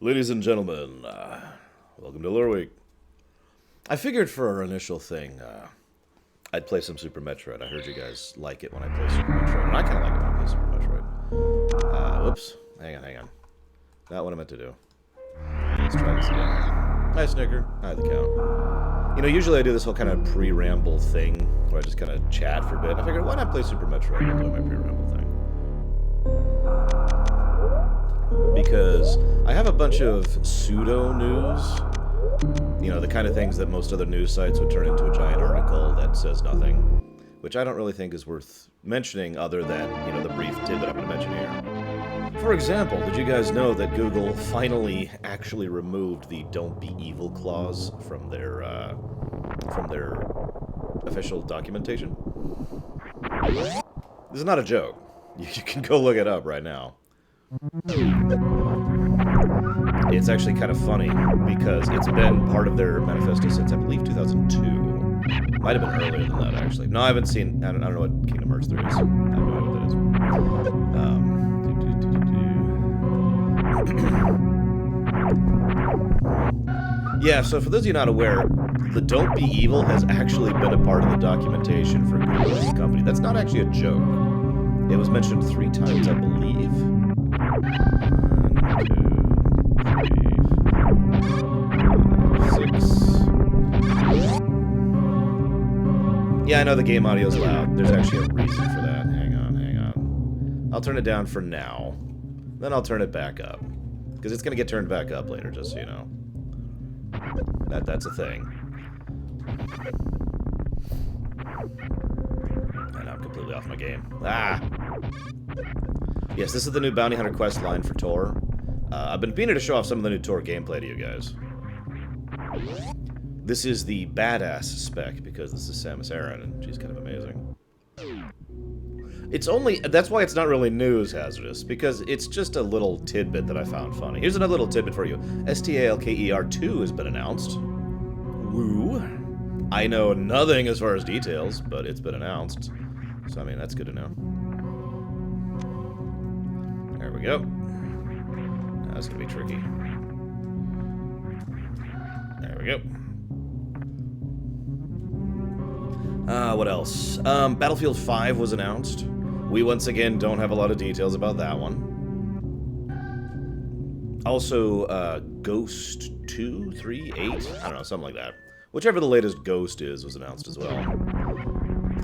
Ladies and gentlemen, welcome to Loreweek. I figured for our initial thing, I'd play some Super Metroid. I heard you guys like it when I play Super Metroid, and I kind of like it when I play Super Metroid. Whoops. Hang on. Not what I meant to do. Let's try this again. Hi, Snicker. Hi, the Count. You know, usually I do this whole kind of pre-ramble thing, where I just kind of chat for a bit. I figured, why not play Super Metroid while doing my pre-ramble thing? Because I have a bunch of pseudo-news, you know, the kind of things that most other news sites would turn into a giant article that says nothing, which I don't really think is worth mentioning other than, you know, the brief tidbit I'm going to mention here. For example, did you guys know that Google finally actually removed the "Don't Be Evil" clause from their official documentation? This is not a joke. You can go look it up right now. It's actually kind of funny because it's been part of their manifesto since, I believe, 2002. Might have been earlier than that, actually. No, I haven't seen... I don't know what Kingdom Hearts 3 is. I have no idea what that is. Yeah, so for those of you not aware, the "Don't Be Evil" has actually been a part of the documentation for Google as a company. That's not actually a joke. It was mentioned 3 times, I believe. 1, 2, 3, 4, 5, 6. Yeah, I know the game audio's loud. There's actually a reason for that. Hang on. I'll turn it down for now. Then I'll turn it back up. Because it's going to get turned back up later, just so you know. That's a thing. And I'm completely off my game. Ah! Yes, this is the new Bounty Hunter quest line for Tor. I've been meaning to show off some of the new Tor gameplay to you guys. This is the badass spec, because this is Samus Aran, and she's kind of amazing. It's only... That's why it's not really news hazardous, because it's just a little tidbit that I found funny. Here's another little tidbit for you. STALKER 2 has been announced. Woo! I know nothing as far as details, but it's been announced. So, I mean, that's good to know. There we go. Now, that's gonna be tricky. There we go. What else? Battlefield 5 was announced. We, once again, don't have a lot of details about that one. Also, Ghost 2, 3, 8? I don't know, something like that. Whichever the latest Ghost is was announced as well.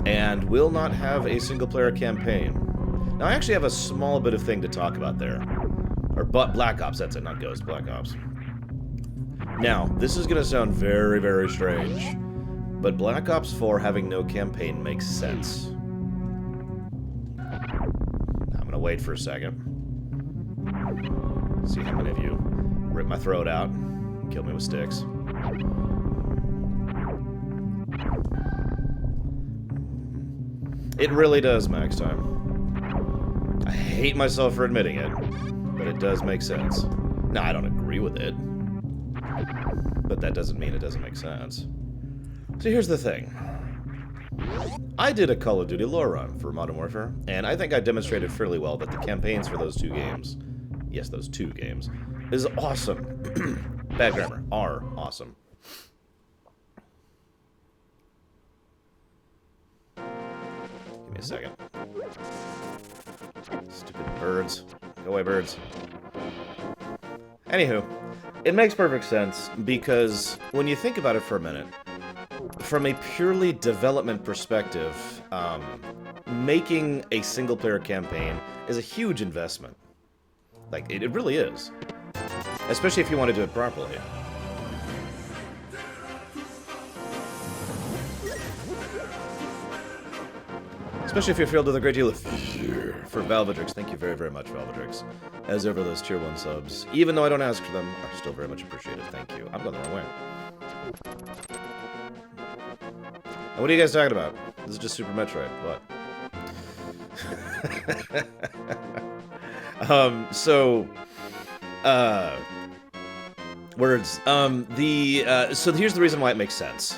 And will not have a single-player campaign. Now, I actually have a small bit of thing to talk about there. Or Black Ops, that's it, not Ghost, Black Ops. Now, this is going to sound very, very strange, but Black Ops 4 having no campaign makes sense. I'm going to wait for a second. See how many of you rip my throat out and kill me with sticks. It really does, Max Time. I hate myself for admitting it, but it does make sense. Now, I don't agree with it, but that doesn't mean it doesn't make sense. So here's the thing. I did a Call of Duty lore run for Modern Warfare, and I think I demonstrated fairly well that the campaigns for those 2 games, yes, those 2 games, is awesome. Bad grammar, are awesome. Give me a second. Stupid birds. Go away, birds. Anywho, it makes perfect sense, because when you think about it for a minute, from a purely development perspective, making a single-player campaign is a huge investment. Like, it really is. Especially if you want to do it properly. Especially if you're filled with a great deal of fear for Valvedrix. Thank you very, very much, Valvedrix. As ever, those tier 1 subs, even though I don't ask for them, are still very much appreciated. Thank you. I'm going the wrong way. And what are you guys talking about? This is just Super Metroid. What? Words. So here's the reason why it makes sense.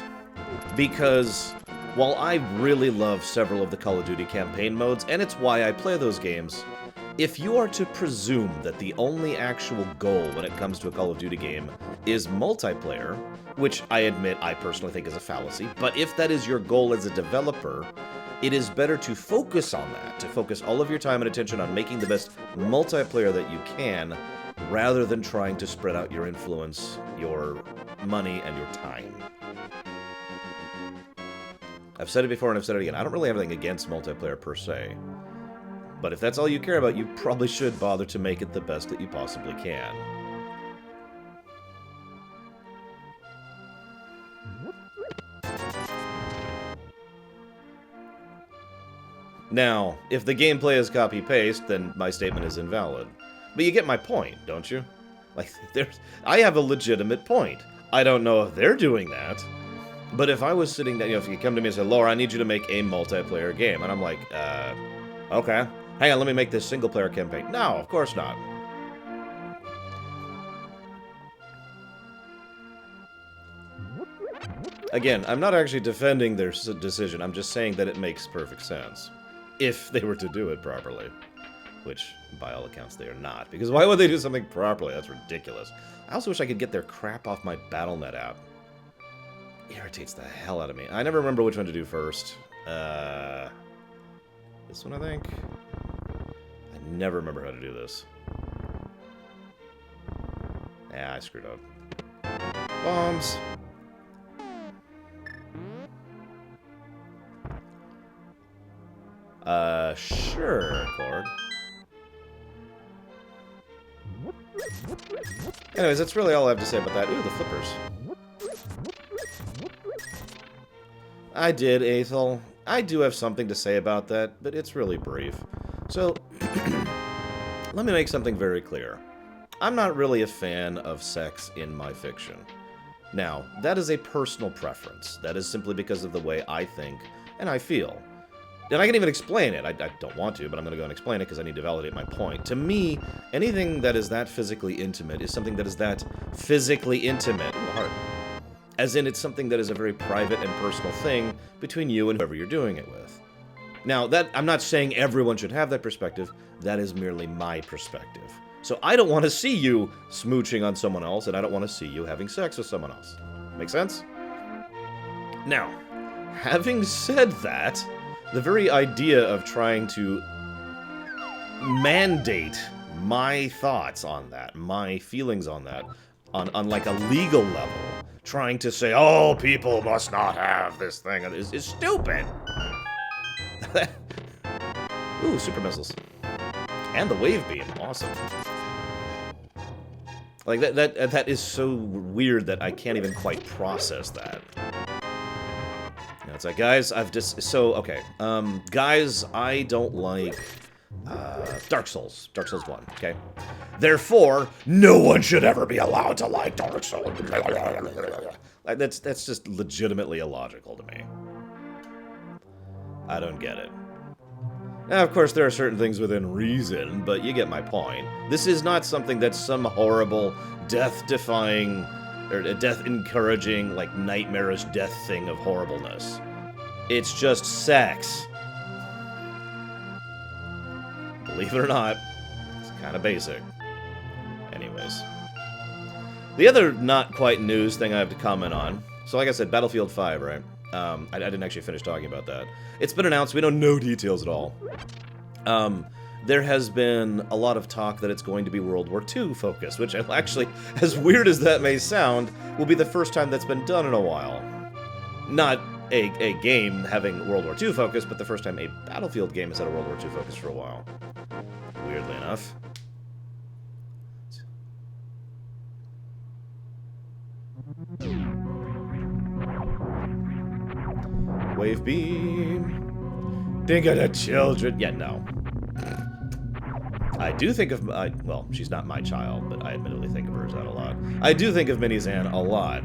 Because while I really love several of the Call of Duty campaign modes, and it's why I play those games, if you are to presume that the only actual goal when it comes to a Call of Duty game is multiplayer, which I admit I personally think is a fallacy, but if that is your goal as a developer, it is better to focus on that, to focus all of your time and attention on making the best multiplayer that you can, rather than trying to spread out your influence, your money, and your time. I've said it before and I've said it again, I don't really have anything against multiplayer per se. But if that's all you care about, you probably should bother to make it the best that you possibly can. Now, if the gameplay is copy-paste, then my statement is invalid. But you get my point, don't you? Like, I have a legitimate point. I don't know if they're doing that. But if I was sitting down, if you come to me and say, Laura, I need you to make a multiplayer game. And I'm like, okay. Hang on, let me make this single-player campaign. No, of course not. Again, I'm not actually defending their decision. I'm just saying that it makes perfect sense. If they were to do it properly. Which, by all accounts, they are not. Because why would they do something properly? That's ridiculous. I also wish I could get their crap off my Battle.net app. Irritates the hell out of me. I never remember which one to do first. This one, I think? I never remember how to do this. Yeah, I screwed up. Bombs. Sure, Cord. Anyways, that's really all I have to say about that. Ooh, the flippers. I did, Aethel. I do have something to say about that, but it's really brief. So, let me make something very clear. I'm not really a fan of sex in my fiction. Now, that is a personal preference. That is simply because of the way I think and I feel. And I can even explain it. I don't want to, but I'm going to go and explain it because I need to validate my point. To me, anything that is that physically intimate is something that is that physically intimate. Ooh, heart. As in, it's something that is a very private and personal thing between you and whoever you're doing it with. Now, I'm not saying everyone should have that perspective. That is merely my perspective. So I don't want to see you smooching on someone else, and I don't want to see you having sex with someone else. Make sense? Now, having said that, the very idea of trying to mandate my thoughts on that, my feelings on that, on like a legal level, trying to say, oh, people must not have this thing, is stupid. Ooh, super missiles. And the wave beam, awesome. Like, that is so weird that I can't even quite process that. It's like, guys, okay. Guys, I don't like, Dark Souls 1, okay? Therefore, no one should ever be allowed to like Dark Souls. Like, that's just legitimately illogical to me. I don't get it. Now, of course, there are certain things within reason, but you get my point. This is not something that's some horrible, death-defying, or death-encouraging, like, nightmarish death thing of horribleness. It's just sex. Believe it or not, it's kind of basic. Anyways. The other not-quite-news thing I have to comment on, so like I said, Battlefield 5, right? I didn't actually finish talking about that. It's been announced, we know no details at all. There has been a lot of talk that it's going to be World War II focused, which actually, as weird as that may sound, will be the first time that's been done in a while. Not a game having World War II focus, but the first time a Battlefield game has had a World War II focus for a while. Weirdly enough. Wave beam. Think of the children. Yeah, no. I do think of, well, she's not my child, but I admittedly think of her as that a lot. I do think of Minizan a lot.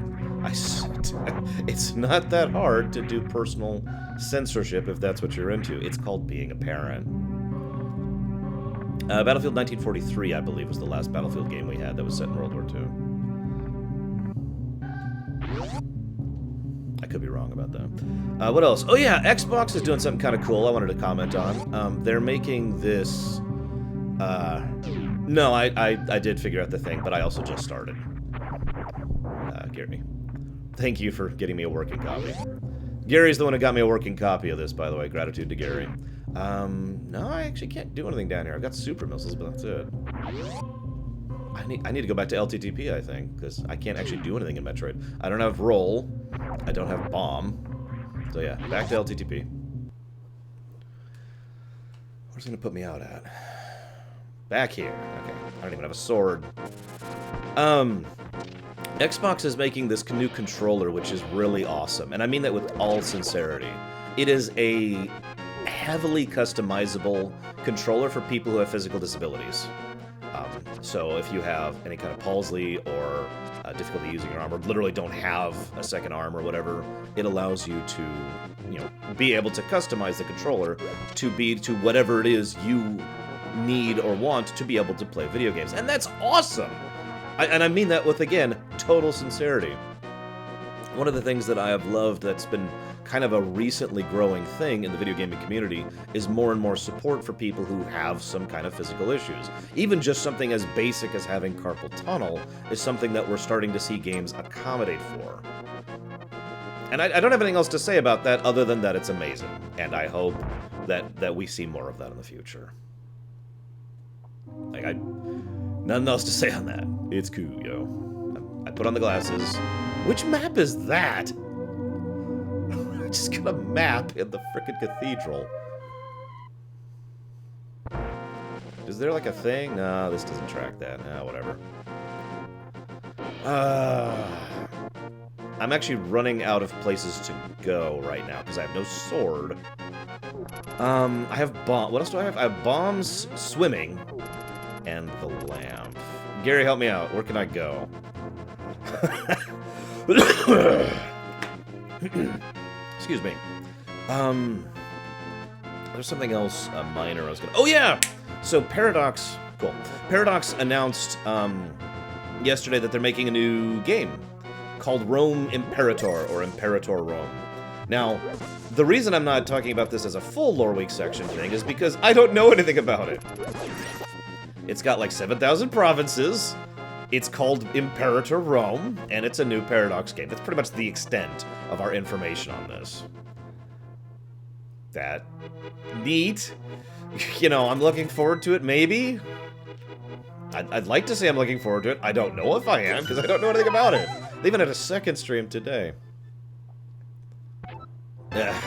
It's not that hard to do personal censorship if that's what you're into. It's called being a parent. Battlefield 1943, I believe, was the last Battlefield game we had that was set in World War II. I could be wrong about that. What else? Oh yeah, Xbox is doing something kind of cool I wanted to comment on. They're making this No, I did figure out the thing, but I also just started. Gary. Thank you for getting me a working copy. Gary's the one who got me a working copy of this, by the way. Gratitude to Gary. No, I actually can't do anything down here. I've got super missiles, but that's it. I need to go back to LTTP, I think, because I can't actually do anything in Metroid. I don't have roll. I don't have bomb. So yeah, back to LTTP. Where's it gonna put me out at? Back here. Okay. I don't even have a sword. Xbox is making this new controller, which is really awesome. And I mean that with all sincerity. It is a heavily customizable controller for people who have physical disabilities. So if you have any kind of palsy or difficulty using your arm, or literally don't have a second arm or whatever, it allows you to, you know, be able to customize the controller to be to whatever it is you need or want to be able to play video games. And that's awesome! And I mean that with, again, total sincerity. One of the things that I have loved that's been kind of a recently growing thing in the video gaming community is more and more support for people who have some kind of physical issues. Even just something as basic as having carpal tunnel is something that we're starting to see games accommodate for. And I don't have anything else to say about that other than that it's amazing. And I hope that we see more of that in the future. Like, nothing else to say on that. It's cool, yo. I put on the glasses. Which map is that? I just got a map in the frickin' cathedral. Is there like a thing? No, this doesn't track that. No, whatever. I'm actually running out of places to go right now because I have no sword. I have bomb. What else do I have? I have bombs, swimming, and the lamp. Gary, help me out. Where can I go? Excuse me. There's something else minor I was gonna... Oh, yeah! So, Paradox... Cool. Paradox announced yesterday that they're making a new game called Rome Imperator, or Imperator Rome. Now, the reason I'm not talking about this as a full Loreweek section thing is because I don't know anything about it. It's got like 7,000 provinces. It's called Imperator Rome, and it's a new Paradox game. That's pretty much the extent of our information on this. That neat. You know, I'm looking forward to it, maybe. I'd like to say I'm looking forward to it. I don't know if I am, because I don't know anything about it. They even had a second stream today. Ugh.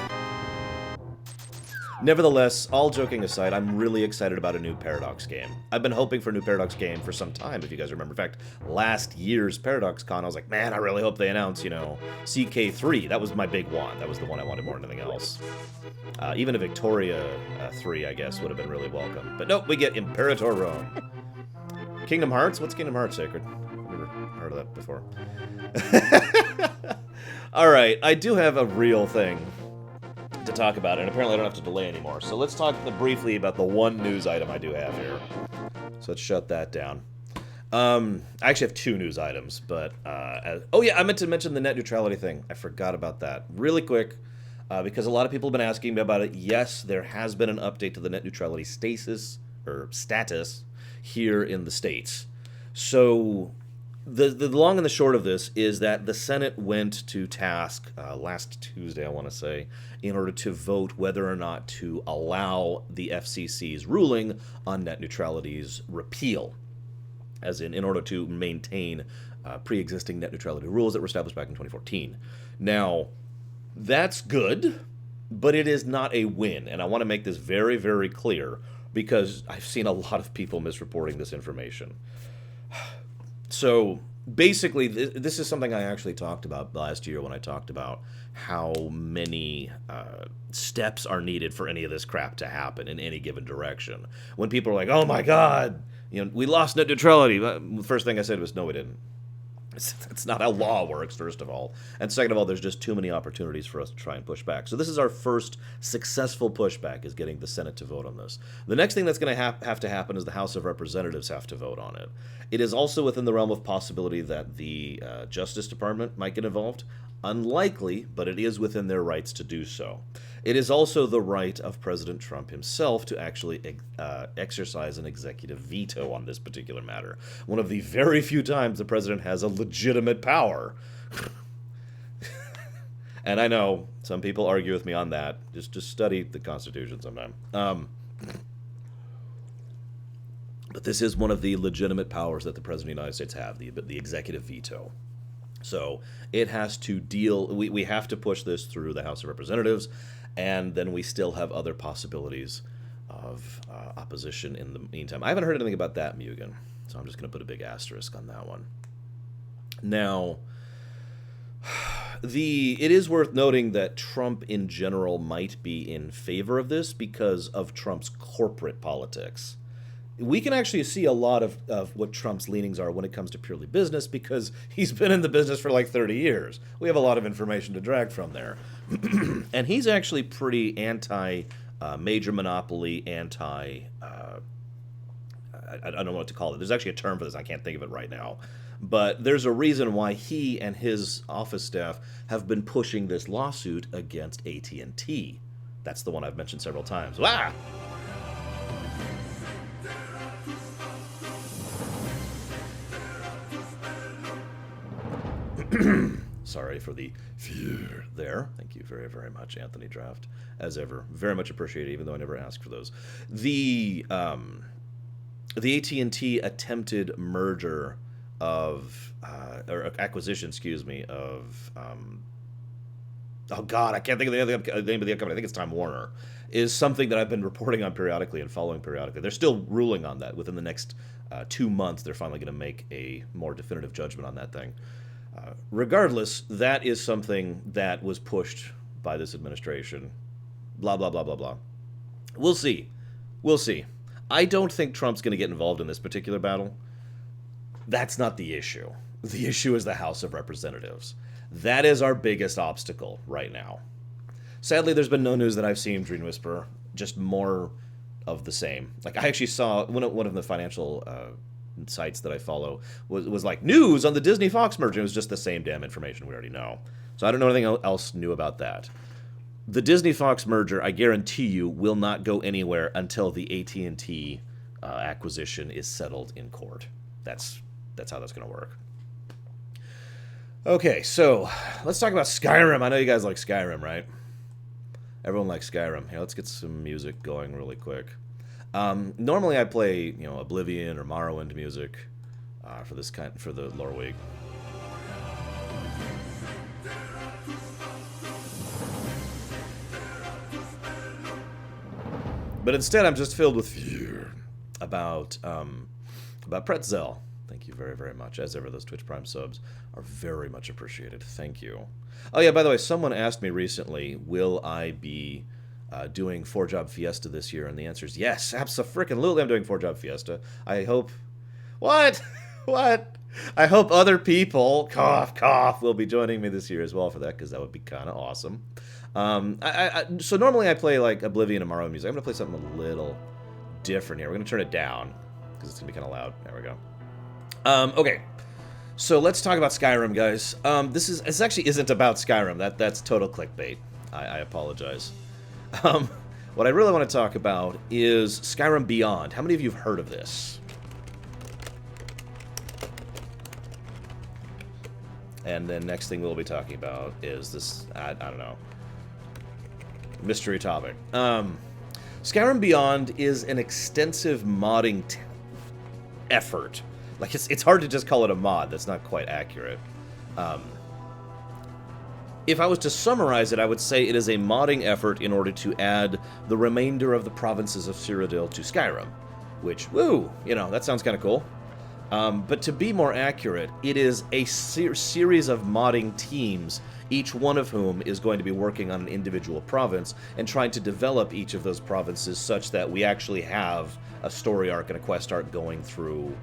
Nevertheless, all joking aside, I'm really excited about a new Paradox game. I've been hoping for a new Paradox game for some time, if you guys remember. In fact, last year's Paradox Con, I was like, man, I really hope they announce, you know, CK3. That was my big one. That was the one I wanted more than anything else. Even a Victoria 3, I guess, would have been really welcome. But nope, we get Imperator Rome. Kingdom Hearts? What's Kingdom Hearts, Sacred? I've never heard of that before. Alright, I do have a real thing to talk about, and apparently I don't have to delay anymore. So let's talk briefly about the one news item I do have here. So let's shut that down. I actually have two news items, but... oh yeah, I meant to mention the net neutrality thing. I forgot about that. Really quick, because a lot of people have been asking me about it. Yes, there has been an update to the net neutrality status here in the States. So... The long and the short of this is that the Senate went to task last Tuesday, I want to say, in order to vote whether or not to allow the FCC's ruling on net neutrality's repeal, as in order to maintain pre-existing net neutrality rules that were established back in 2014. Now, that's good, but it is not a win, and I want to make this very, very clear, because I've seen a lot of people misreporting this information. So, basically, this is something I actually talked about last year when I talked about how many steps are needed for any of this crap to happen in any given direction. When people are like, oh my god, you know, we lost net neutrality. The first thing I said was, no, we didn't. It's not how law works, first of all. And second of all, there's just too many opportunities for us to try and push back. So this is our first successful pushback, is getting the Senate to vote on this. The next thing that's going to have to happen is the House of Representatives have to vote on it. It is also within the realm of possibility that the Justice Department might get involved. Unlikely, but it is within their rights to do so. It is also the right of President Trump himself to actually exercise an executive veto on this particular matter. One of the very few times the president has a legitimate power. And I know some people argue with me on that. Just study the Constitution sometime. But this is one of the legitimate powers that the President of the United States have, the executive veto. So it has to deal, we have to push this through the House of Representatives, and then we still have other possibilities of opposition in the meantime. I haven't heard anything about that, Mugen, so I'm just going to put a big asterisk on that one. Now, it is worth noting that Trump in general might be in favor of this because of Trump's corporate politics. We can actually see a lot of what Trump's leanings are when it comes to purely business because he's been in the business for like 30 years. We have a lot of information to drag from there. And he's actually pretty anti-major monopoly, I don't know what to call it. There's actually a term for this. I can't think of it right now. But there's a reason why he and his office staff have been pushing this lawsuit against AT&T. That's the one I've mentioned several times. Wow! Sorry for the fear there. Thank you very, very much, Anthony Draft. As ever, very much appreciated, even though I never asked for those. The AT&T attempted merger of, or acquisition, excuse me, of, oh God, I can't think of the name of the company. I think it's Time Warner, is something that I've been reporting on periodically and following periodically. They're still ruling on that. Within the next 2 months, they're finally going to make a more definitive judgment on that thing. Regardless, that is something that was pushed by this administration. Blah, blah, blah, blah, blah. We'll see. We'll see. I don't think Trump's going to get involved in this particular battle. That's not the issue. The issue is the House of Representatives. That is our biggest obstacle right now. Sadly, there's been no news that I've seen, Dream Whisperer. Just more of the same. Like, I actually saw one of the financial sites that I follow was like, news on the Disney-Fox merger. It was just the same damn information we already know. So I don't know anything else new about that. The Disney-Fox merger, I guarantee you, will not go anywhere until the AT&T acquisition is settled in court. That's how that's going to work. Okay, so let's talk about Skyrim. I know you guys like Skyrim, right? Everyone likes Skyrim. Here, let's get some music going really quick. Normally I play, Oblivion or Morrowind music for the Loreweek. But instead, I'm just filled with fear about Pretzel. Thank you very, very much. As ever, those Twitch Prime subs are very much appreciated. Thank you. Oh yeah, by the way, someone asked me recently, will I be doing 4-Job Fiesta this year? And the answer is yes, abso-frickin-lutely I'm doing 4-Job Fiesta. I hope... What? What? I hope other people, cough, cough, will be joining me this year as well for that, because that would be kind of awesome. So normally I play like Oblivion and Morrowind music. I'm going to play something a little different here. We're going to turn it down, because it's going to be kind of loud. There we go. Okay. So let's talk about Skyrim, guys. This actually isn't about Skyrim. That's total clickbait. I apologize. What I really want to talk about is Skyrim Beyond. How many of you have heard of this? And then next thing we'll be talking about is this, I don't know, mystery topic. Skyrim Beyond is an extensive modding effort. Like, it's hard to just call it a mod. That's not quite accurate. If I was to summarize it, I would say it is a modding effort in order to add the remainder of the provinces of Cyrodiil to Skyrim. Which, woo, that sounds kind of cool. But to be more accurate, it is a series of modding teams, each one of whom is going to be working on an individual province and trying to develop each of those provinces such that we actually have a story arc and a quest arc going through...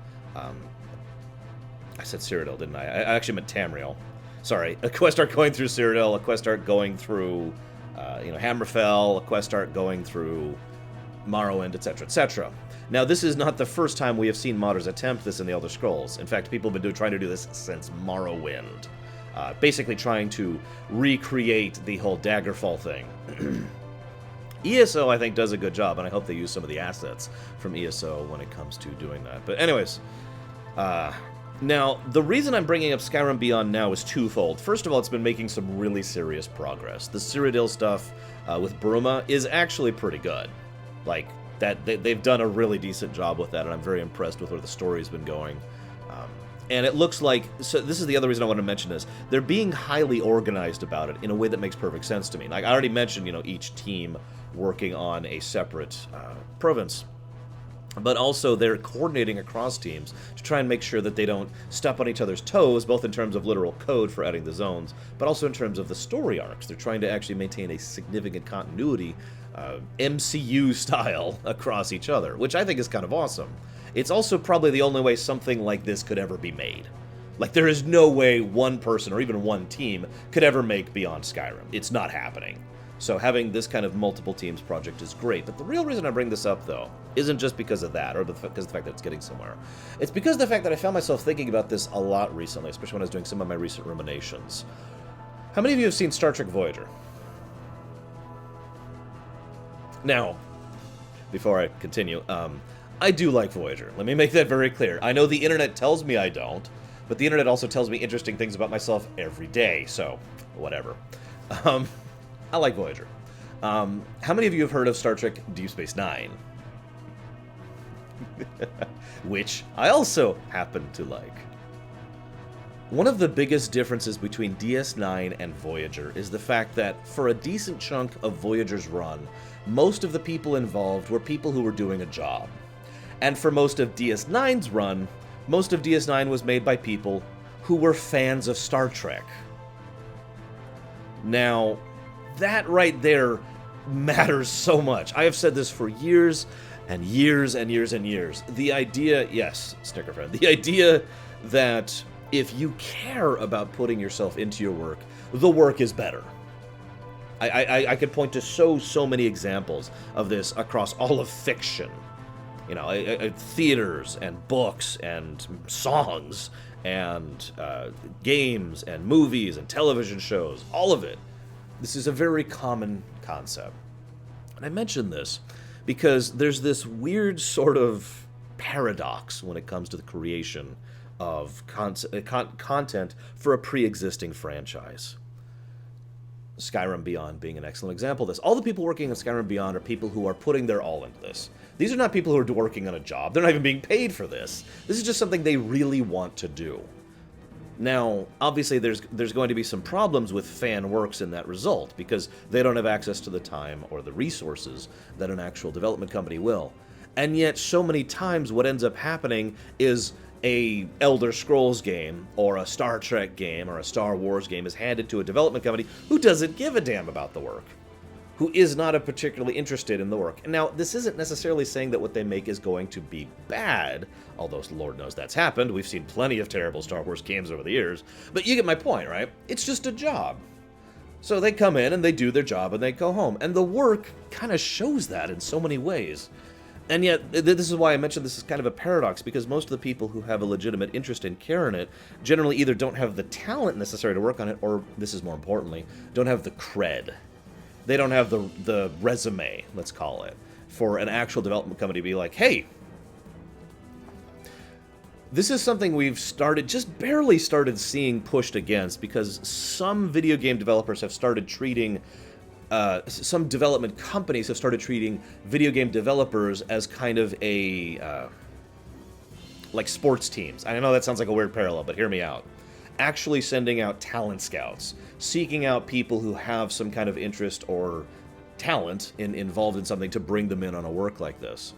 I said Cyrodiil, didn't I? I actually meant Tamriel. Sorry, a quest arc going through Cyrodiil, a quest arc going through, Hammerfell, a quest arc going through Morrowind, etc., etc. Now, this is not the first time we have seen modders attempt this in the Elder Scrolls. In fact, people have been trying to do this since Morrowind. Basically trying to recreate the whole Daggerfall thing. ESO, I think, does a good job, and I hope they use some of the assets from ESO when it comes to doing that. But anyways, now, the reason I'm bringing up Skyrim Beyond now is twofold. First of all, it's been making some really serious progress. The Cyrodiil stuff with Bruma is actually pretty good. Like, they've done a really decent job with that, and I'm very impressed with where the story's been going. And it looks like, so this is the other reason I want to mention this, they're being highly organized about it in a way that makes perfect sense to me. Like, I already mentioned, each team working on a separate province. But also, they're coordinating across teams to try and make sure that they don't step on each other's toes, both in terms of literal code for adding the zones, but also in terms of the story arcs. They're trying to actually maintain a significant continuity, MCU style, across each other, which I think is kind of awesome. It's also probably the only way something like this could ever be made. Like, there is no way one person or even one team could ever make Beyond Skyrim. It's not happening. So having this kind of multiple teams project is great. But the real reason I bring this up, though, isn't just because of that, or because of the fact that it's getting somewhere. It's because of the fact that I found myself thinking about this a lot recently, especially when I was doing some of my recent ruminations. How many of you have seen Star Trek Voyager? Now, before I continue, I do like Voyager. Let me make that very clear. I know the internet tells me I don't, but the internet also tells me interesting things about myself every day, so whatever. I like Voyager. How many of you have heard of Star Trek Deep Space Nine? Which I also happen to like. One of the biggest differences between DS9 and Voyager is the fact that for a decent chunk of Voyager's run, most of the people involved were people who were doing a job. And for most of DS9's run, most of DS9 was made by people who were fans of Star Trek. Now, that right there matters so much. I have said this for years and years and years and years. The idea, yes, Snicker friend, the idea that if you care about putting yourself into your work, the work is better. I could point to so many examples of this across all of fiction. Theaters and books and songs and games and movies and television shows, all of it. This is a very common concept. And I mention this because there's this weird sort of paradox when it comes to the creation of content for a pre-existing franchise. Skyrim Beyond being an excellent example of this. All the people working on Skyrim Beyond are people who are putting their all into this. These are not people who are working on a job. They're not even being paid for this. This is just something they really want to do. Now, obviously, there's going to be some problems with fan works in that result, because they don't have access to the time or the resources that an actual development company will. And yet, so many times, what ends up happening is a Elder Scrolls game, or a Star Trek game, or a Star Wars game is handed to a development company who doesn't give a damn about the work, who is not particularly interested in the work. And now, this isn't necessarily saying that what they make is going to be bad, although Lord knows that's happened. We've seen plenty of terrible Star Wars games over the years. But you get my point, right? It's just a job. So they come in and they do their job and they go home. And the work kind of shows that in so many ways. And yet, this is why I mentioned this is kind of a paradox, because most of the people who have a legitimate interest in care in it generally either don't have the talent necessary to work on it, or, this is more importantly, don't have the cred. They don't have the resume, let's call it, for an actual development company to be like, hey, this is something we've just barely started seeing pushed against, because some video game developers have started treating, some development companies have started treating video game developers as kind of a, like sports teams. I know that sounds like a weird parallel, but hear me out. Actually sending out talent scouts, seeking out people who have some kind of interest or talent involved in something to bring them in on a work like this.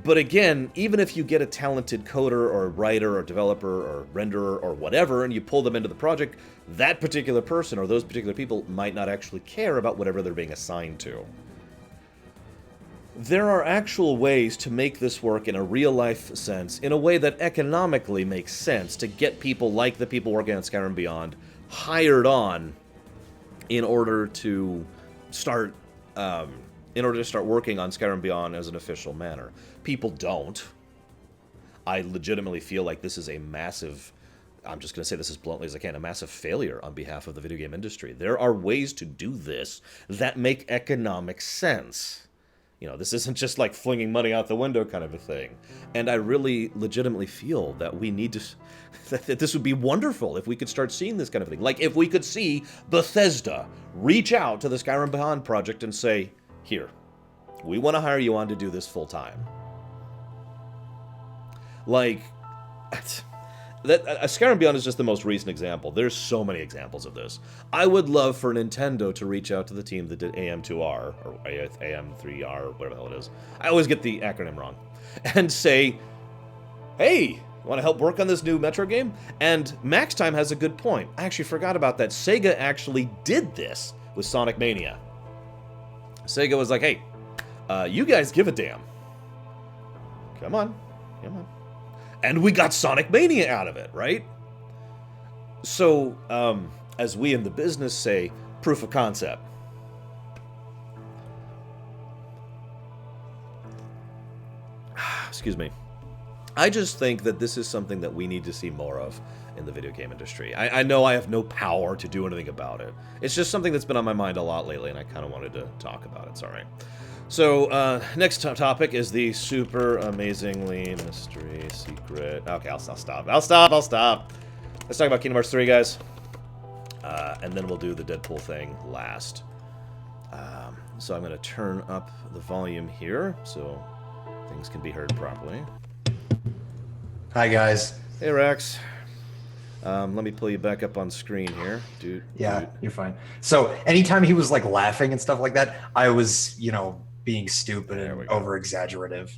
But again, even if you get a talented coder or writer or developer or renderer or whatever, and you pull them into the project, that particular person or those particular people might not actually care about whatever they're being assigned to. There are actual ways to make this work in a real-life sense, in a way that economically makes sense, to get people like the people working on Skyrim Beyond hired on in order to start working on Skyrim Beyond as an official manner. People don't. I legitimately feel like this is a massive I'm just going to say this as bluntly as I can, a massive failure on behalf of the video game industry. There are ways to do this that make economic sense. You know, this isn't just like flinging money out the window kind of a thing. And I really legitimately feel that we need to, that this would be wonderful if we could start seeing this kind of thing. Like if we could see Bethesda reach out to the Skyrim Beyond project and say, here, we want to hire you on to do this full time. Like, Skyrim Beyond is just the most recent example. There's so many examples of this. I would love for Nintendo to reach out to the team that did AM2R, or AM3R, or whatever the hell it is. I always get the acronym wrong. And say, hey, you want to help work on this new Metro game? And Max Time has a good point. I actually forgot about that. Sega actually did this with Sonic Mania. Sega was like, hey, you guys give a damn. Come on. And we got Sonic Mania out of it, right? So, as we in the business say, proof of concept. Excuse me. I just think that this is something that we need to see more of in the video game industry. I know I have no power to do anything about it. It's just something that's been on my mind a lot lately, and I kind of wanted to talk about it. Sorry. So, next topic is the super amazingly mystery secret. Okay, I'll stop. Let's talk about Kingdom Hearts 3, guys. And then we'll do the Deadpool thing last. So I'm going to turn up the volume here so things can be heard properly. Hi, guys. Hey, Rax. Let me pull you back up on screen here. Dude. You're fine. So anytime he was like laughing and stuff like that, I was, being stupid and over-exaggerative.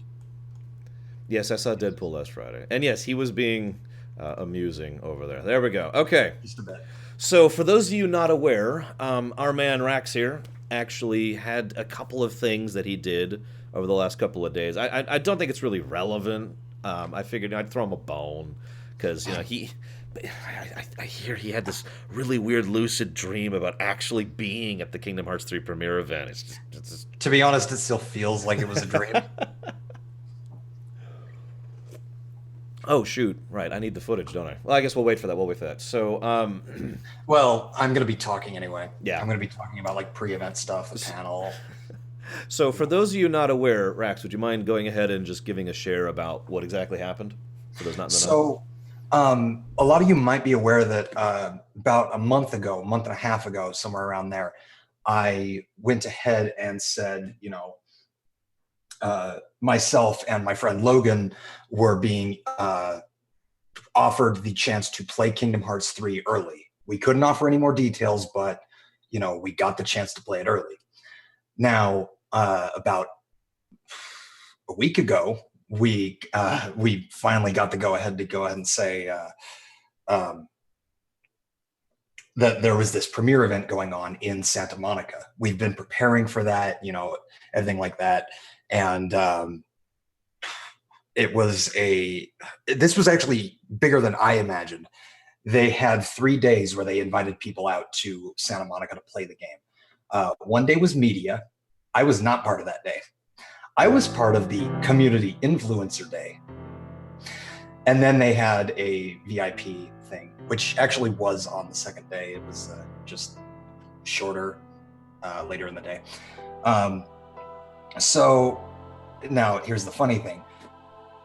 Yes, I saw Deadpool last Friday. And yes, he was being amusing over there. There we go. Okay. Just a bit. So for those of you not aware, our man Rax here actually had a couple of things that he did over the last couple of days. I don't think it's really relevant. I figured I'd throw him a bone because, I hear he had this really weird lucid dream about actually being at the Kingdom Hearts 3 premiere event. It's just... To be honest, it still feels like it was a dream. Oh, shoot. Right, I need the footage, don't I? Well, I guess we'll wait for that. So, Well, I'm going to be talking anyway. Yeah. I'm going to be talking about, like, pre-event stuff, the panel. So, for those of you not aware, Rax, would you mind going ahead and just giving a share about what exactly happened? For those not in the know. A lot of you might be aware that about a month and a half ago, somewhere around there, I went ahead and said, myself and my friend Logan were being offered the chance to play Kingdom Hearts 3 early. We couldn't offer any more details, but, we got the chance to play it early. Now, about a week ago, we finally got the go ahead and say that there was this premiere event going on in Santa Monica. We've been preparing for that, everything like that, and this was actually bigger than I imagined. They had 3 days where they invited people out to Santa Monica to play the game. One day was media. I was not part of that day. I was part of the community influencer day. And then they had a VIP thing, which actually was on the second day. It was just shorter later in the day. So now here's the funny thing.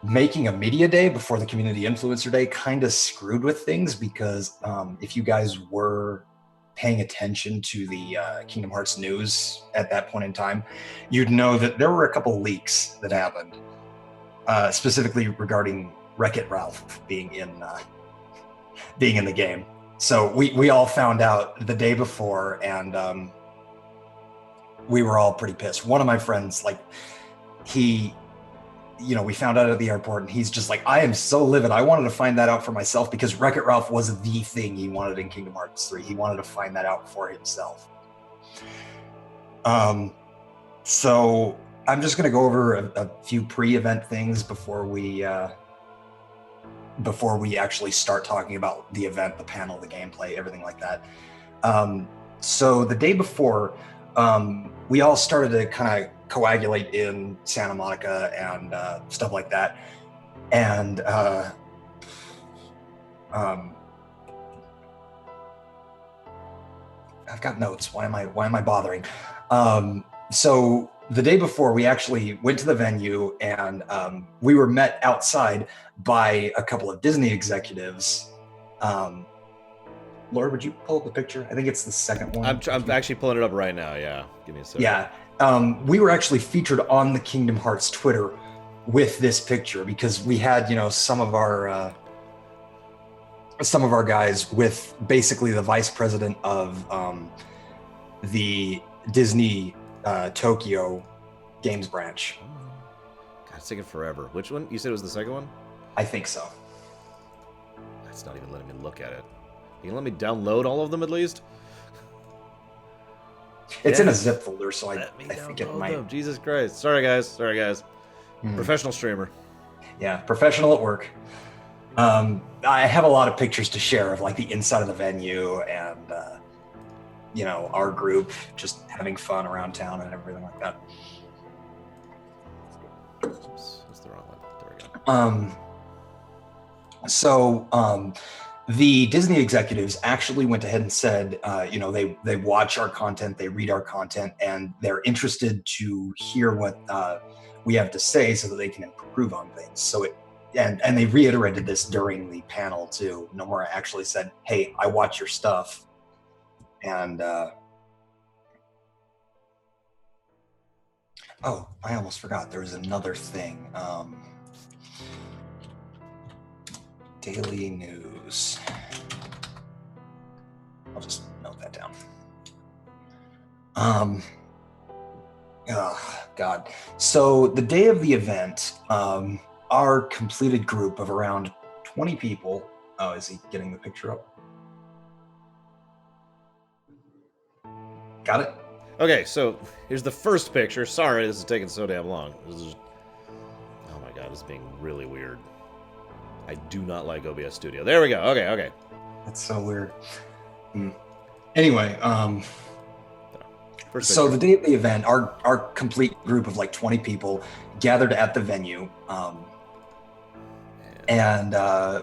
Making a media day before the community influencer day kind of screwed with things because if you guys were paying attention to the Kingdom Hearts news at that point in time, you'd know that there were a couple leaks that happened, specifically regarding Wreck-It Ralph being in the game. So we all found out the day before, and we were all pretty pissed. One of my friends, we found out at the airport, and he's just like, I am so livid. I wanted to find that out for myself because Wreck-It Ralph was the thing he wanted in Kingdom Hearts 3. He wanted to find that out for himself. So I'm just going to go over a few pre-event things before we actually start talking about the event, the panel, the gameplay, everything like that. So the day before, we all started to kind of coagulate in Santa Monica and stuff like that. And I've got notes. Why am I bothering? So the day before, we actually went to the venue, and we were met outside by a couple of Disney executives. Laura, would you pull up the picture? I think it's the second one. I'm actually pulling it up right now. Yeah, give me a second. Yeah, we were actually featured on the Kingdom Hearts Twitter with this picture because we had, some of our guys with basically the vice president of the Disney Tokyo Games branch. God, it's taking forever. Which one? You said it was the second one? I think so. That's not even letting me look at it. You can let me download all of them at least? It's in a zip folder, so I think it might. Them. Jesus Christ. Sorry, guys. Professional streamer. Yeah, professional at work. I have a lot of pictures to share of like the inside of the venue and, our group just having fun around town and everything like that. Oops, that's the wrong one. There we go. The Disney executives actually went ahead and said, they watch our content, they read our content, and they're interested to hear what we have to say so that they can improve on things. So and they reiterated this during the panel too. Nomura actually said, "Hey, I watch your stuff," and oh, I almost forgot. There was another thing. Daily news. I'll just note that down. Oh, God. So the day of the event, our completed group of around 20 people. Oh, is he getting the picture up? Got it? Okay, so here's the first picture. Sorry, this is taking so damn long. Oh my God, this is being really weird. I do not like OBS Studio. There we go. Okay. That's so weird. Anyway, so the day of the event, our complete group of like 20 people gathered at the venue. And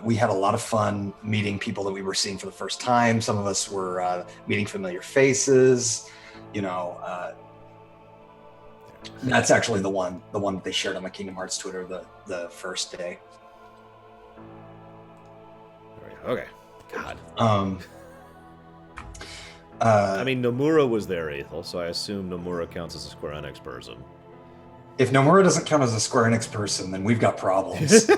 we had a lot of fun meeting people that we were seeing for the first time. Some of us were meeting familiar faces. That's actually the one that they shared on the Kingdom Hearts Twitter the first day. Okay. God. I mean, Nomura was there, Ethel, so I assume Nomura counts as a Square Enix person. If Nomura doesn't count as a Square Enix person, then we've got problems.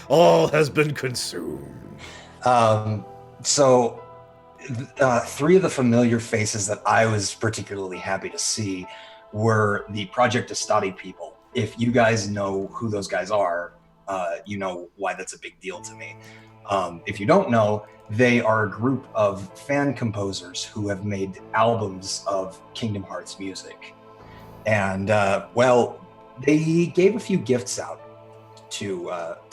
All has been consumed. So, three of the familiar faces that I was particularly happy to see were the Project Astati people. If you guys know who those guys are, you know why that's a big deal to me. If you don't know, they are a group of fan composers who have made albums of Kingdom Hearts music. And, they gave a few gifts out to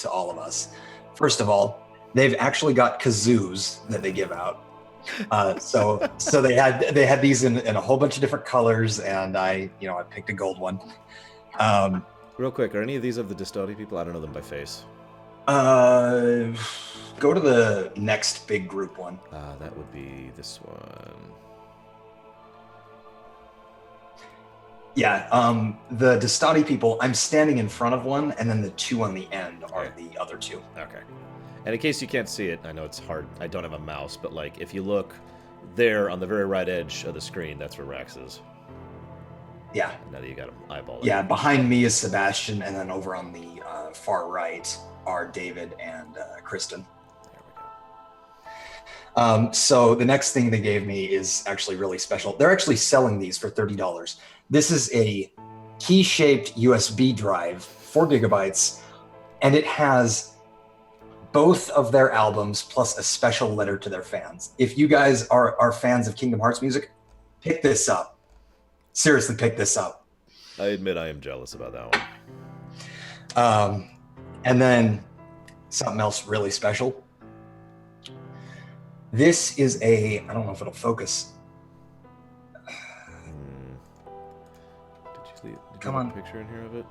all of us. First of all, they've actually got kazoos that they give out. So they had these in a whole bunch of different colors, and I picked a gold one. Real quick, are any of these of the Distoti people? I don't know them by face. Go to the next big group one. That would be this one. Yeah, the Distati people, I'm standing in front of one, and then the two on the end are the other two. Okay. And in case you can't see it, I know it's hard. I don't have a mouse, but like if you look there on the very right edge of the screen, that's where Rax is. Yeah. Now that you got him eyeballed. Yeah, behind me is Sebastian, and then over on the far right are David and Kristen. There we go. So the next thing they gave me is actually really special. They're actually selling these for $30. This is a key-shaped USB drive, 4 gigabytes, and it has both of their albums plus a special letter to their fans. If you guys are fans of Kingdom Hearts music, pick this up. Seriously, pick this up. I admit I am jealous about that one. And then something else really special. This is I don't know if it'll focus. Did you Come have on. a picture in here of it?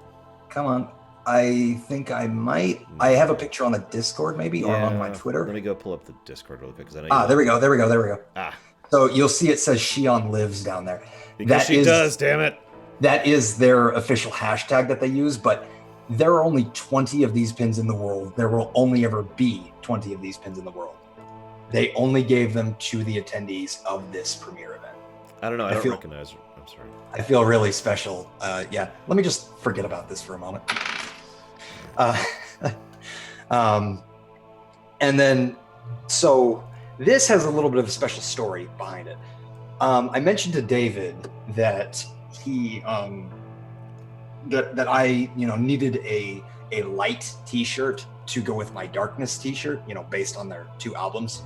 Come on. I think I might. I have a picture on the Discord maybe or on my Twitter. Let me go pull up the Discord really quick. Because I know there we go. Ah. So you'll see it says Shion lives down there. Because she does, damn it. That is their official hashtag that they use, but there are only 20 of these pins in the world. There will only ever be 20 of these pins in the world. They only gave them to the attendees of this premiere event. I don't know. I don't recognize her. I'm sorry. I feel really special. Yeah, let me just forget about this for a moment. And then, so this has a little bit of a special story behind it. I mentioned to David that he, that I, needed a light T-shirt to go with my darkness T-shirt, based on their 2 albums,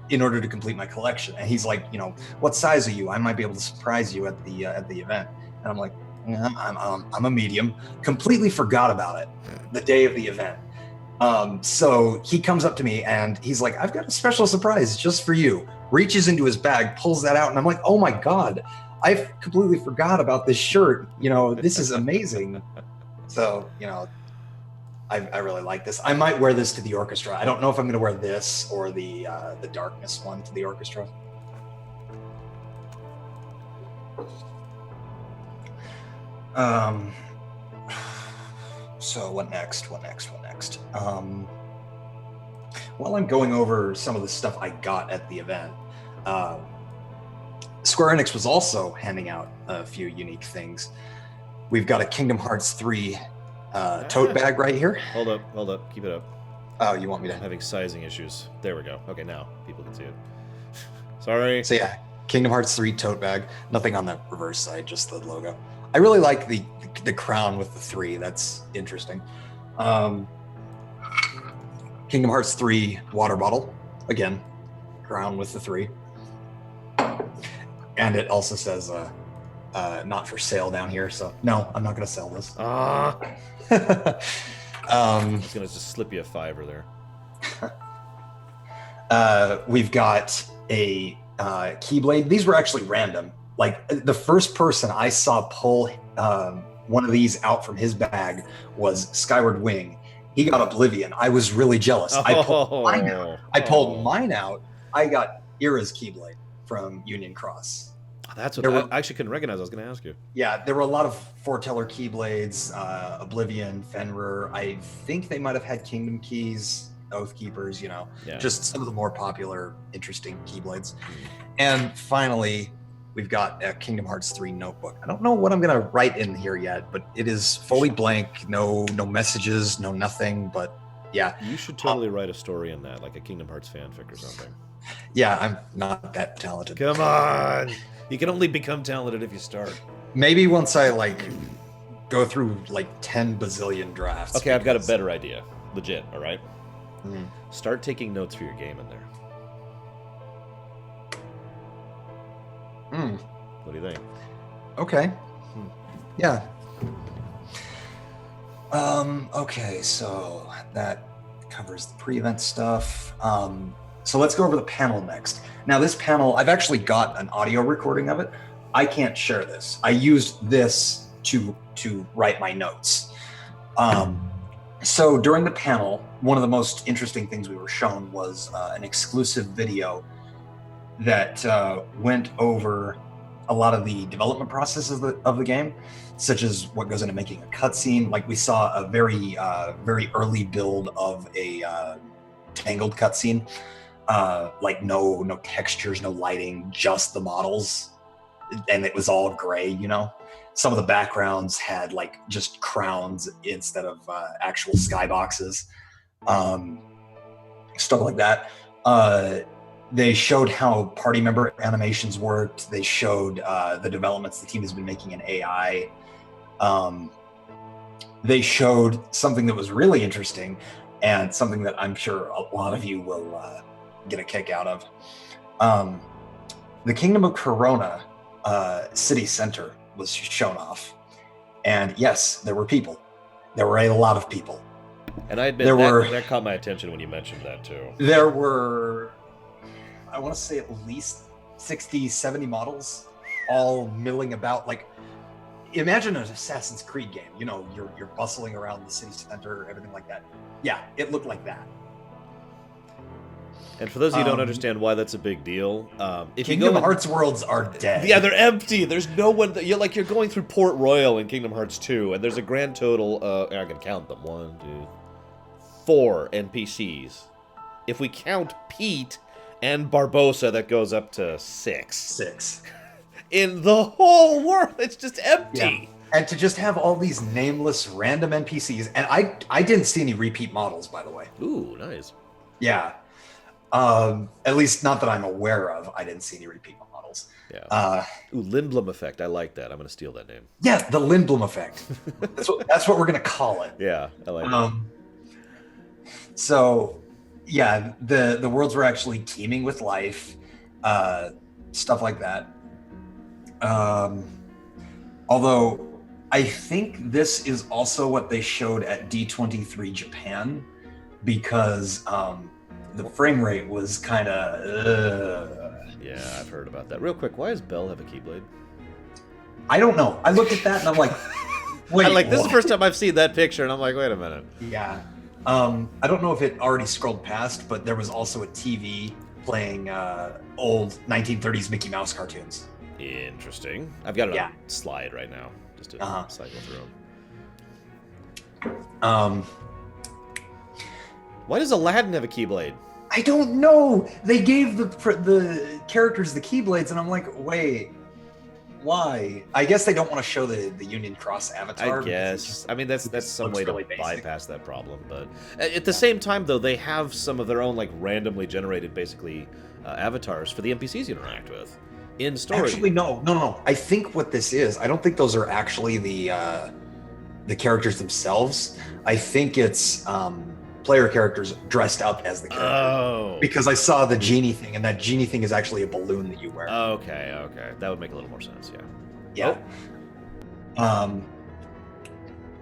in order to complete my collection. And he's like, what size are you? I might be able to surprise you at the event. And I'm like, I'm a medium. Completely forgot about it the day of the event. So he comes up to me and he's like, I've got a special surprise just for you. Reaches into his bag, pulls that out, and I'm like, oh my God, I've completely forgot about this shirt. This is amazing. So, I really like this. I might wear this to the orchestra. I don't know if I'm going to wear this or the darkness one to the orchestra. So what next? While I'm going over some of the stuff I got at the event, Square Enix was also handing out a few unique things. We've got a Kingdom Hearts 3 tote bag right here. Hold up, keep it up. Oh, you want me to? I'm having sizing issues. There we go. Okay, now people can see it. Sorry. So yeah, Kingdom Hearts 3 tote bag. Nothing on the reverse side, just the logo. I really like the crown with the 3. That's interesting. Kingdom Hearts 3 water bottle. Again, crown with the 3. And it also says not for sale down here. So no, I'm not going to sell this. I was going to just slip you a $5 there. We've got a Keyblade. These were actually random. Like the first person I saw pull one of these out from his bag was Skyward Wing. He got Oblivion. I was really jealous. I pulled mine out. I got Ira's Keyblade from Union Cross. That's what I actually couldn't recognize. I was going to ask you. Yeah, there were a lot of Foreteller Keyblades, Oblivion, Fenrir. I think they might have had Kingdom Keys, Oath Keepers, just some of the more popular, interesting Keyblades. And finally, we've got a Kingdom Hearts 3 notebook. I don't know what I'm going to write in here yet, but it is fully blank, no messages, no nothing, but yeah. You should totally write a story in that, like a Kingdom Hearts fanfic or something. Yeah, I'm not that talented. Come on! You can only become talented if you start. Maybe once I, go through, 10 bazillion drafts. Okay, I've got a better idea. Legit, all right? Start taking notes for your game in there. What do you think? Okay. Yeah. Okay, so that covers the pre-event stuff. So let's go over the panel next. Now this panel, I've actually got an audio recording of it. I can't share this. I used this to write my notes. So during the panel, one of the most interesting things we were shown was an exclusive video that went over a lot of the development process of the game, such as what goes into making a cutscene. Like we saw a very early build of a Tangled cutscene, no textures, no lighting, just the models, and it was all gray. Some of the backgrounds had just crowns instead of actual skyboxes, stuff like that. They showed how party member animations worked. They showed the developments the team has been making in AI. They showed something that was really interesting and something that I'm sure a lot of you will get a kick out of. The Kingdom of Corona city center was shown off. And yes, there were people. There were a lot of people. And I admit that caught my attention when you mentioned that too. There were, I want to say at least 60, 70 models all milling about. Imagine an Assassin's Creed game. You're bustling around the city center, everything like that. Yeah, it looked like that. And for those of you who don't understand why that's a big deal, if Kingdom you go Hearts worlds are dead. Yeah, they're empty. There's no one. You're going through Port Royal in Kingdom Hearts 2, and there's a grand total. I can count them. 1, 2, 4 NPCs. If we count Pete and Barbossa, that goes up to 6. 6. In the whole world, it's just empty. Yeah. And to just have all these nameless random NPCs, and I didn't see any repeat models, by the way. Ooh, nice. Yeah. At least not that I'm aware of. I didn't see any repeat models. Yeah. Ooh, Lindblom effect. I like that. I'm going to steal that name. Yeah, the Lindblom effect. That's what we're going to call it. Yeah, I like that. So, yeah, the worlds were actually teeming with life, stuff like that. Although I think this is also what they showed at D23 Japan, because the frame rate was kind of. Yeah, I've heard about that. Real quick, why does Belle have a Keyblade? I don't know. I looked at that and I'm like, wait. This is the first time I've seen that picture, and I'm like, wait a minute. Yeah. I don't know if it already scrolled past, but there was also a TV playing old 1930s Mickey Mouse cartoons. Interesting. I've got it on slide right now, just to cycle through them. Why does Aladdin have a Keyblade? I don't know. They gave the characters the Keyblades, and I'm like, wait, why? I guess they don't want to show the Union Cross avatar. I guess. I mean, that's some way really to basic. bypass that problem. But at the same time, though, they have some of their own like randomly generated, basically, avatars for the NPCs you interact with in story. Actually, no. I think what this is, I don't think those are actually the characters themselves. I think it's player characters dressed up as the character. Oh. Because I saw the genie thing, and that genie thing is actually a balloon that you wear. Okay. That would make a little more sense, yeah.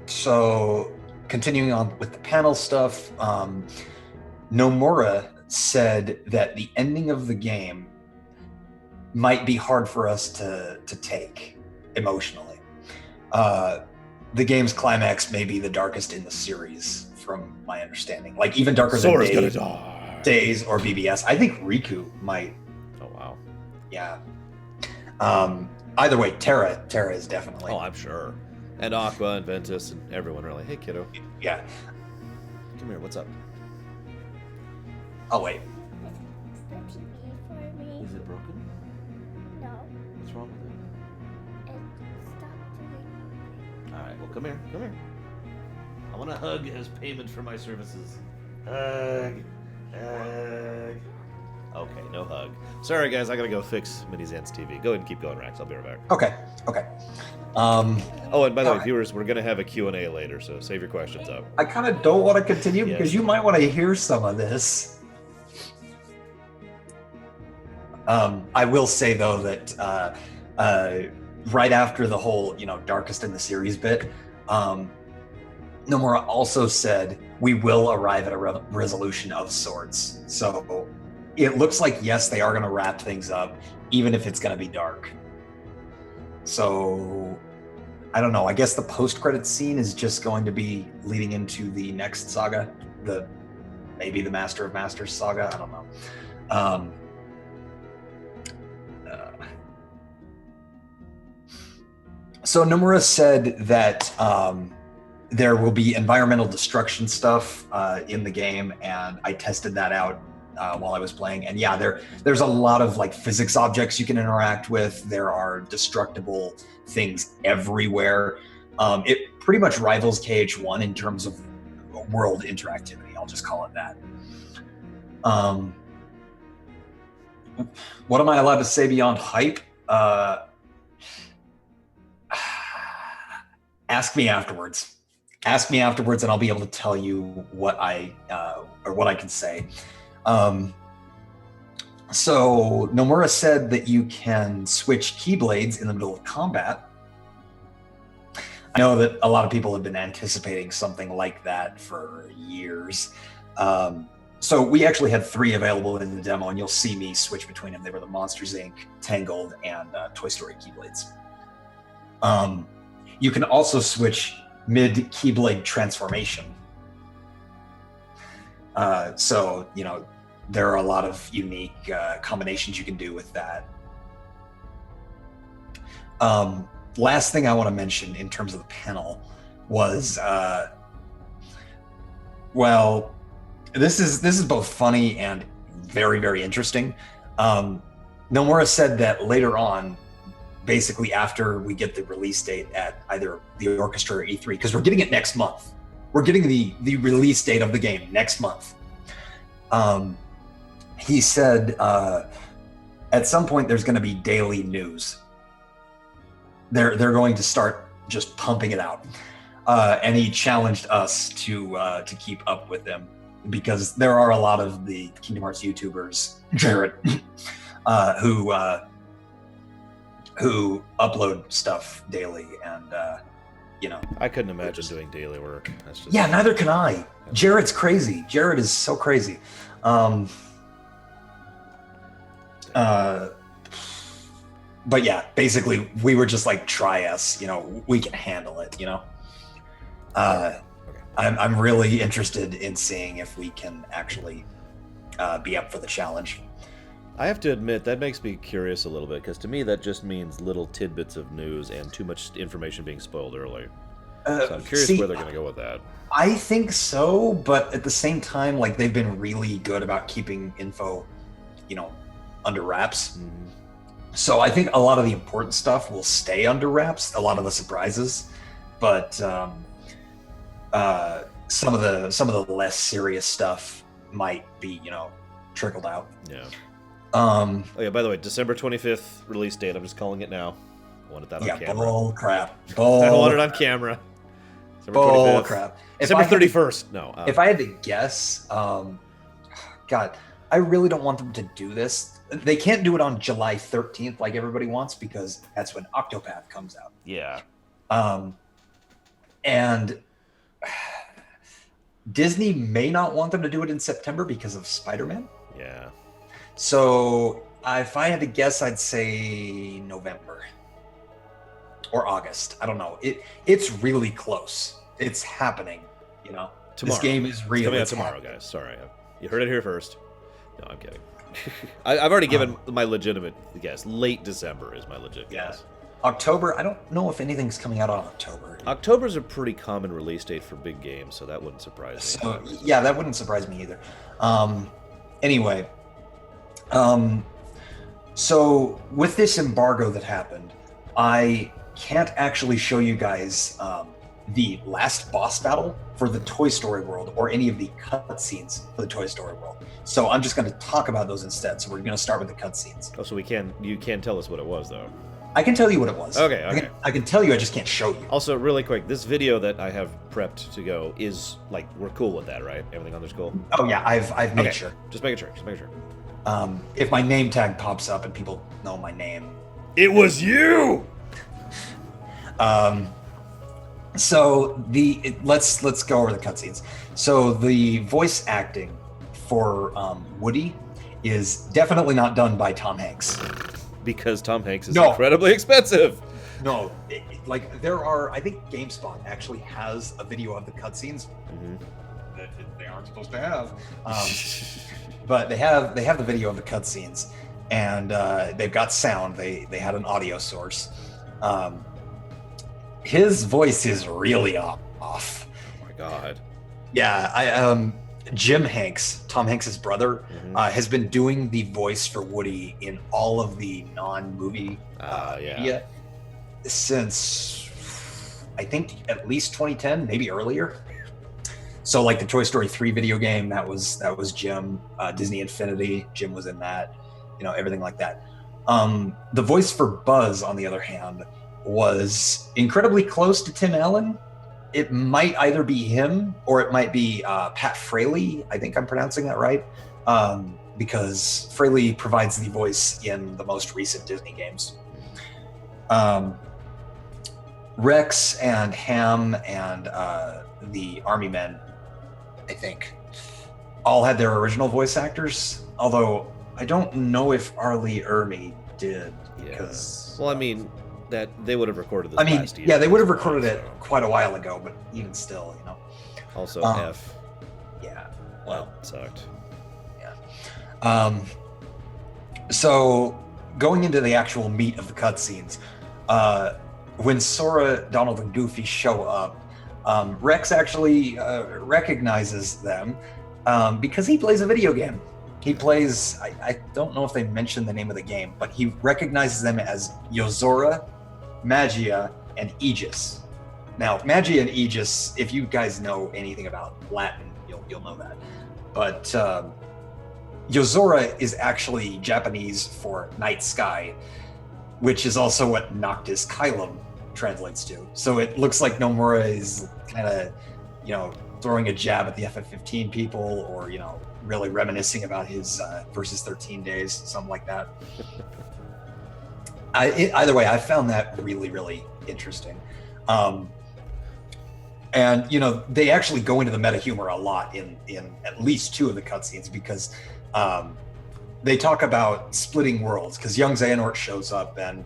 So, continuing on with the panel stuff, Nomura said that the ending of the game might be hard for us to take emotionally. The game's climax may be the darkest in the series, from my understanding. Like, even darker Sora's than gonna die. Days or BBS. I think Riku might. Oh, wow. Yeah. Either way, Terra is definitely. Oh, I'm sure. And Aqua and Ventus and everyone really. Hey, kiddo. Yeah. Come here. What's up? I'll wait. It's the TV for me. Is it broken? No, What's wrong with it? it stopped doing. All right. Well, come here. I want a hug as payment for my services. Hug. Okay, no hug. Sorry, guys. I gotta go fix Minizant's TV. Go ahead and keep going, Rax. I'll be right back. Okay. Oh, and by the way, viewers, we're gonna have a Q&A later, so save your questions up. I kind of don't want to continue Yes. because you might want to hear some of this. I will say though that right after the whole, darkest in the series bit, Nomura also said we will arrive at a resolution of sorts. So it looks like, yes, they are going to wrap things up, even if it's going to be dark. So I don't know. I guess the post-credit scene is just going to be leading into the next saga, maybe the Master of Masters saga. I don't know. So Nomura said that there will be environmental destruction stuff in the game, and I tested that out while I was playing. And yeah, there's a lot of like physics objects you can interact with. There are destructible things everywhere. It pretty much rivals KH1 in terms of world interactivity. I'll just call it that. What am I allowed to say beyond hype? Ask me afterwards. Ask me afterwards, and I'll be able to tell you what I can say. So Nomura said that you can switch Keyblades in the middle of combat. I know that a lot of people have been anticipating something like that for years. So we actually had 3 available in the demo, and you'll see me switch between them. They were the Monsters, Inc., Tangled, and Toy Story Keyblades. You can also switch mid-Keyblade transformation. So, there are a lot of unique combinations you can do with that. Last thing I want to mention in terms of the panel was, well, this is both funny and very, very interesting. Nomura said that later on, basically after we get the release date at either the Orchestra or E3, because we're getting it next month. We're getting the release date of the game next month. He said at some point there's going to be daily news. They're going to start just pumping it out, and he challenged us to keep up with them, because there are a lot of the Kingdom Hearts YouTubers, Jared, who upload stuff daily, and I couldn't imagine doing daily work. That's just... Yeah, neither can I. Jared's crazy. Jared is so crazy. But yeah, basically we were just like, try us, we can handle it, Okay. I'm really interested in seeing if we can actually be up for the challenge. I have to admit, that makes me curious a little bit, because to me that just means little tidbits of news and too much information being spoiled early. So I'm curious where they're going to go with that. I think so, but at the same time, like, they've been really good about keeping info, under wraps. Mm-hmm. So I think a lot of the important stuff will stay under wraps, a lot of the surprises, but some of the less serious stuff might be, trickled out. Yeah. Oh yeah, by the way, December 25th release date. I'm just calling it now. I wanted that on camera. Bull crap. I want it on camera. December 25th. Crap. December 31st. No. If I had to guess, God, I really don't want them to do this. They can't do it on July 13th like everybody wants, because that's when Octopath comes out. Yeah. And Disney may not want them to do it in September because of Spider-Man. Yeah. So if I had to guess, I'd say November or August. I don't know. It's really close. It's happening. Tomorrow. This game is real. It's coming out tomorrow, guys. Sorry, you heard it here first. No, I'm kidding. I've already given my legitimate guess. Late December is my legit guess. October, I don't know if anything's coming out on October. October's a pretty common release date for big games, so that wouldn't surprise me. So, yeah, that wouldn't surprise me either. Anyway, so with this embargo that happened, I can't actually show you guys the last boss battle for the Toy Story world or any of the cutscenes for the Toy Story world. So I'm just going to talk about those instead. So we're going to start with the cutscenes. Oh, so you can tell us what it was, though. I can tell you what it was. Okay. I can tell you, I just can't show you. Also, really quick, this video that I have prepped to go is, like, we're cool with that, right? Everything on there's cool? Oh, yeah, I've made sure. Just making sure. If my name tag pops up and people know my name. It was you! So let's go over the cutscenes. So the voice acting for Woody is definitely not done by Tom Hanks. Because Tom Hanks is incredibly expensive. No, there are. I think GameSpot actually has a video of the cutscenes that they aren't supposed to have, but they have the video of the cutscenes, and they've got sound. They had an audio source. His voice is really off. Oh my god. Yeah, Jim Hanks, Tom Hanks' brother, has been doing the voice for Woody in all of the non-movie media since, I think, at least 2010, maybe earlier. So, like the Toy Story 3 video game, that was Jim. Disney Infinity, Jim was in that. Everything like that. The voice for Buzz, on the other hand, was incredibly close to Tim Allen. It might either be him or it might be Pat Fraley. I think I'm pronouncing that right, because Fraley provides the voice in the most recent Disney games. Rex and Ham and the Army Men, I think, all had their original voice actors, although I don't know if Arlie Ermey did. Because well, I mean, that they would have recorded this last year. Yeah, they would have recorded it quite a while ago, but even still, Also, F. Yeah. Well, that sucked. Yeah. So going into the actual meat of the cutscenes, when Sora, Donald, and Goofy show up, Rex actually recognizes them because he plays a video game. He plays, I don't know if they mentioned the name of the game, but he recognizes them as Yozora, Magia, and Aegis. Now, Magia and Aegis, if you guys know anything about Latin, you'll know that. But Yozora is actually Japanese for night sky, which is also what Noctis Kylum translates to. So it looks like Nomura is kind of, throwing a jab at the FF15 people, or, really reminiscing about his Versus 13 days, something like that. Either way, I found that really, really interesting. And, they actually go into the meta humor a lot in at least two of the cutscenes, because they talk about splitting worlds, because young Xehanort shows up, and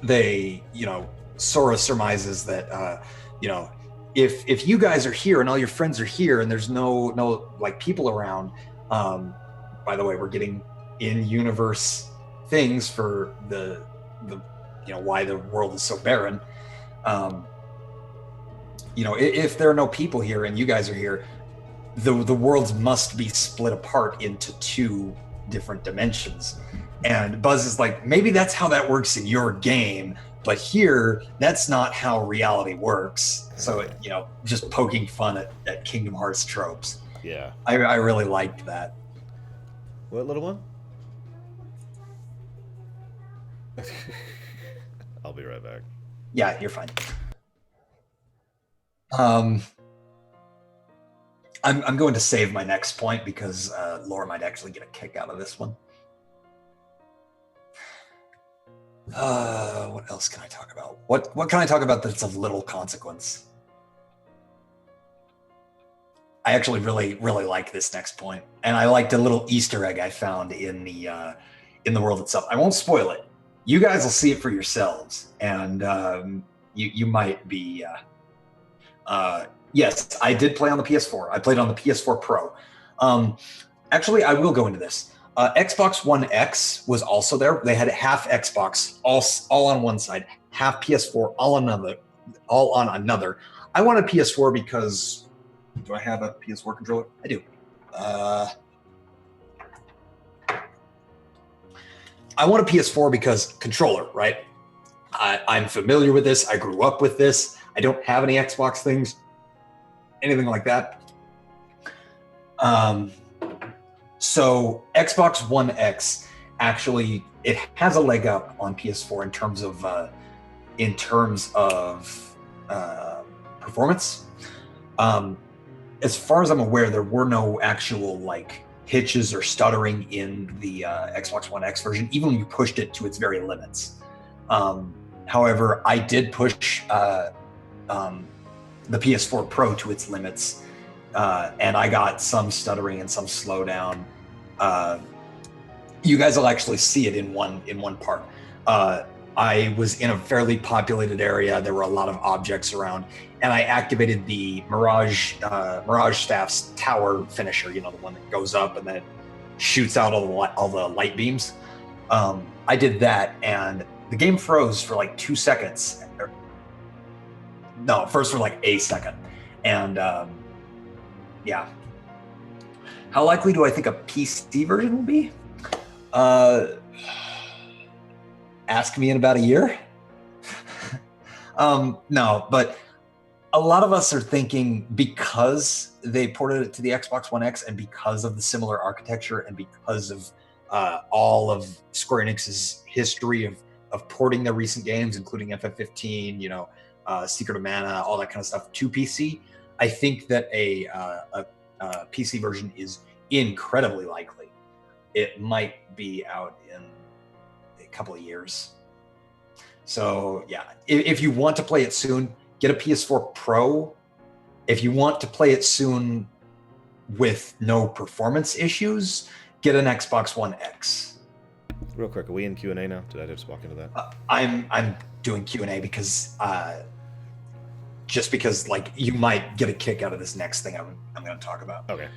they, Sora surmises that, if you guys are here and all your friends are here and there's no like people around, by the way, we're getting in-universe things for the why the world is so barren. If there are no people here and you guys are here, the worlds must be split apart into two different dimensions. And Buzz is like, maybe that's how that works in your game, but here, that's not how reality works. So, just poking fun at Kingdom Hearts tropes. Yeah. I really liked that. What, little one? I'll be right back. Yeah, you're fine. I'm going to save my next point because Laura might actually get a kick out of this one. What else can I talk about? What can I talk about that's of little consequence? I actually really, really like this next point, and I liked a little Easter egg I found in the world itself. I won't spoil it. You guys will see it for yourselves, and you might be. Yes, I did play on the PS4. I played on the PS4 Pro. Actually, I will go into this. Xbox One X was also there. They had half Xbox, all on one side, half PS4, all on another. I wanted PS4 because, do I have a PS4 controller? I do. I want a PS4 because controller, right? I'm familiar with this. I grew up with this. I don't have any Xbox things, anything like that. So Xbox One X actually, it has a leg up on PS4 in terms of performance. As far as I'm aware, there were no actual like hitches or stuttering in the Xbox One X version, even when you pushed it to its very limits. However, I did push the PS4 Pro to its limits, and I got some stuttering and some slowdown. You guys will actually see it in one part. I was in a fairly populated area. There were a lot of objects around, and I activated the Mirage Staff's tower finisher. The one that goes up and then it shoots out all the light beams. I did that, and the game froze for like 2 seconds. No, first for like a second, and yeah. How likely do I think a PC version will be? Ask me in about a year. No, but a lot of us are thinking, because they ported it to the Xbox One X and because of the similar architecture and because of all of Square Enix's history of porting their recent games, including FF15, Secret of Mana, all that kind of stuff, to PC, I think that a PC version is incredibly likely. It might be out in a couple of years. So yeah, if you want to play it soon, get a PS4 Pro. If you want to play it soon with no performance issues, get an Xbox One X. Real quick, are we in Q&A now? Did I just walk into that? I'm doing Q&A because just because like you might get a kick out of this next thing I'm going to talk about. Okay.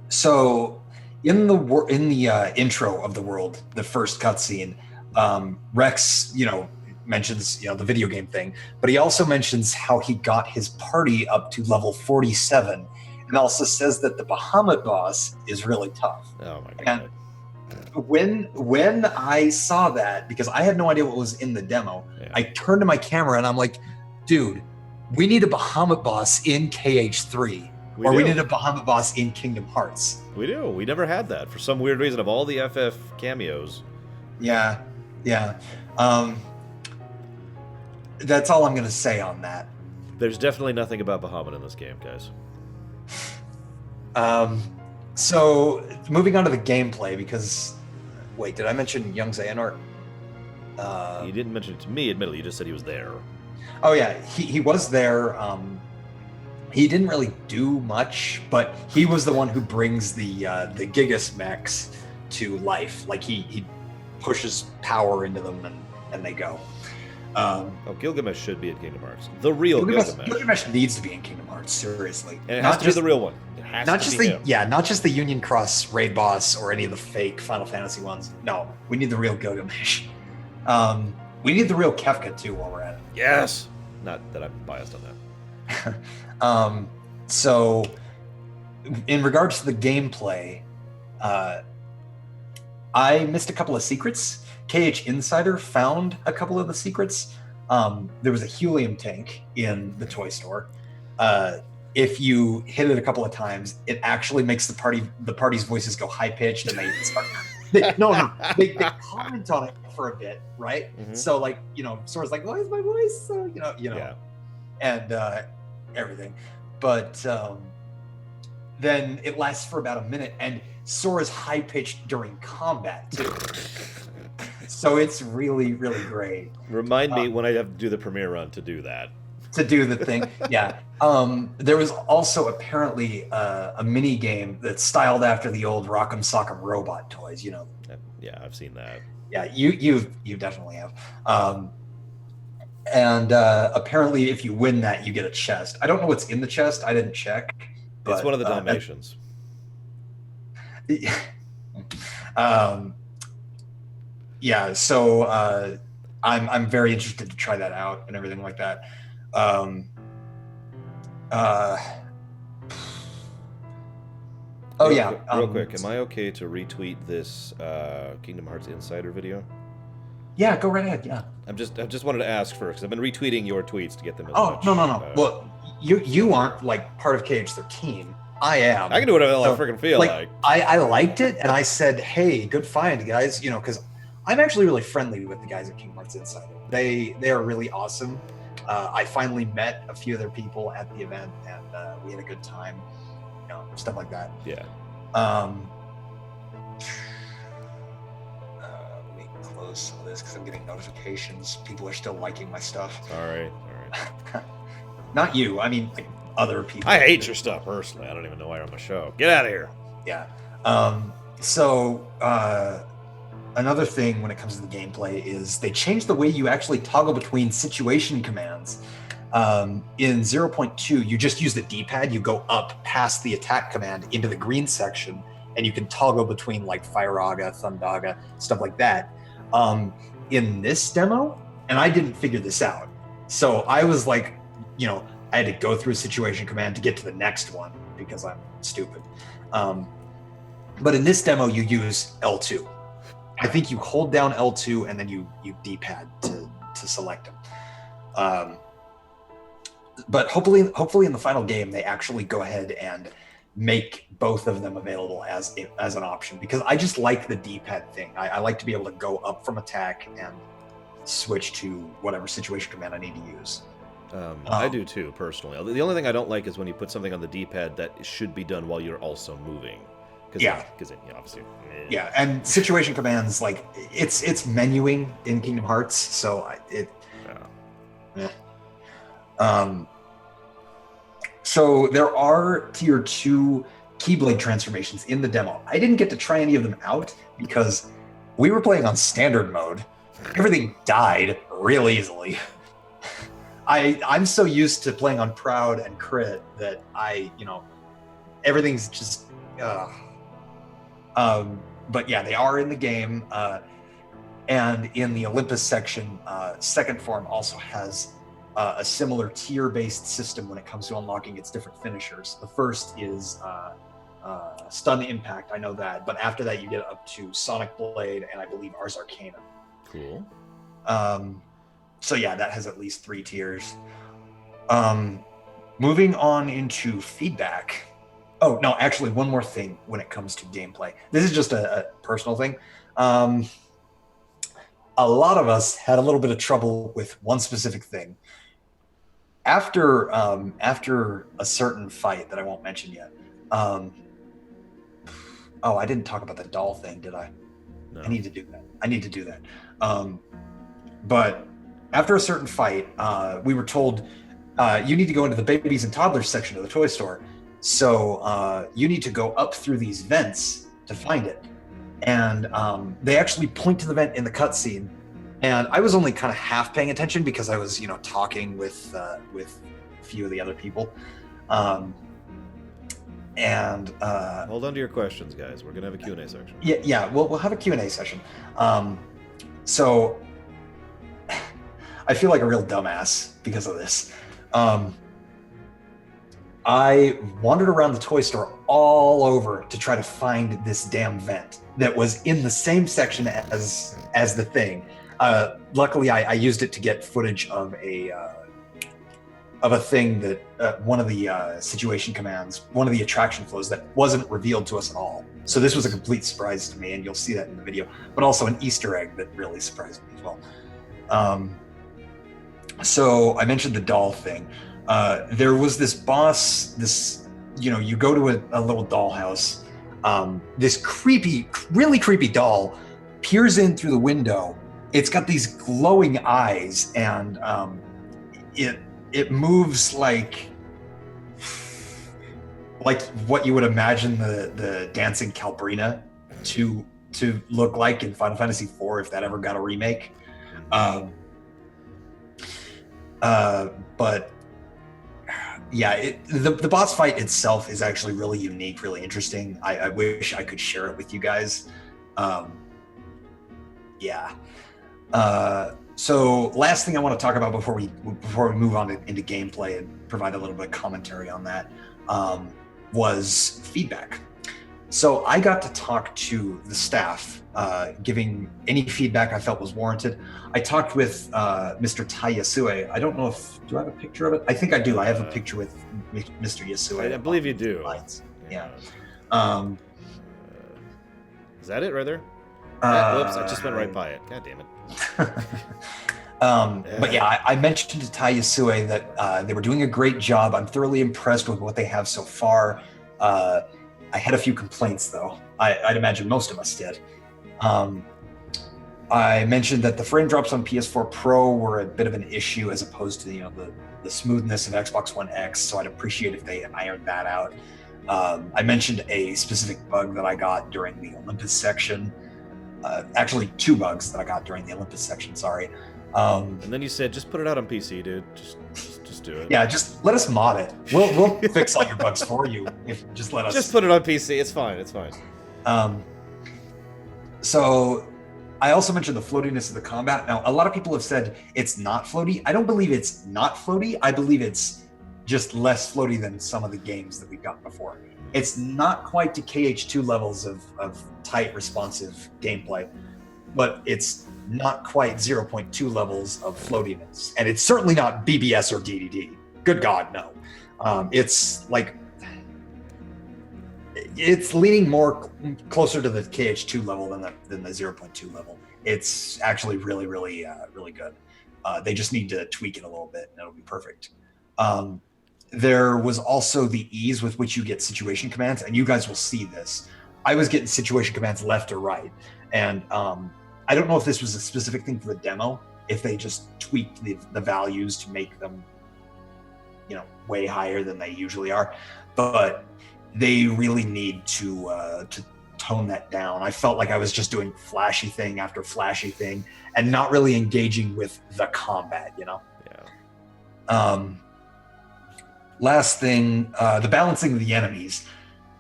So in the intro of the world, the first cutscene, Rex, mentions the video game thing, but he also mentions how he got his party up to level 47, and also says that the Bahamut boss is really tough. Oh my god. And when I saw that, because I had no idea what was in the demo, Yeah. I turned to my camera and I'm like, dude, we need a Bahamut boss in KH3. We We do. need a Bahamut boss in Kingdom Hearts. We do. We never had that for some weird reason. Of all the FF cameos, Yeah. That's all I'm going to say on that. there's definitely nothing about Bahamut in this game, guys. So moving on to the gameplay, because wait, did I mention young Xehanort? You didn't mention it to me, admittedly. You just said he was there. Oh yeah, he was there. He didn't really do much, but he was the one who brings the Gigas mechs to life. Like he pushes power into them and they go. Gilgamesh should be in Kingdom Hearts. The real Gilgamesh. Gilgamesh needs to be in Kingdom Hearts, seriously. And it has to be the real one. It has Not to just be the him. not just the Union Cross raid boss or any of the fake Final Fantasy ones. No, we need the real Gilgamesh. We need the real Kefka too while we're at it. Yes! Not that I'm biased on that. So in regards to the gameplay, I missed a couple of secrets. KH Insider found a couple of the secrets. There was a helium tank in the toy store. If you hit it a couple of times, it actually makes the party's voices go high pitched, and they start. They comment on it for a bit, right? Mhm. So like Sora's like, "Why is my voice so?" Yeah. And everything, but then it lasts for about a minute, and Sora's high pitched during combat too. So it's really, really great. Remind me when I have to do the premiere run to do that. To do the thing. Yeah. There was also apparently a mini game that's styled after the old Rock'em Sock'em Robot toys. Yeah, I've seen that. Yeah, you definitely have. And apparently, if you win that, you get a chest. I don't know what's in the chest. I didn't check. It's But, one of the Dalmatians. Yeah, so I'm very interested to try that out and everything like that. Real quick, am I okay to retweet this Kingdom Hearts Insider video? Yeah, go right ahead. Yeah. I just wanted to ask first, 'cause I've been retweeting your tweets to get them. No. Well, you aren't like part of KH13. I am. I can do whatever the hell I freaking feel like. I liked it, and I said, "Hey, good find, guys." Because I'm actually really friendly with the guys at Kingdom Hearts Insider. They are really awesome. I finally met a few of their people at the event, and we had a good time. Stuff like that. Yeah. Let me close some of this because I'm getting notifications. People are still liking my stuff. All right. Not you. I mean, like other people. I hate your stuff personally. I don't even know why you're on my show. Get out of here. Yeah. So another thing when it comes to the gameplay is they changed the way you actually toggle between situation commands. In 0.2, you just use the D-pad. You go up past the attack command into the green section, and you can toggle between like Firaga, Thundaga, stuff like that. In this demo, and I didn't figure this out, so I was like, I had to go through a situation command to get to the next one because I'm stupid. But in this demo, you use L2. I think you hold down L2 and then you D-pad to select them. But hopefully in the final game, they actually go ahead and make both of them available as an option, because I just like the D-pad thing. I like to be able to go up from attack and switch to whatever situation command I need to use. I do too, personally. The only thing I don't like is when you put something on the D-pad that should be done while you're also moving. Because obviously. Yeah, and situation commands, like it's menuing in Kingdom Hearts, so so there are tier 2 Keyblade transformations in the demo. I didn't get to try any of them out because we were playing on standard mode. Everything died real easily. I'm so used to playing on Proud and Crit that everything's just. But yeah, they are in the game, and in the Olympus section, Second Form also has a similar tier-based system when it comes to unlocking its different finishers. The first is Stun Impact, I know that, but after that you get up to Sonic Blade and I believe Ars Arcana. Cool. So yeah, that has at least 3 tiers. Moving on into feedback. Oh, no, actually, one more thing when it comes to gameplay. This is just a personal thing. A lot of us had a little bit of trouble with one specific thing. After a certain fight that I won't mention yet. I didn't talk about the doll thing, did I? No. I need to do that. But after a certain fight, we were told you need to go into the babies and toddlers section of the toy store. So you need to go up through these vents to find it. And they actually point to the vent in the cutscene. And I was only kind of half paying attention because I was, talking with a few of the other people. Hold on to your questions, guys. We're gonna have a Q&A section. Yeah. We'll have a Q&A session. So I feel like a real dumbass because of this. I wandered around the toy store all over to try to find this damn vent that was in the same section as the thing. Luckily, I used it to get footage of a thing that one of the situation commands, one of the attraction flows that wasn't revealed to us at all. So this was a complete surprise to me, and you'll see that in the video. But also an Easter egg that really surprised me as well. So I mentioned the doll thing. There was this boss. You go to a little dollhouse. This really creepy doll peers in through the window. It's got these glowing eyes, and it moves like what you would imagine the dancing Calbrina to look like in Final Fantasy IV if that ever got a remake. But yeah, the boss fight itself is actually really unique, really interesting. I wish I could share it with you guys. So last thing I want to talk about before we move on into gameplay and provide a little bit of commentary on that was feedback. So I got to talk to the staff, giving any feedback I felt was warranted. I talked with Mr. Tai Yasue. I don't know do I have a picture of it? I think I do. I have a picture with Mr. Yasue. I believe you do. Yeah. Is that it right there? Whoops, I just went right by it. God damn it. But yeah, I mentioned to Tai Yasue that they were doing a great job. I'm thoroughly impressed with what they have so far. I had a few complaints, though. I'd imagine most of us did. I mentioned that the frame drops on PS4 Pro were a bit of an issue as opposed to the smoothness of Xbox One X, so I'd appreciate if they ironed that out. I mentioned a specific bug that I got during the Olympus section. Actually, 2 bugs that I got during the Olympus section, sorry. And then you said, just put it out on PC, dude. Just do it. Yeah, just let us mod it. We'll fix all your bugs for you. If just let us. Just put it on PC. It's fine. So I also mentioned the floatiness of the combat. Now, a lot of people have said it's not floaty. I don't believe it's not floaty. I believe it's just less floaty than some of the games that we've gotten before. It's not quite to KH2 levels of tight, responsive gameplay, but it's not quite 0.2 levels of floatiness. And it's certainly not BBS or DDD. Good God, no. It's leaning more closer to the KH2 level than the 0.2 level. It's actually really, really, really good. They just need to tweak it a little bit and it'll be perfect. There was also the ease with which you get situation commands, and you guys will see this. I was getting situation commands left or right, and I don't know if this was a specific thing for the demo, if they just tweaked the values to make them, way higher than they usually are, but they really need to tone that down. I felt like I was just doing flashy thing after flashy thing and not really engaging with the combat, Yeah. Last thing, the balancing of the enemies.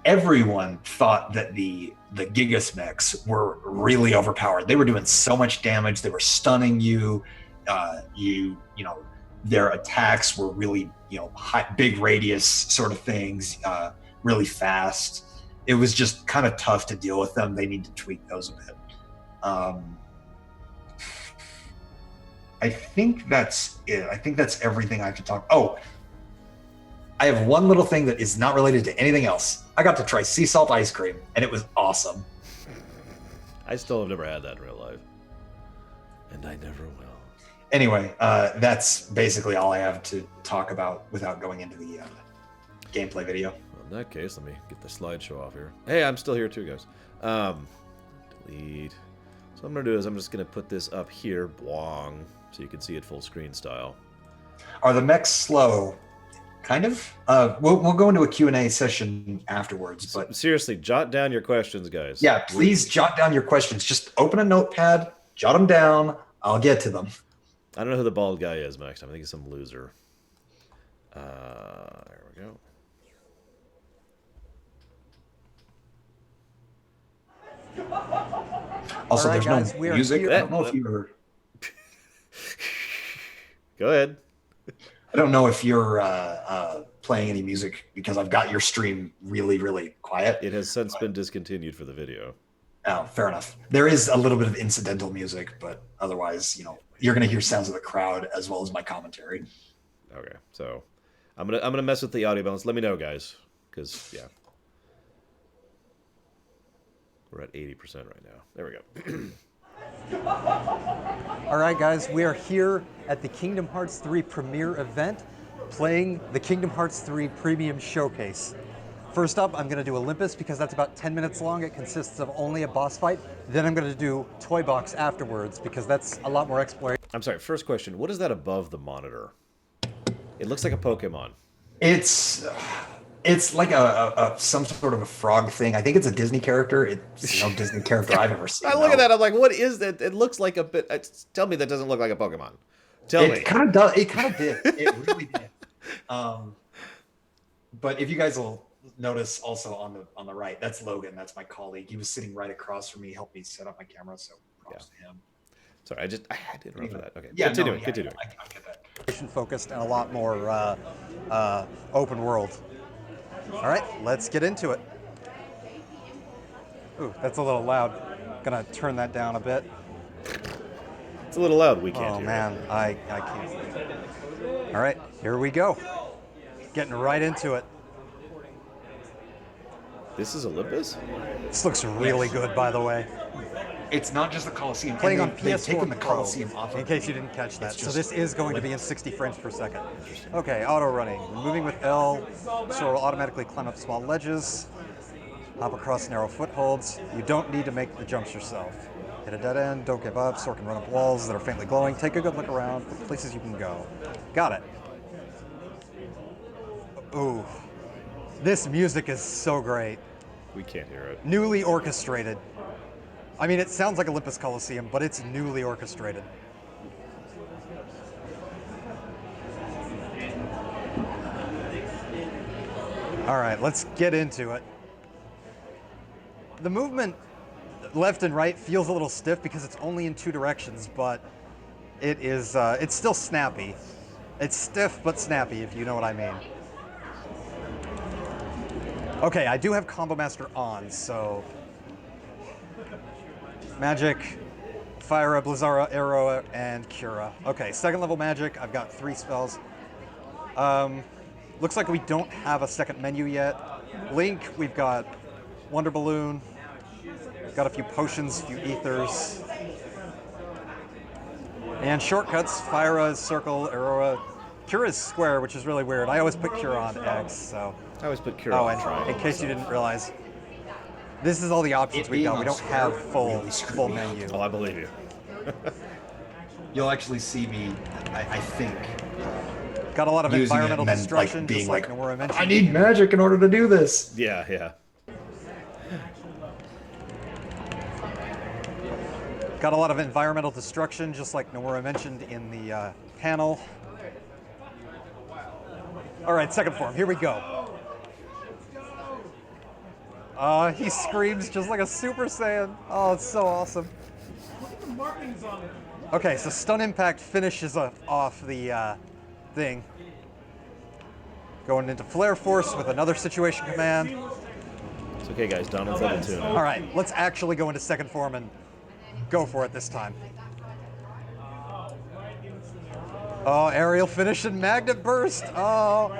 everyone thought that the Gigas mechs were really overpowered. They were doing so much damage. They were stunning you. You know, their attacks were really, you know, big radius sort of things, really fast. It was just kind of tough to deal with them. They need to tweak those a bit. I think that's it. I think that's everything I have to talk. Oh, I have one little thing that is not related to anything else. I got to try sea salt ice cream, and it was awesome. I still have never had that in real life. And I never will. Anyway, that's basically all I have to talk about without going into the gameplay video. Well, in that case, let me get the slideshow off here. Hey, I'm still here too, guys. Delete. So what I'm going to do is I'm just going to put this up here, blong, so you can see it full screen style. Are the mechs slow? Kind of. We'll go into a Q&A session afterwards. But seriously, jot down your questions, guys. Yeah, please jot down your questions. Just open a notepad, jot them down. I'll get to them. I don't know who the bald guy is next time. I think he's some loser. There we go. Also, right, there's guys, no we are music. here. I don't know if you're. Go ahead. I don't know if you're playing any music because I've got your stream really, really quiet. It has since been discontinued for the video. Oh, fair enough. There is a little bit of incidental music, but otherwise, you know, you're going to hear sounds of the crowd as well as my commentary. Okay, so I'm gonna mess with the audio balance. Let me know, guys, because yeah, we're at 80% right now. There we go. All right, guys, we are here at the Kingdom Hearts 3 premiere event, playing the Kingdom Hearts 3 Premium Showcase. First up, I'm going to do Olympus because that's about 10 minutes long. It consists of only a boss fight. Then I'm going to do Toy Box afterwards because that's a lot more exploration. I'm sorry, first question. What is that above the monitor? It looks like a Pokemon. It's like a some sort of a frog thing. I think it's a Disney character. It's no Disney character I've ever seen. I look at that, I'm like, what is that? It looks like a bit. Tell me that doesn't look like a Pokemon. Tell me. It kind of does. It kind of did. It really did. But if you guys will notice also on the right, that's Logan. That's my colleague. He was sitting right across from me, helped me set up my camera. So props to him. Sorry, I had to interrupt for that. Okay, yeah, continuing. I get that. Focused and a lot more open world. All right, let's get into it. Ooh, that's a little loud. Gonna turn that down a bit. It's a little loud. We can't Oh hear man, I can't. All right, here we go. Getting right into it. This is Olympus? This looks really good, by the way. It's not just the Coliseum. Playing on They've PS4 taken the Pro, Coliseum off. in case you didn't catch that. It's So just this is going to be in 60 frames per second. Okay, auto running. Moving with L, so will automatically climb up small ledges, hop across narrow footholds. You don't need to make the jumps yourself. Hit a dead end, don't give up. Sora can run up walls that are faintly glowing. Take a good look around for places you can go. Got it. Ooh, this music is so great. We can't hear it. Newly orchestrated. I mean, it sounds like Olympus Coliseum, but it's newly orchestrated. All right, let's get into it. The movement left and right feels a little stiff because it's only in two directions, but it is, it's still snappy. It's stiff but snappy, if you know what I mean. Okay, I do have Combo Master on, so Magic, Fire, Blizzara, Arrow, and Cura. Okay, second level Magic. I've got 3 spells. Looks like we don't have a second menu yet. Link, we've got Wonder Balloon. Got a few potions, a few ethers. And shortcuts, Fire is circle, Arrow. Cura is square, which is really weird. I always put Cura on X, so. I always put Cura Oh, on and triangle. in case you didn't realize, this is all the options we got. We don't have full menu. Oh, I believe you. You'll actually see me, I think, Got a lot of using it environmental and then destruction, like being just like, like Nomura mentioned. I need magic in order to do this. Yeah, yeah. Got a lot of environmental destruction, just like Nomura mentioned in the panel. All right, second form. Here we go. He screams just like a Super Saiyan. Oh, it's so awesome. Okay, so stun impact finishes off the thing. Going into flare force with another situation command. It's okay, guys. Donald's level 2 now. All right, let's actually go into second form and go for it this time. Oh, aerial finish and magnet burst. Oh.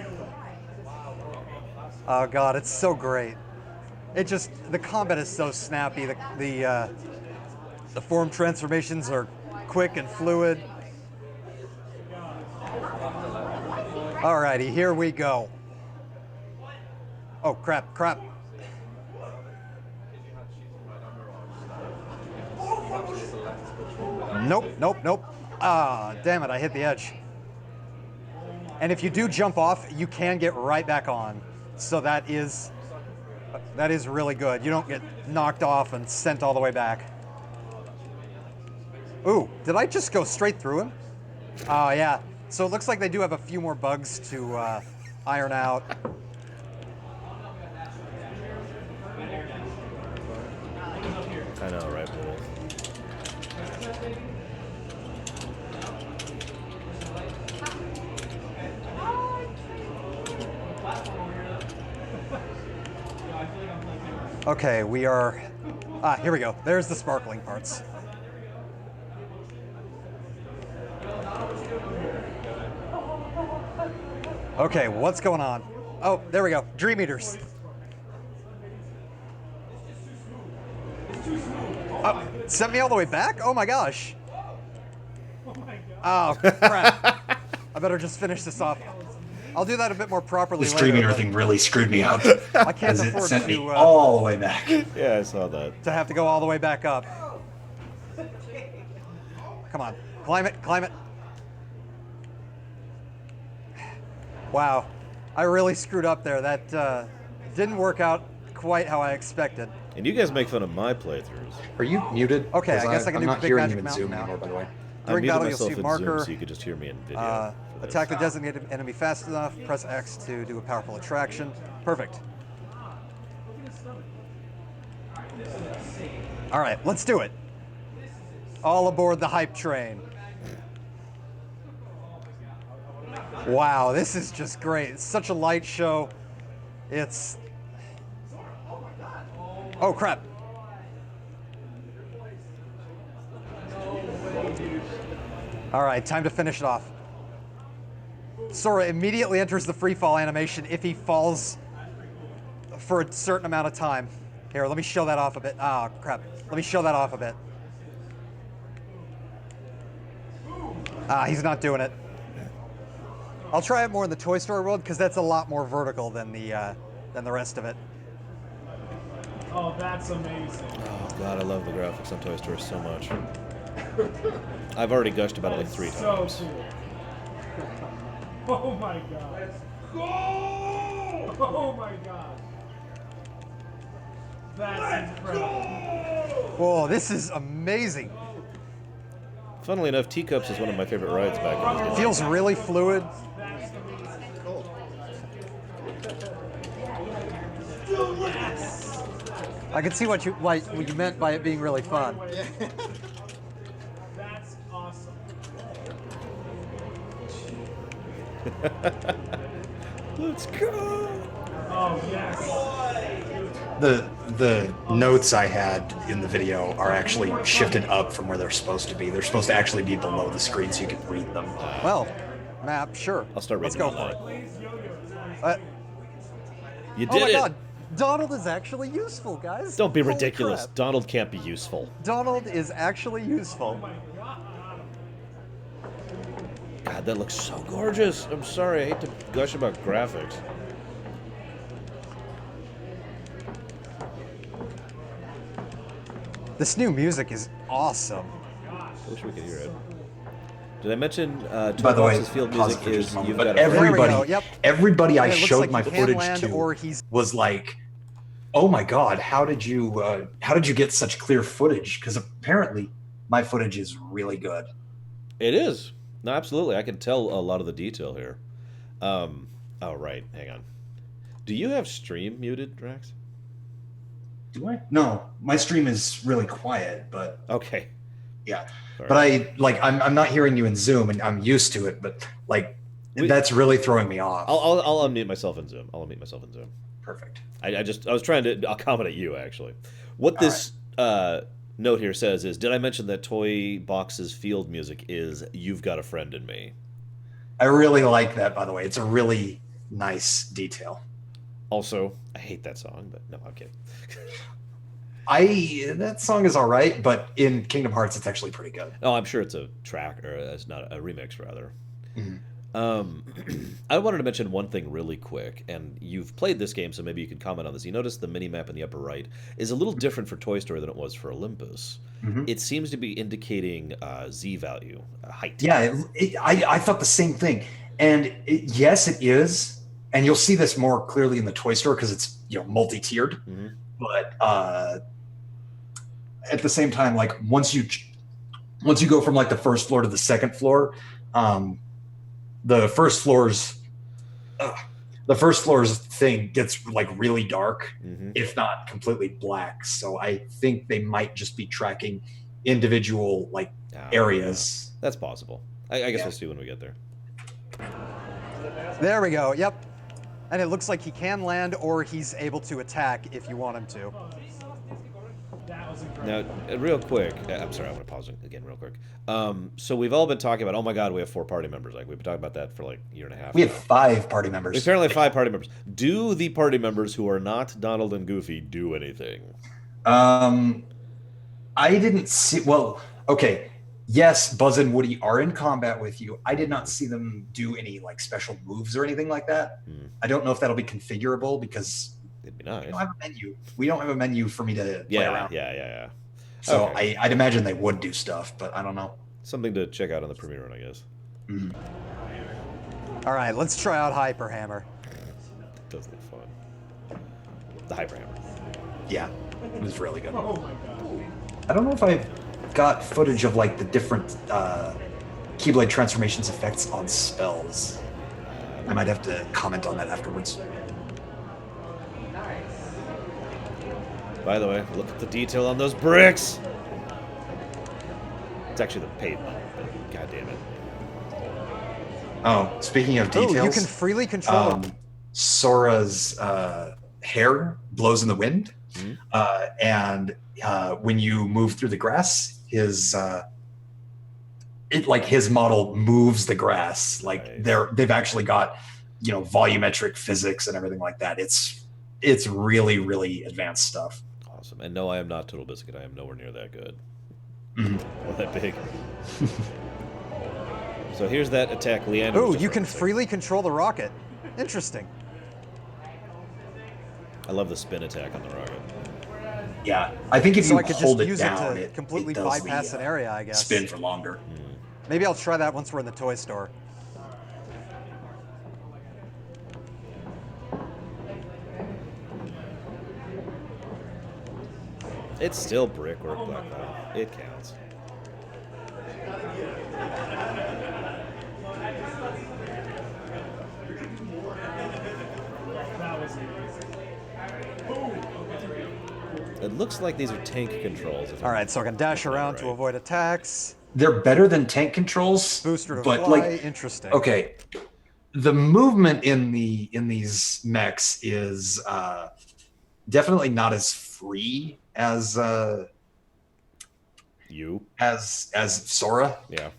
Oh God, it's so great. It just, the combat is so snappy. The form transformations are quick and fluid. Alrighty, here we go. Oh crap, crap. Nope, nope, nope. Ah, damn it, I hit the edge. And if you do jump off, you can get right back on. So that is really good. You don't get knocked off and sent all the way back. Ooh, did I just go straight through him? Oh, yeah. So it looks like they do have a few more bugs to iron out. I know, right? Bull? Okay, we are... Ah, here we go. There's the sparkling parts. Okay, what's going on? Oh, there we go. Dream Eaters. Oh, sent me all the way back? Oh my gosh. Oh, crap. I better just finish this off. I'll do that a bit more properly The later. streaming thing really screwed me up. I can't As it afford sent me to, all the way back. Yeah, I saw that. to have to go all the way back up. Come on, climb it, climb it. Wow, I really screwed up there. That didn't work out quite how I expected. And you guys make fun of my playthroughs. Are you muted? Okay, I 'Cause guess I can I'm do not Big hearing Magic you in Mountain Zoom now. anymore, by the way. I During muted battle, you'll myself see in marker. Zoom so you could just hear me in video. for this. Attack the designated enemy fast enough. Press X to do a powerful attraction. Perfect. All right, let's do it. All aboard the hype train. Wow, this is just great. It's such a light show. It's... Oh, crap. All right, time to finish it off. Sora immediately enters the free fall animation if he falls for a certain amount of time. Here, let me show that off a bit. Ah, crap. Let me show that off a bit. Ah, he's not doing it. I'll try it more in the Toy Story world because that's a lot more vertical than the rest of it. Oh, that's amazing. Oh god, I love the graphics on Toy Story so much. I've already gushed about it like 3 times. So cool. Oh my god. Oh my god. That's incredible. Whoa, this is amazing. Funnily enough, Teacups is one of my favorite rides back in the It day. feels really fluid. I can see what you meant by it being really fun. That's awesome. Let's go! Oh yes. The notes I had in the video are actually shifted up from where they're supposed to be. They're supposed to actually be below the screen so you can read them. Well, map, sure. I'll start Let's reading go them for out it. loud. You Oh did my it! god, Donald is actually useful, guys. Don't be Holy ridiculous. crap. Donald can't be useful. Donald is actually useful. God, that looks so gorgeous. I'm sorry, I hate to gush about graphics. This new music is awesome. I wish we could hear it. Did I mention By the way, Toolbox's field pause music for just is a moment, you've but got a everybody, There we go, yep. everybody I And it looks showed like my he can footage land to or he's- was like, "Oh my god, how did you get such clear footage?" Because apparently, my footage is really good. It is. No, absolutely. I can tell a lot of the detail here. Oh, right. Hang on. Do you have stream muted, Drax? Do I? No, my stream is really quiet, but Okay. yeah. Sorry. But I'm not hearing you in Zoom, and I'm used to it. But like, that's really throwing me off. I'll unmute myself in Zoom. Perfect. I was trying to accommodate you actually. What this note here says is, did I mention that Toy Box's field music is "You've Got a Friend in Me"? I really like that, by the way. It's a really nice detail. Also, I hate that song, but no, I'm kidding. That song is all right, but in Kingdom Hearts, it's actually pretty good. Oh, I'm sure it's a track, or it's not a remix, rather. Mhm. I wanted to mention one thing really quick, and you've played this game, so maybe you can comment on this. You notice the mini-map in the upper right is a little different for Toy Story than it was for Olympus. Mhm. It seems to be indicating Z value, height. Yeah, I thought the same thing. And yes, it is. And you'll see this more clearly in the toy store because it's multi-tiered. Mm-hmm. But at the same time, like once you go from like the first floor to the second floor, the first floor's thing gets like really dark, if not completely black. So I think they might just be tracking individual areas. Yeah. That's possible. I guess we'll see when we get there. There we go. Yep. And it looks like he can land, or he's able to attack if you want him to. That was incredible. Now, real quick, I'm sorry, I'm going to pause again real quick. So we've all been talking about, oh my god, we have 4 party members. Like, we've been talking about that for like a year and a half. We have 5 party members. We apparently have 5 party members. Do the party members who are not Donald and Goofy do anything? I didn't see. Well, okay. Yes, Buzz and Woody are in combat with you. I did not see them do any like special moves or anything like that. I don't know if that'll be configurable because it'd be nice. We don't have a menu. We don't have a menu for me to play around. Yeah. So okay. I'd imagine they would do stuff, but I don't know. Something to check out on the premiere run, I guess. All right, let's try out Hyper Hammer. Does look fun. The Hyper Hammer. Yeah, it was really good. Oh my god. I don't know if I've got footage of like the different Keyblade transformations effects on spells. I might have to comment on that afterwards. By the way, look at the detail on those bricks! It's actually the pavement, but god damn it. Oh, speaking of details, you can freely control Sora's hair blows in the wind, and when you move through the grass, his model moves the grass. Like nice. they've actually got volumetric physics and everything like that. It's really, really advanced stuff. Awesome. And no, I am not Total Biscuit. I am nowhere near that good. Or that big. So here's that attack, Leander. Oh, you can freely control the rocket. Interesting. I love the spin attack on the rocket. Yeah, I think if so you I could hold just it use down, it to completely it does bypass an area, I guess. Spin for longer. Maybe I'll try that once we're in the toy store. It's still brickwork, Black Cloud. It counts. That was amazing. It looks like these are tank controls. All right, so I can dash around to avoid attacks. They're better than tank controls. Booster to but fly. Interesting. Okay, the movement in these mechs is definitely not as free as Sora. Yeah.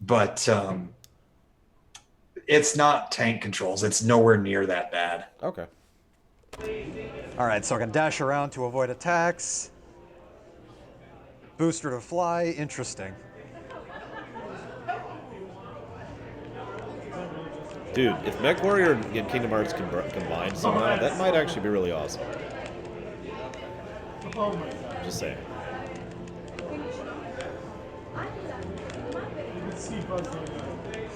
But it's not tank controls. It's nowhere near that bad. Okay. All right, so I can dash around to avoid attacks. Booster to fly. Interesting. Dude, if MechWarrior and Kingdom Hearts combined somehow, that might actually be really awesome. Oh my god. Just saying. You can see Buzz doing that.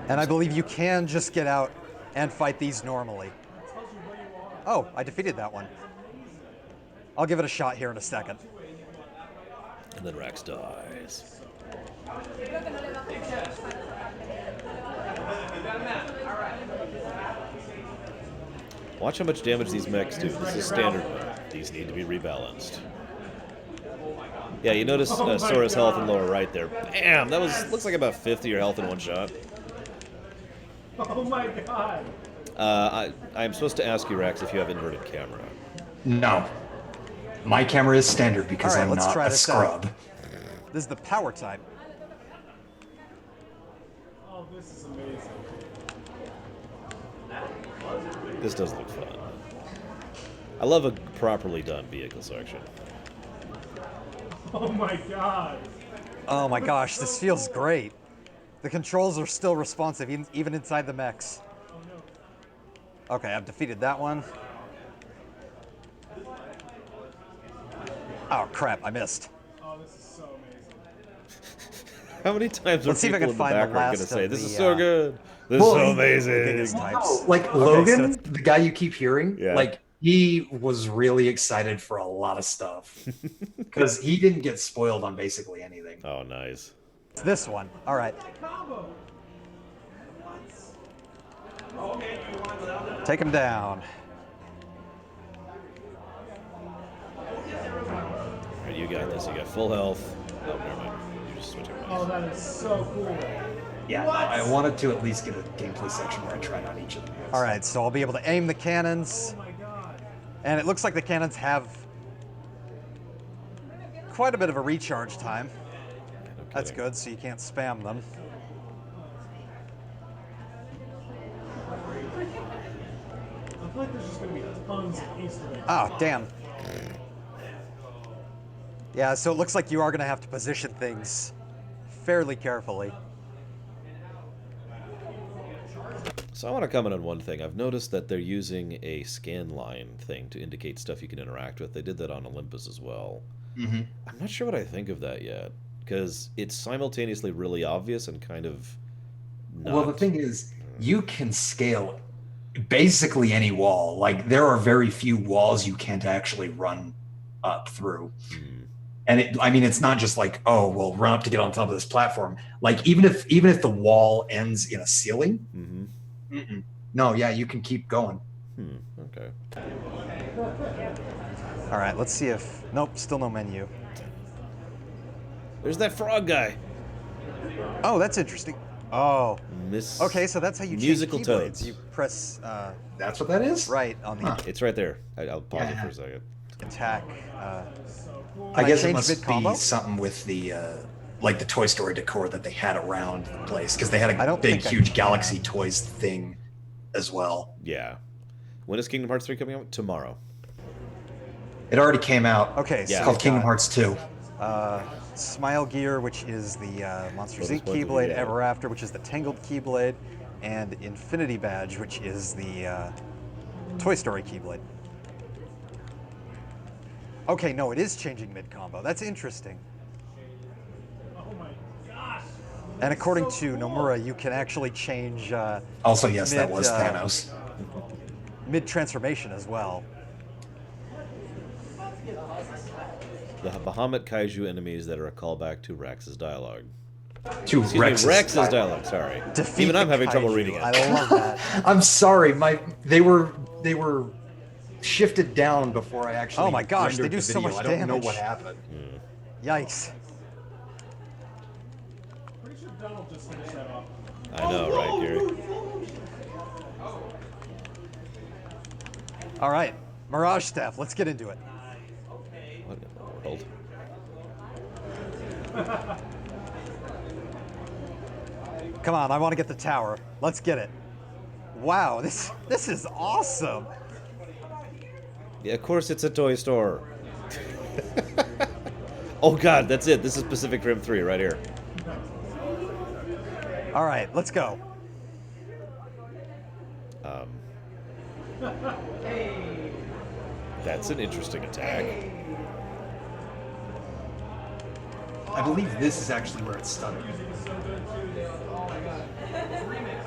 And I believe you can just get out and fight these normally. Oh, I defeated that one. I'll give it a shot here in a second. And then Rax dies. Watch how much damage these mechs do. This is standard mode. These need to be rebalanced. Yeah, you notice Sora's health in lower right there. Bam! That looks like about 50 your health in one shot. Oh my god. I'm supposed to ask you, Rax, if you have inverted camera. No. My camera is standard because All right, I'm let's not try a this out. scrub. This is the power type. Oh, this is amazing. This does look fun. I love a properly done vehicle section. Oh my god. Oh my gosh, this feels great. The controls are still responsive, even inside the mechs. Oh no. Okay, I've defeated that one. Oh crap, I missed. Oh, this is so amazing. How many times are Let's see if I people can in the find the background going to last say, of "This the, is so good. This well, is so he- amazing"? Biggest types. Like so Logan, it's- the guy you keep hearing, Yeah. like he was really excited for a lot of stuff because he didn't get spoiled on basically anything. Oh, nice. It's this one. All right. Take him down. All right, you got this. You got full health. Oh, never mind. You're just switching Oh, mice. that is so cool. Yeah, no, I wanted to at least get a gameplay section where I tried out each of them. All right, so I'll be able to aim the cannons, Oh my god. and it looks like the cannons have quite a bit of a recharge time. That's kidding. good, so you can't spam them. I feel like there's just gonna be tons of Easter eggs. Oh, damn. Yeah, so it looks like you are going to have to position things fairly carefully. So I want to comment on one thing. I've noticed that they're using a scan line thing to indicate stuff you can interact with. They did that on Olympus as well. Mm-hmm. I'm not sure what I think of that yet, because it's simultaneously really obvious and kind of not. Well, the thing is, you can scale basically any wall. Like there are very few walls you can't actually run up through. And I mean, it's not just like, oh, well, run up to get on top of this platform. Like even if the wall ends in a ceiling, Mm-hmm. no, yeah, you can keep going. Okay. All right, let's see if... Nope, still no menu. There's that frog guy. Oh, that's interesting. Oh, Miss. okay, so that's how you Musical change keyblades. toads. You press That's what that is. right on the It's right there. I'll pause it Yeah. for a second. attack. I guess it change must mid-combo? be something with the like the Toy Story decor that they had around the place because they had I a don't big, think I huge can. Galaxy Toys thing as well. Yeah. When is Kingdom Hearts 3 coming out? Tomorrow. It already came out. Okay, It's Yeah. so called we've Kingdom got, Hearts 2. Smile Gear, which is the Monsters Bonus Inc. points Keyblade, yeah. Ever After, which is the Tangled Keyblade, and Infinity Badge, which is the Toy Story Keyblade. Okay, no, it is changing mid-combo. That's interesting. Oh my gosh. And according to Nomura, you can actually change Also, yes, that was Mid, Thanos. mid-transformation as well. The Bahamut Kaiju enemies that are a callback to Rax's dialogue. To Excuse Rex's me, Rex's dialogue. dialogue, sorry. Defeat Even I'm the having trouble kaiju. reading it. I love that. I'm sorry, they were shifted down before I actually. Oh my gosh, they rendered do the so video. much I don't know damage. what happened. Yikes. Pretty sure Donald just finished that off. I know, right, Gary? All right, Mirage Staff, let's get into it. What in the world? Come on, I want to get the tower. Let's get it. Wow, this is awesome. Yeah, of course it's a toy store. Oh god, that's it. This is Pacific Rim 3 right here. All right, let's go. That's an interesting attack. I believe this is actually where it started.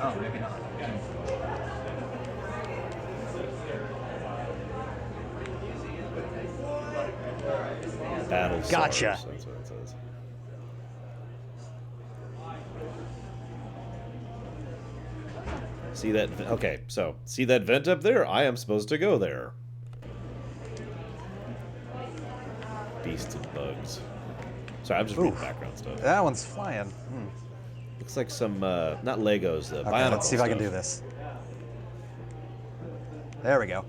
Oh, maybe not. Battle Gotcha. Stars, that's what it says. See that? Okay, so see that vent up there? I am supposed to go there. beasts and bugs. Sorry, I'm just reading background stuff. That one's flying. Looks like some, not Legos, the Okay, Bionicle let's see if I can stuff. do this. There we go.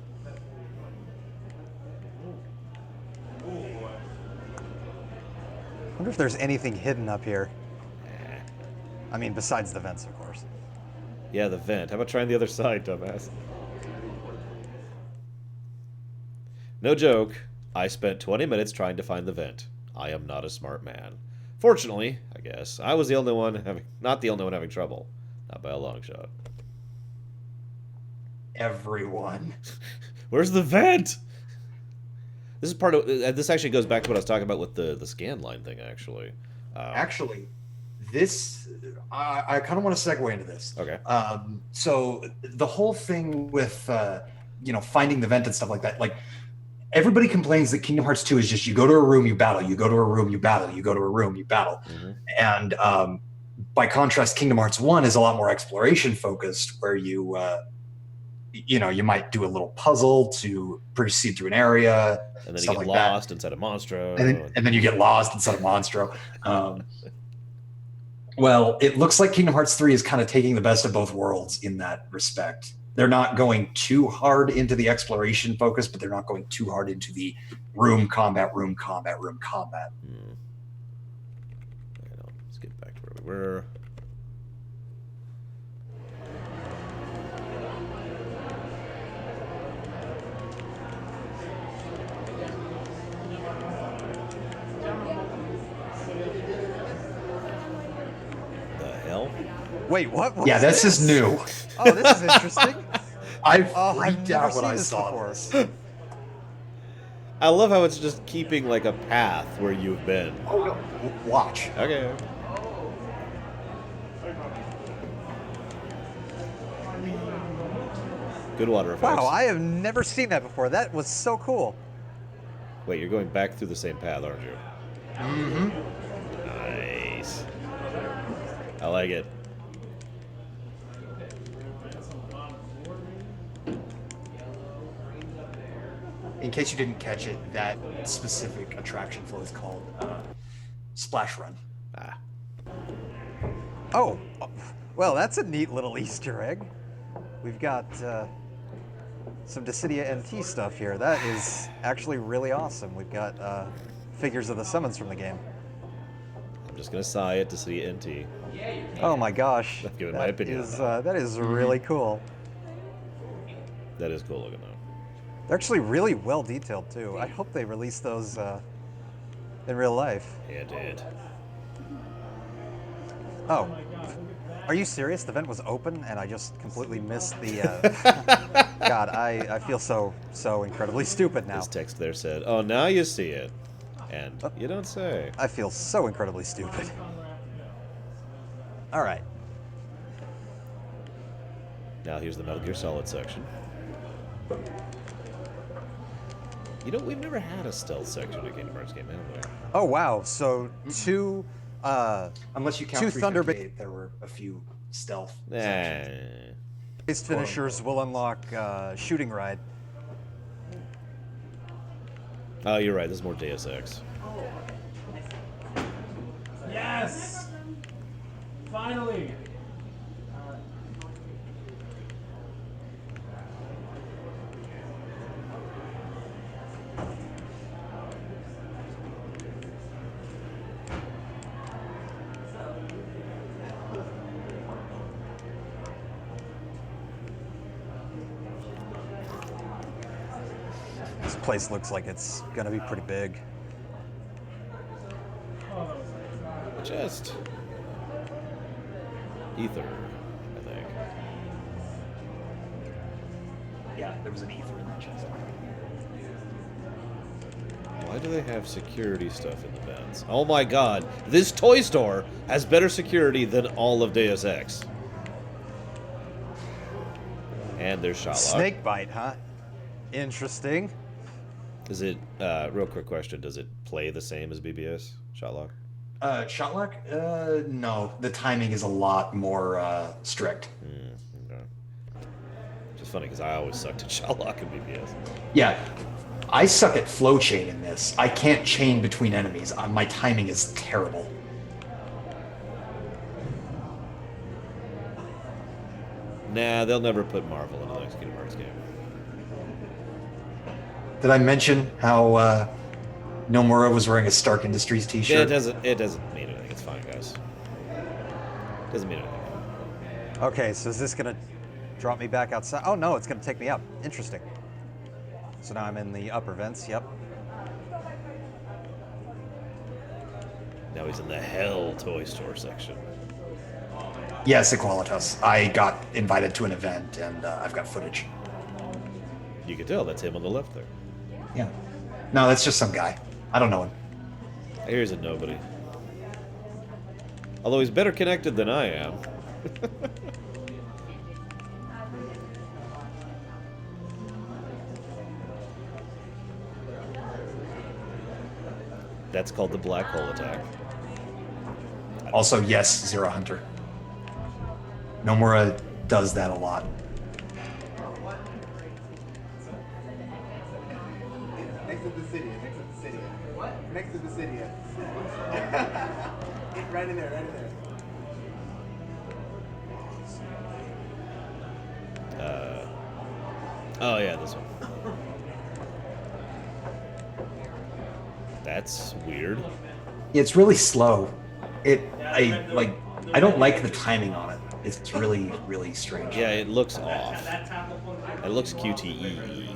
Wonder if there's anything hidden up here. I mean, besides the vents, of course. Yeah, the vent. How about trying the other side, dumbass? No joke. I spent 20 minutes trying to find the vent. I am not a smart man. Fortunately, I guess, I was the only one not the only one having trouble. Not by a long shot. Everyone. Where's the vent? This is part of. This actually goes back to what I was talking about with the scan line thing. Actually, Actually, this I kind of want to segue into this. Okay. So the whole thing with finding the vent and stuff like that, like everybody complains that Kingdom Hearts 2 is just you go to a room, you battle, you go to a room, you battle, you go to a room, you battle, and by contrast, Kingdom Hearts 1 is a lot more exploration focused, where you might do a little puzzle to proceed through an area, and then you stuff get like that. lost inside a monstro. And then you get lost inside a monstro. Well, it looks like Kingdom Hearts 3 is kind of taking the best of both worlds in that respect. They're not going too hard into the exploration focus, but they're not going too hard into the room combat, room combat, room combat. Let's get back to where we were. The hell? Wait, what? Yeah, this is new. Oh, this is interesting. I I've freaked never out when seen I this saw before. this. I love how it's just keeping like a path where you've been. Oh no! Watch. Okay. Good water effects. Wow, I have never seen that before. That was so cool. Wait, you're going back through the same path, aren't you? Mm-hmm. Nice. I like it. In case you didn't catch it, that specific attraction flow is called Splash Run. Ah. Oh, well, that's a neat little Easter egg. We've got some Dissidia NT stuff here. That is actually really awesome. We've got figures of the summons from the game. I'm just gonna sigh at Dissidia NT. Oh my gosh. I've given my opinion on that. That is really cool. That is cool looking though. They're actually really well detailed too. I hope they release those in real life. Yeah, it did. Oh, are you serious? The vent was open and I just completely missed the. God, I feel so incredibly stupid now. This text there said, "Oh, now you see it," and you don't say. I feel so incredibly stupid. All right. Now here's the Metal Gear Solid section. You know, we've never had a stealth section in a Kingdom Hearts game, have we? Oh wow! So two. Unless you count Two 358, there were a few stealth sections. Based finishers will unlock shooting ride. Oh, you're right. This is more Deus Ex. Yes! Finally! This place looks like it's gonna be pretty big. Just ether, I think. Yeah, there was an ether in that chest. Why do they have security stuff in the vents? Oh my god, this toy store has better security than all of Deus Ex. And there's Shotlock. Snake bite, huh? Interesting. Is it, real quick question, does it play the same as BBS, Shotlock? Shotlock? No. The timing is a lot more strict. Okay. Just funny because I always sucked at Shotlock and BBS. Yeah. I suck at flow chain in this. I can't chain between enemies. My timing is terrible. Nah, they'll never put Marvel into the next Kingdom Hearts game. Did I mention how Nomura was wearing a Stark Industries Yeah, t-shirt? it doesn't mean anything. It's fine, guys. Doesn't mean anything. Okay, so is this gonna drop me back outside? Oh no, it's gonna take me up. Interesting. So now I'm in the upper vents. Yep. Now he's in the Hell toy store section. Yes, Equalitas. I got invited to an event, and I've got footage. You can tell that's him on the left there. Yeah. No, that's just some guy. I don't know him. Here's a nobody. Although he's better connected than I am. That's called the black hole attack. Also, yes, Zero Hunter. Nomura does that a lot. Next to the city. Next to the city. What? Next to the city. Right in there. Right in there. Oh yeah, this one. That's weird. It's really slow. I don't like the timing on it. It's really, really strange. Yeah, it looks off. It looks QTE.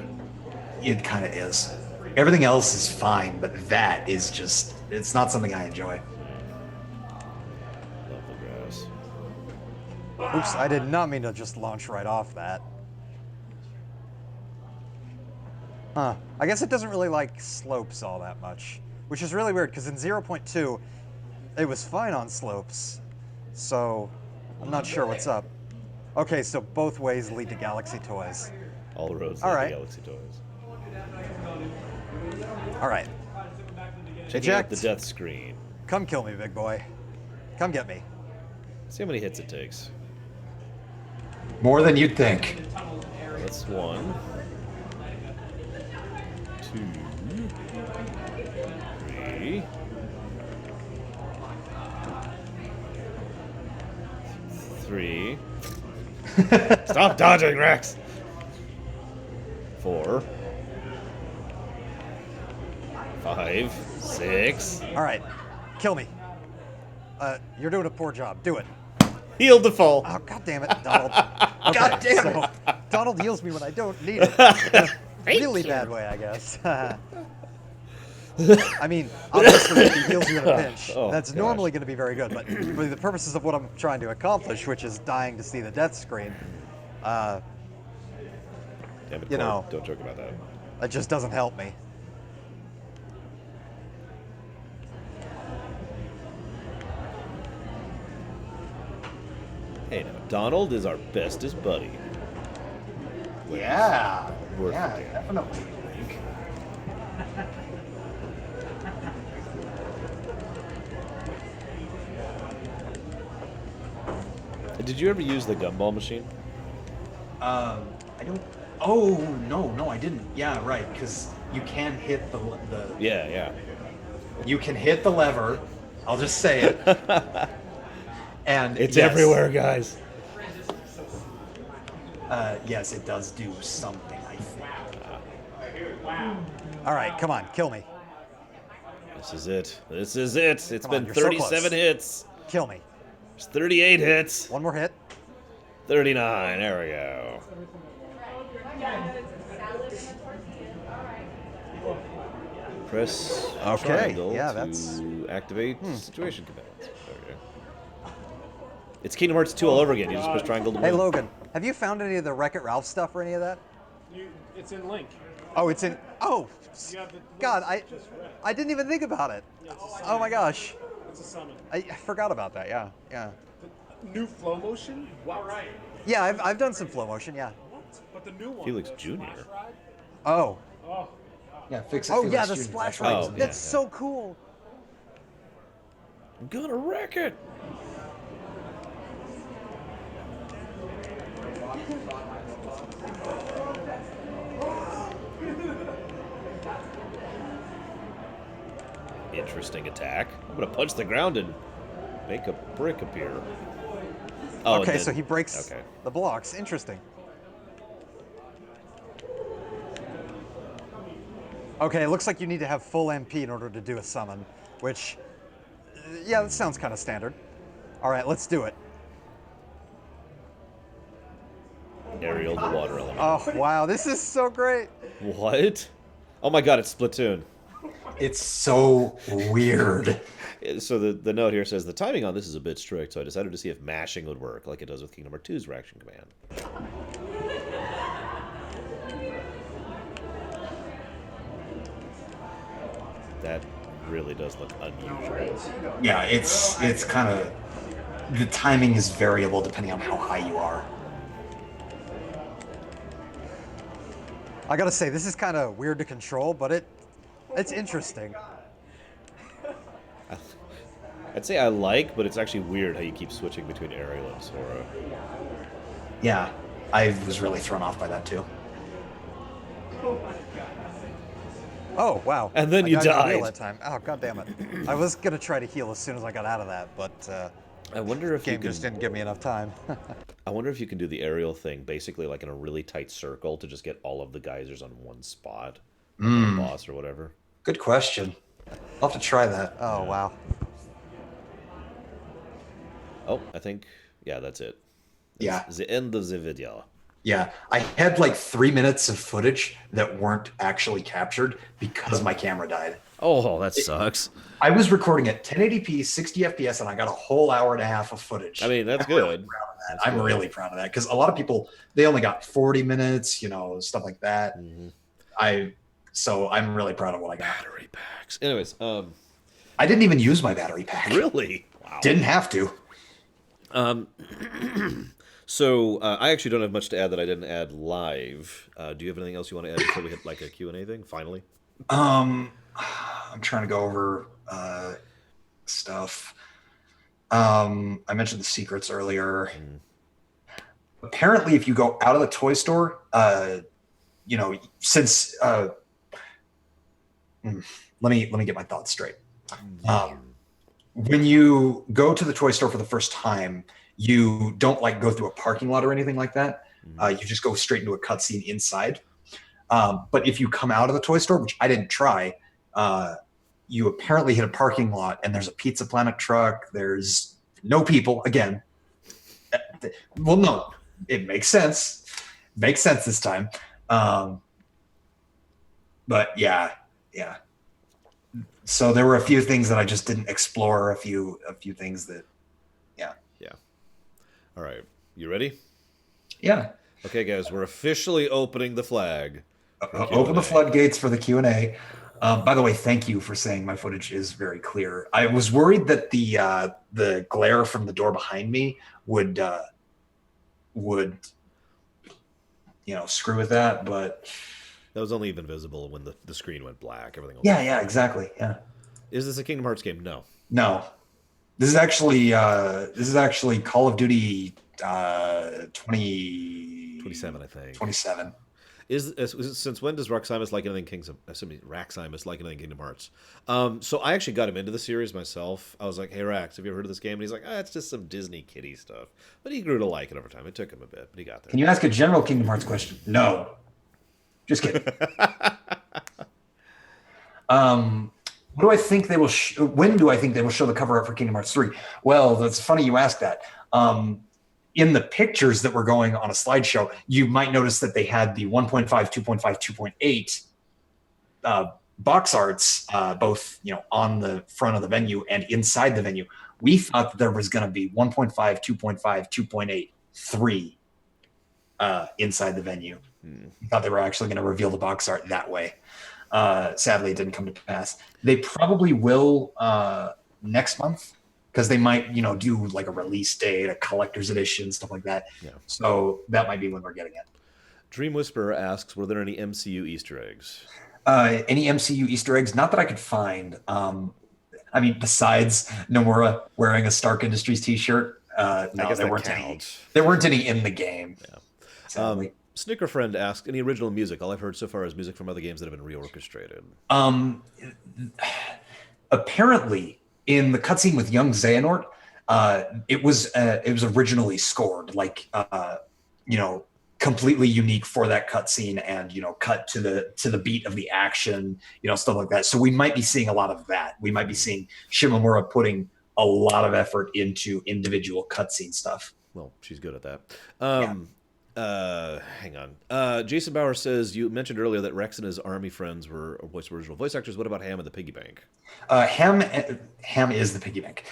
It kind of is. Everything else is fine, but that is just, it's not something I enjoy. Love the grass. Oops, I did not mean to just launch right off that. Huh. I guess it doesn't really like slopes all that much, which is really weird because in 0.2, it was fine on slopes. So, I'm not sure what's up. Okay, so both ways lead to Galaxy Toys. All roads All lead right. to Galaxy Toys. All right. Checking out the Eject. death screen. Come kill me, big boy. Come get me. See how many hits it takes. More than you'd think. That's 1, 2, 3. 3. Stop dodging, Rex! 4. 5, 6. All right. Kill me. You're doing a poor job. Do it. Healed the fall. Oh, God damn it, Donald. Okay, God damn it. so Donald heals me when I don't need it. In a really bad way, I guess. I mean, obviously, if he heals you in a pinch, Oh, that's gosh. normally going to be very good. But for the purposes of what I'm trying to accomplish, which is dying to see the death screen, Damn it, You Court. know. Don't joke about that. that just doesn't help me. Hey, now, Donald is our bestest buddy. Yeah. Word Yeah, for damn. definitely. Did you ever use the gumball machine? I don't. Oh no, I didn't. Yeah, right. Because you can hit the Yeah. you can hit the lever. I'll just say it. And It's yes, everywhere, guys. Yes, it does do something. I think. All right, come on, kill me. This is it. This is it. It's Come on, been you're so 37 close. hits. Kill me. There's 38 hits. One more hit. 39. There we go. Press Okay, triangle yeah, to that's- activate situation commands. There we go. It's Kingdom Hearts 2 all over again. You just push triangle to Hey, win. Logan, have you found any of the Wreck-It Ralph stuff or any of that? It's in Link. Oh, it's in. Oh, You have the God, link just read. I didn't even think about it. Oh my gosh, It's a summon. I forgot about that. Yeah. New flow motion? What? Right. Yeah, I've done some flow motion. Yeah. But the new one. Felix the Jr.. Splash Ride? Oh. Oh. Yeah, fix it. Oh Felix yeah, the Jr. splash That's right. ride. Oh, That's yeah, so cool. I'm gonna wreck it. interesting attack. I'm gonna punch the ground and make a brick appear. Oh, Okay, and so then- he breaks Okay. the blocks. Interesting. Okay, it looks like you need to have full MP in order to do a summon, which, yeah, that sounds kind of standard. All right, let's do it. Aerial the water element. Oh, wow, this is so great. What? Oh my god, it's Splatoon. It's so weird. So the note here says, the timing on this is a bit strict, so I decided to see if mashing would work, like it does with Kingdom Hearts 2's reaction command. That really does look unusual. Yeah, it's kind of, the timing is variable depending on how high you are. I gotta say, this is kind of weird to control, but it's interesting. I'd say I like, but it's actually weird how you keep switching between aerial and Sora. Yeah, I was really thrown off by that too. Oh, wow. And then I you got a heal died. that time. Oh, god damn it. I was gonna try to heal as soon as I got out of that, but I wonder if game you can, just didn't give me enough time. I wonder if you can do the aerial thing basically like in a really tight circle to just get all of the geysers on one spot, like on a boss or whatever. Good question. I'll have to try that. Oh, wow. Oh, I think that's it. Yeah. It's the end of the video. Yeah, I had like 3 minutes of footage that weren't actually captured because my camera died. Oh, that sucks. I was recording at 1080p, 60 FPS, and I got a whole hour and a half of footage. I mean, that's I'm really good. proud of that. That's I'm good. really proud of that because a lot of people, they only got 40 minutes, stuff like that. So I'm really proud of what I got. Battery packs. Anyways, I didn't even use my battery pack. really? Wow. Didn't have to. So I actually don't have much to add that I didn't add live. Do you have anything else you want to add before we hit like a Q&A thing? Finally. I'm trying to go over stuff. I mentioned the secrets earlier. Apparently, if you go out of the toy store, since let me get my thoughts straight. When you go to the toy store for the first time, you don't like go through a parking lot or anything like that. You just go straight into a cutscene inside. But if you come out of the toy store, which I didn't try, you apparently hit a parking lot and there's a Pizza Planet truck. There's no people again. Well, no, it makes sense. Makes sense this time. But yeah. So there were a few things that I just didn't explore. A few things that, yeah. All right. You ready? Yeah. Okay, guys, we're officially opening the flag. Open the floodgates for the Q&A. By the way, thank you for saying my footage is very clear. I was worried that the glare from the door behind me would screw with that, but That was only even visible when the screen went black. Everything else. yeah, exactly. Yeah. Is this a Kingdom Hearts game? No. No. This is actually Call of Duty 27, I think. 27. Since when does Raxaimus like anything Kingdom Hearts? So I actually got him into the series myself. I was like, "Hey Rax, have you ever heard of this game?" And he's like, "It's just some Disney kiddie stuff." But he grew to like it over time. It took him a bit, but he got there. Can you ask a general Kingdom Hearts question? No. Just kidding. What do I think they will? When do I think they will show the cover art for Kingdom Hearts 3? Well, that's funny you ask that. In the pictures that were going on a slideshow, you might notice that they had the 1.5, 2.5, 2.8 box arts, both on the front of the venue and inside the venue. We thought that there was going to be 1.5, 2.5, 2.8, 3 inside the venue. We thought they were actually going to reveal the box art that way. Sadly, it didn't come to pass. They probably will next month, because they might, do like a release date, a collector's edition, stuff like that. Yeah. So that might be when we're getting it. Dream Whisperer asks, were there any MCU Easter eggs? Any MCU Easter eggs? Not that I could find. Besides Nomura wearing a Stark Industries t-shirt, no, there weren't any. There weren't any in the game. Yeah. Sadly. Snicker Friend asks, any original music? All I've heard so far is music from other games that have been reorchestrated. apparently in the cutscene with young Xehanort, it was originally scored like completely unique for that cutscene, and cut to the beat of the action, stuff like that. So we might be seeing a lot of that. We might be seeing Shimomura putting a lot of effort into individual cutscene stuff. Well, she's good at that. Yeah. Hang on. Jason Bauer says, you mentioned earlier that Rex and his army friends were original voice actors. What about Ham and the piggy bank? Ham is the piggy bank.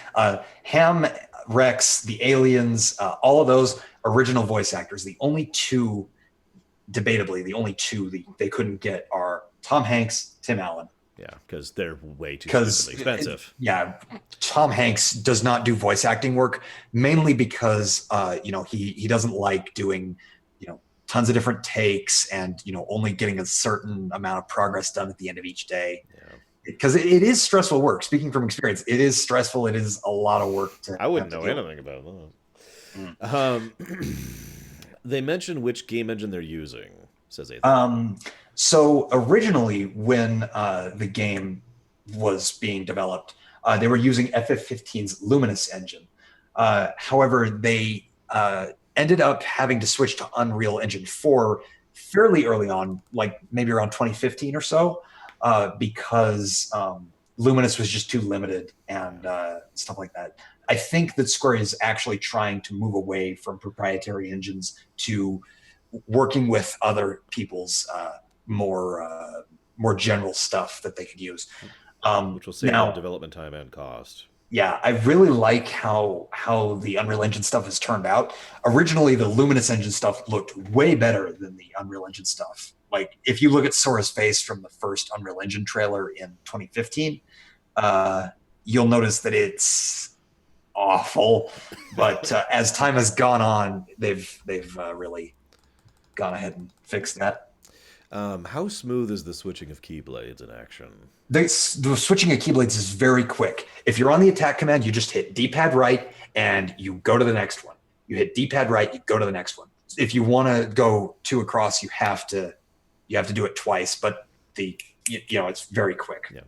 Ham, Rex, the aliens, all of those original voice actors. Debatably, the only two they couldn't get are Tom Hanks, Tim Allen. Yeah, because they're way too expensive. Tom Hanks does not do voice acting work, mainly because he doesn't like doing tons of different takes and only getting a certain amount of progress done at the end of each day. Yeah. Because it is stressful work. Speaking from experience, it is stressful. It is a lot of work. I wouldn't know anything about that. They mentioned which game engine they're using, says Ethan. So originally, when the game was being developed, they were using FF15's Luminous engine. However, they ended up having to switch to Unreal Engine 4 fairly early on, like maybe around 2015 or so, because Luminous was just too limited and stuff like that. I think that Square is actually trying to move away from proprietary engines to working with other people's more general stuff that they could use, which will save now development time and cost. Yeah, I really like how the Unreal Engine stuff has turned out. Originally, the Luminous Engine stuff looked way better than the Unreal Engine stuff. Like, if you look at Sora's face from the first Unreal Engine trailer in 2015, you'll notice that it's awful. But as time has gone on, they've really gone ahead and fixed that. How smooth is the switching of keyblades in action? The switching of keyblades is very quick. If you're on the attack command, you just hit D-pad right and you go to the next one. You hit D-pad right, you go to the next one. If you want to go 2 across, you have to do it twice, but it's very quick. Yeah.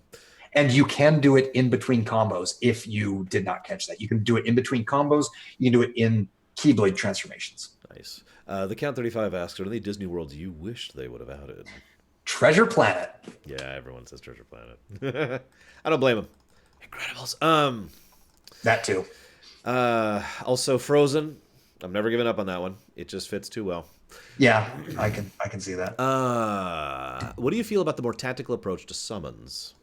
And you can do it in between combos if you did not catch that. You can do it in between combos. You can do it in keyblade transformations. Nice. The Count 35 asks, are there any Disney worlds you wished they would have added? Treasure Planet. Yeah, everyone says Treasure Planet. I don't blame them. Incredibles. That too. Also Frozen. I'm never giving up on that one. It just fits too well. Yeah, I can see that. What do you feel about the more tactical approach to summons?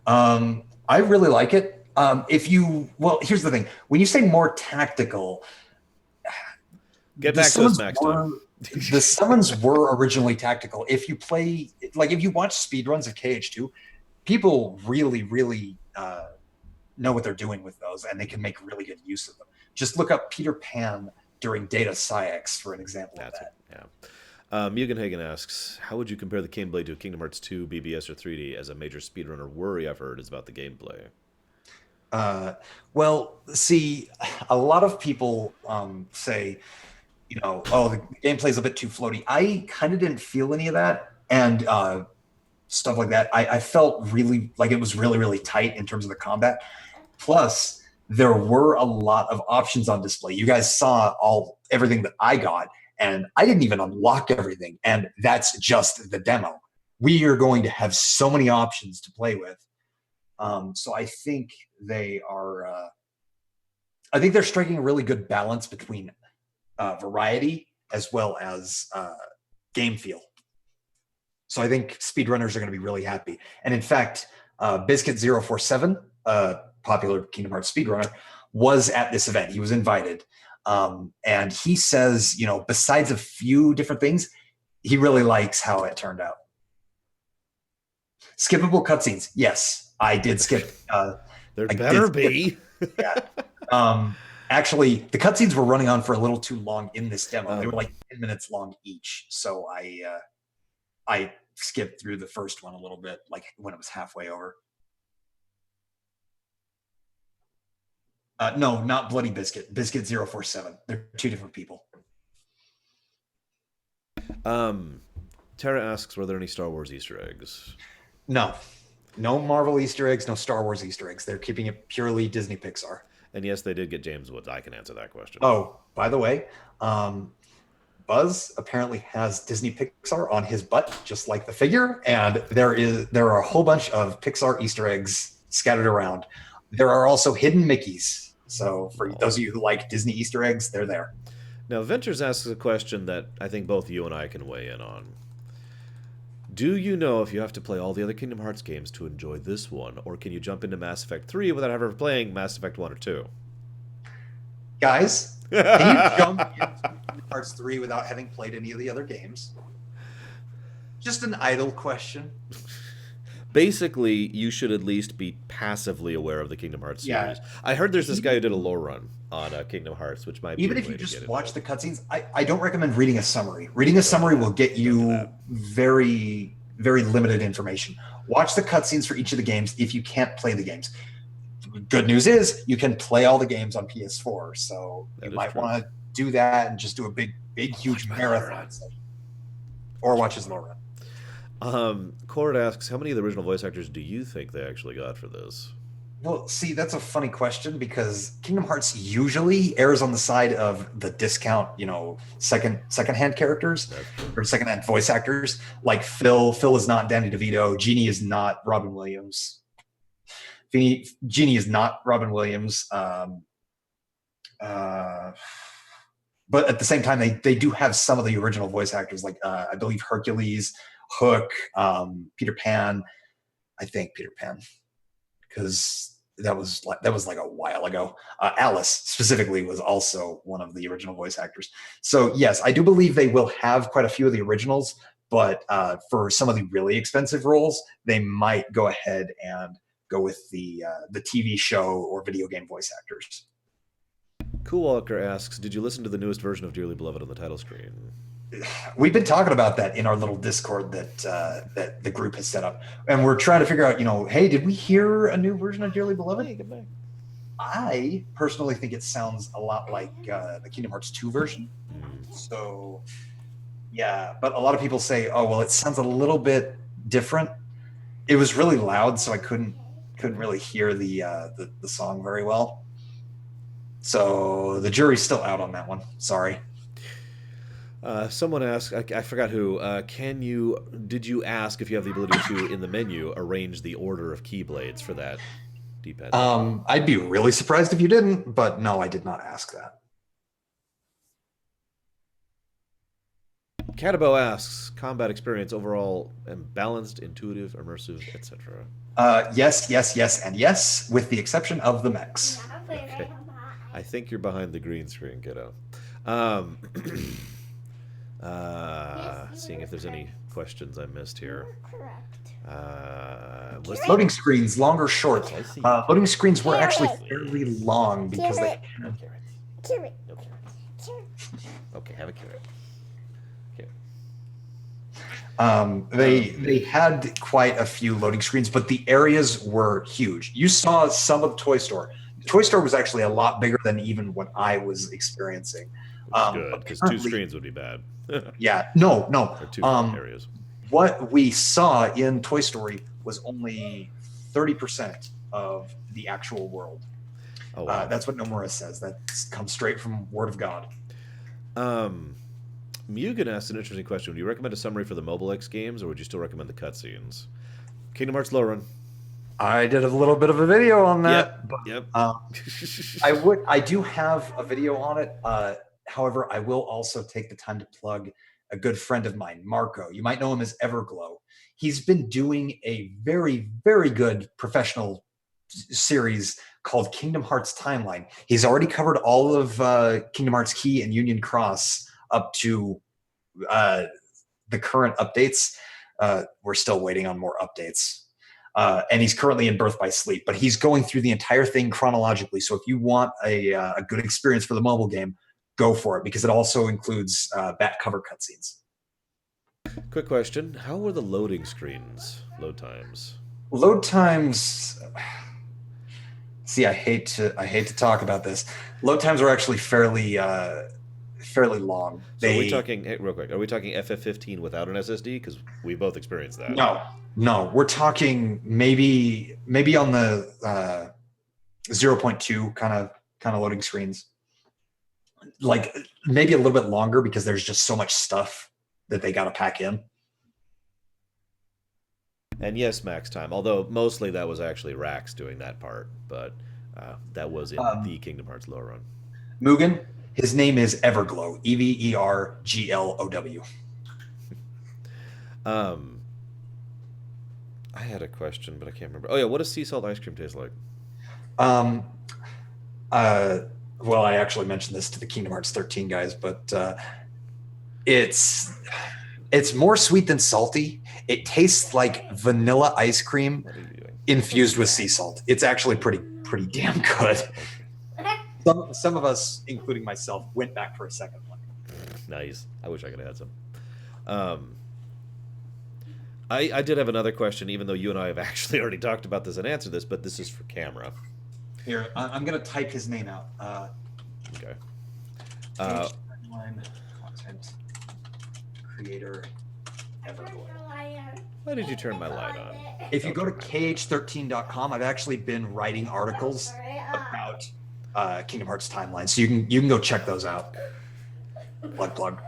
I really like it. Here's the thing. When you say more tactical, get back to us next time. The summons were originally tactical. If you watch speedruns of KH2, people really, really know what they're doing with those, and they can make really good use of them. Just look up Peter Pan during Data Psyx for an example of that. Yeah. Mugen Hagen asks, how would you compare the Keyblade to a Kingdom Hearts 2 BBS or 3D? As a major speedrunner worry I've heard is about the gameplay. Well, see, a lot of people say, the gameplay's a bit too floaty. I kind of didn't feel any of that, and stuff like that. I felt really like it was really, really tight in terms of the combat. Plus, there were a lot of options on display. You guys saw everything that I got, and I didn't even unlock everything, and that's just the demo. We are going to have so many options to play with. So I think they are. I think they're striking a really good balance between variety as well as game feel. So I think speedrunners are going to be really happy. And in fact, Biscuit047, popular Kingdom Hearts speedrunner, was at this event. He was invited. And he says, besides a few different things, he really likes how it turned out. Skippable cutscenes. Yes, I did skip. There better be. Yeah. Actually, the cutscenes were running on for a little too long in this demo. They were like 10 minutes long each. So I skipped through the first one a little bit, like when it was halfway over. No, not Bloody Biscuit. Biscuit047. They're two different people. Tara asks, were there any Star Wars Easter eggs? No. No Marvel Easter eggs, no Star Wars Easter eggs. They're keeping it purely Disney Pixar. And yes, they did get James Woods. I can answer that question. Oh, by the way, Buzz apparently has Disney Pixar on his butt, just like the figure, and there are a whole bunch of Pixar Easter eggs scattered around. There are also hidden Mickeys. So for those of you who like Disney Easter eggs, they're there. Now, Ventures asks a question that I think both you and I can weigh in on. Do you know if you have to play all the other Kingdom Hearts games to enjoy this one, or can you jump into Mass Effect 3 without ever playing Mass Effect 1 or 2? Guys, can you jump into Kingdom Hearts 3 without having played any of the other games? Just an idle question. Basically, you should at least be passively aware of the Kingdom Hearts series. Yeah. I heard there's this guy who did a lore run on Kingdom Hearts, which might be Even a if way you to just get watch into the cutscenes, I don't recommend reading a summary. Reading a summary will get you very, very limited information. Watch the cutscenes for each of the games if you can't play the games. Good news is you can play all the games on PS4, so you might want to do that and just do a big, huge marathon session. Or watch his lore run. Cord asks, how many of the original voice actors do you think they actually got for this? Well, see, that's a funny question because Kingdom Hearts usually errs on the side of the discount, second-hand characters or second-hand voice actors. Like Phil. Phil is not Danny DeVito. Genie is not Robin Williams. Genie is not Robin Williams. But at the same time, they do have some of the original voice actors, like I believe Hercules, Hook, Peter Pan. I think Peter Pan, because that was like a while ago. Alice specifically was also one of the original voice actors. So yes, I do believe they will have quite a few of the originals, but for some of the really expensive roles, they might go ahead and go with the TV show or video game voice actors. Cool Walker asks, did you listen to the newest version of Dearly Beloved on the title screen? We've been talking about that in our little Discord that the group has set up, and we're trying to figure out, hey, did we hear a new version of Dearly Beloved? Hey, good night. I personally think it sounds a lot like the Kingdom Hearts 2 version. So, yeah, but a lot of people say, oh, well, it sounds a little bit different. It was really loud, so I couldn't really hear the song very well. So the jury's still out on that one. Sorry. Someone asked, I forgot who, did you ask if you have the ability to, in the menu, arrange the order of keyblades for that D-pad? I'd be really surprised if you didn't, but no, I did not ask that. Catabo asks, combat experience overall and balanced, intuitive, immersive, etc. Yes, and yes, with the exception of the mechs. Okay. I think you're behind the green screen, kiddo. Seeing if there's any questions I missed here. Loading screens, long or short? Loading screens were actually fairly long because they had... Carrot. No carrots. Okay, have a carrot. They had quite a few loading screens, but the areas were huge. You saw some of Toy Store. The Toy Store was actually a lot bigger than even what I was experiencing. Good, because 2 screens would be bad. Yeah, no. Or 2 areas. What we saw in Toy Story was only 30% of the actual world. Oh, wow. That's what Nomura says. That comes straight from Word of God. Mugen asked an interesting question. Would you recommend a summary for the Mobile X games, or would you still recommend the cutscenes? Kingdom Hearts Low Run. I did a little bit of a video on that. Yep. I do have a video on it. However, I will also take the time to plug a good friend of mine, Marco. You might know him as Everglow. He's been doing a very, very good professional series called Kingdom Hearts Timeline. He's already covered all of Kingdom Hearts Key and Union Cross up to the current updates. We're still waiting on more updates. And he's currently in Birth by Sleep, but he's going through the entire thing chronologically. So if you want a good experience for the mobile game, go for it, because it also includes back cover cutscenes. Quick question. How were the loading screens? Load times? Load times... See, I hate to talk about this. Load times are actually fairly fairly long. So are we talking, hey, real quick, are we talking FF15 without an SSD? Because we both experienced that. No, we're talking maybe on the 0.2 kind of loading screens. Like maybe a little bit longer because there's just so much stuff that they got to pack in. And yes, max time. Although mostly that was actually Rax doing that part, but that was in the Kingdom Hearts lore run. Mugen, his name is Everglow. Everglow. I had a question, but I can't remember. Oh yeah, what does sea salt ice cream taste like? Well, I actually mentioned this to the Kingdom Hearts 13 guys, but it's more sweet than salty. It tastes like vanilla ice cream infused with sea salt. It's actually pretty damn good. Some of us, including myself, went back for a second one. Nice. I wish I could have had some. I did have another question, even though you and I have actually already talked about this and answered this, but this is for camera. Here, I'm going to type his name out. Okay. Content creator Everglow. Why did you turn my light on? If you go to kh13.com, I've actually been writing articles about Kingdom Hearts timeline, so you can go check those out. Plug.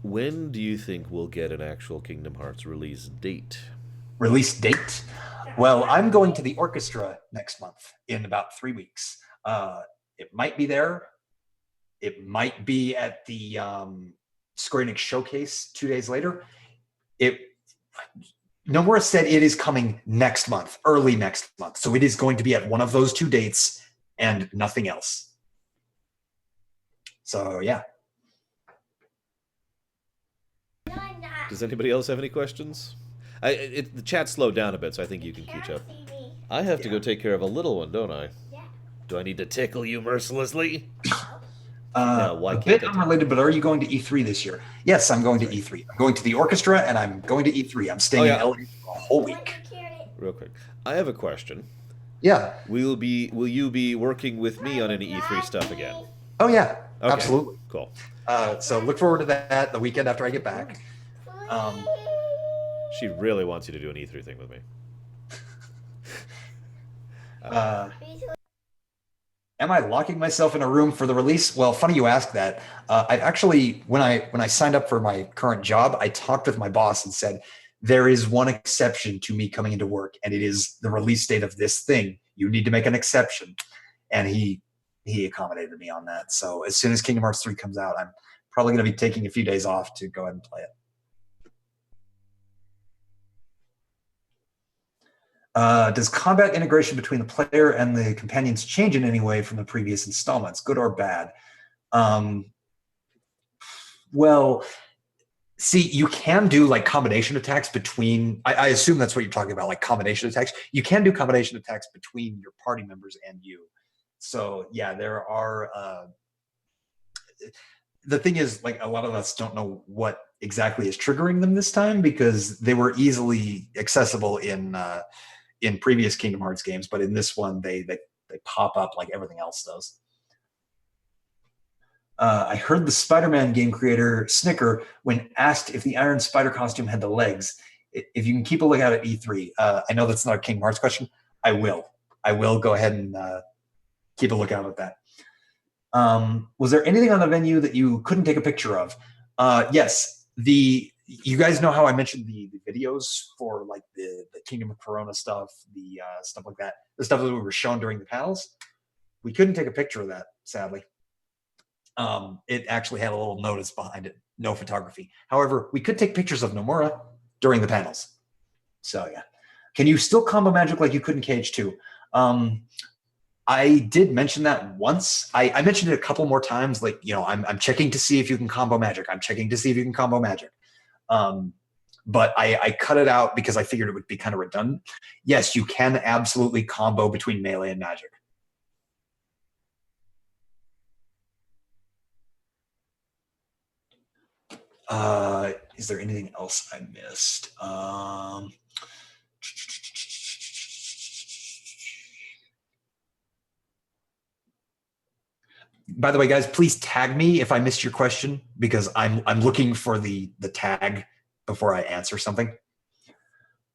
When do you think we'll get an actual Kingdom Hearts release date? Release date? Well, I'm going to the orchestra next month in about 3 weeks. It might be there. It might be at the Square Enix showcase 2 days later. Nomura said it is coming next month, early next month. So it is going to be at one of those 2 dates and nothing else. So, yeah. Does anybody else have any questions? The chat slowed down a bit, so I think you can catch up. I have to go take care of a little one, don't I? Yeah. Do I need to tickle you mercilessly? A bit unrelated, but are you going to E3 this year? Yes, I'm going to E3. I'm going to the orchestra, and I'm going to E3. I'm staying in LA for a whole week. Real quick, I have a question. Yeah. Will you be working with me on any E3 stuff again? Oh yeah, okay. Absolutely. Cool. So look forward to that the weekend after I get back. She really wants you to do an E3 thing with me. Am I locking myself in a room for the release? Well, funny you ask that. I've actually, when I signed up for my current job, I talked with my boss and said, there is one exception to me coming into work, and it is the release date of this thing. You need to make an exception. And he accommodated me on that. So as soon as Kingdom Hearts 3 comes out, I'm probably going to be taking a few days off to go ahead and play it. Does combat integration between the player and the companions change in any way from the previous installments, good or bad? Well, see, you can do like combination attacks between, I assume that's what you're talking about, like combination attacks. You can do combination attacks between your party members and you. So yeah, there are, the thing is, like, a lot of us don't know what exactly is triggering them this time because they were easily accessible in previous Kingdom Hearts games, but in this one, they pop up like everything else does. I heard the Spider-Man game creator snicker when asked if the Iron Spider costume had the legs. If you can keep a lookout at E3, I know that's not a Kingdom Hearts question. I will go ahead and keep a lookout at that. Was there anything on the venue that you couldn't take a picture of? Yes, you guys know how I mentioned the videos for like the Kingdom of Corona stuff, the stuff like that, the stuff that we were shown during the panels. We couldn't take a picture of that, sadly. It actually had a little notice behind it, no photography. However, we could take pictures of Nomura during the panels. So yeah. Can you still combo magic like you could in KH2? I did mention that once. I mentioned it a couple more times. Like, I'm checking to see if you can combo magic. I'm checking to see if you can combo magic. But I cut it out because I figured it would be kind of redundant. Yes, you can absolutely combo between melee and magic. Is there anything else I missed? By the way, guys, please tag me if I missed your question because I'm looking for the tag before I answer something.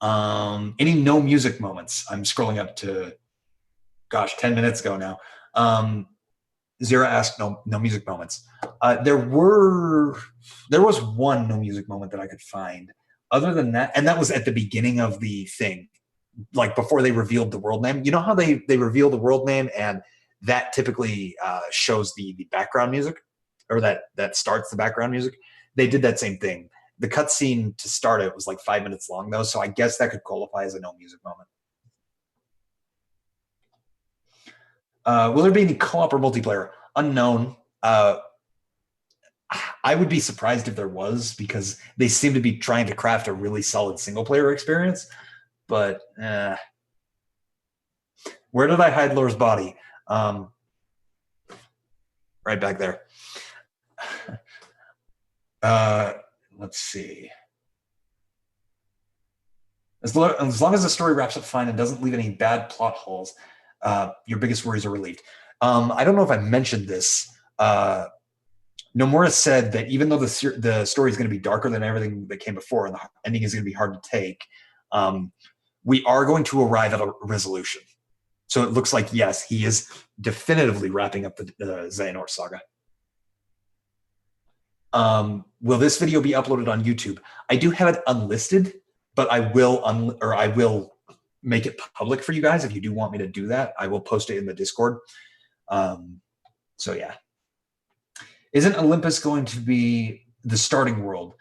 Any no music moments? I'm scrolling up to, 10 minutes ago now. Zira asked no music moments. There was one no music moment that I could find. Other than that, and that was at the beginning of the thing, like before they revealed the world name. You know how they reveal the world name and that typically shows the background music, or that starts the background music. They did that same thing. The cutscene to start it was like 5 minutes long though, so I guess that could qualify as a no music moment. Will there be any co-op or multiplayer? Unknown. I would be surprised if there was, because they seem to be trying to craft a really solid single player experience. But where did I hide Lore's body? Right back there. Let's see. As long as the story wraps up fine and doesn't leave any bad plot holes, your biggest worries are relieved. I don't know if I mentioned this. Nomura said that even though the story is going to be darker than everything that came before and the ending is going to be hard to take, we are going to arrive at a resolution. So it looks like, yes, he is definitively wrapping up the Xehanort saga. Will this video be uploaded on YouTube? I do have it unlisted, but I will make it public for you guys. If you do want me to do that, I will post it in the Discord. So yeah. Isn't Olympus going to be the starting world?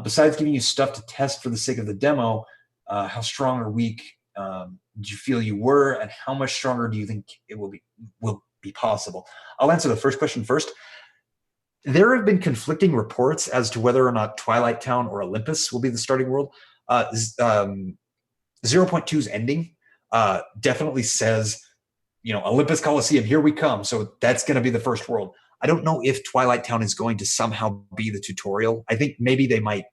Besides giving you stuff to test for the sake of the demo, how strong or weak did you feel you were, and how much stronger do you think it will be possible? I'll answer the first question first. There have been conflicting reports as to whether or not Twilight Town or Olympus will be the starting world. 0.2's ending definitely says, Olympus Coliseum, here we come. So that's going to be the first world. I don't know if Twilight Town is going to somehow be the tutorial. I think maybe they might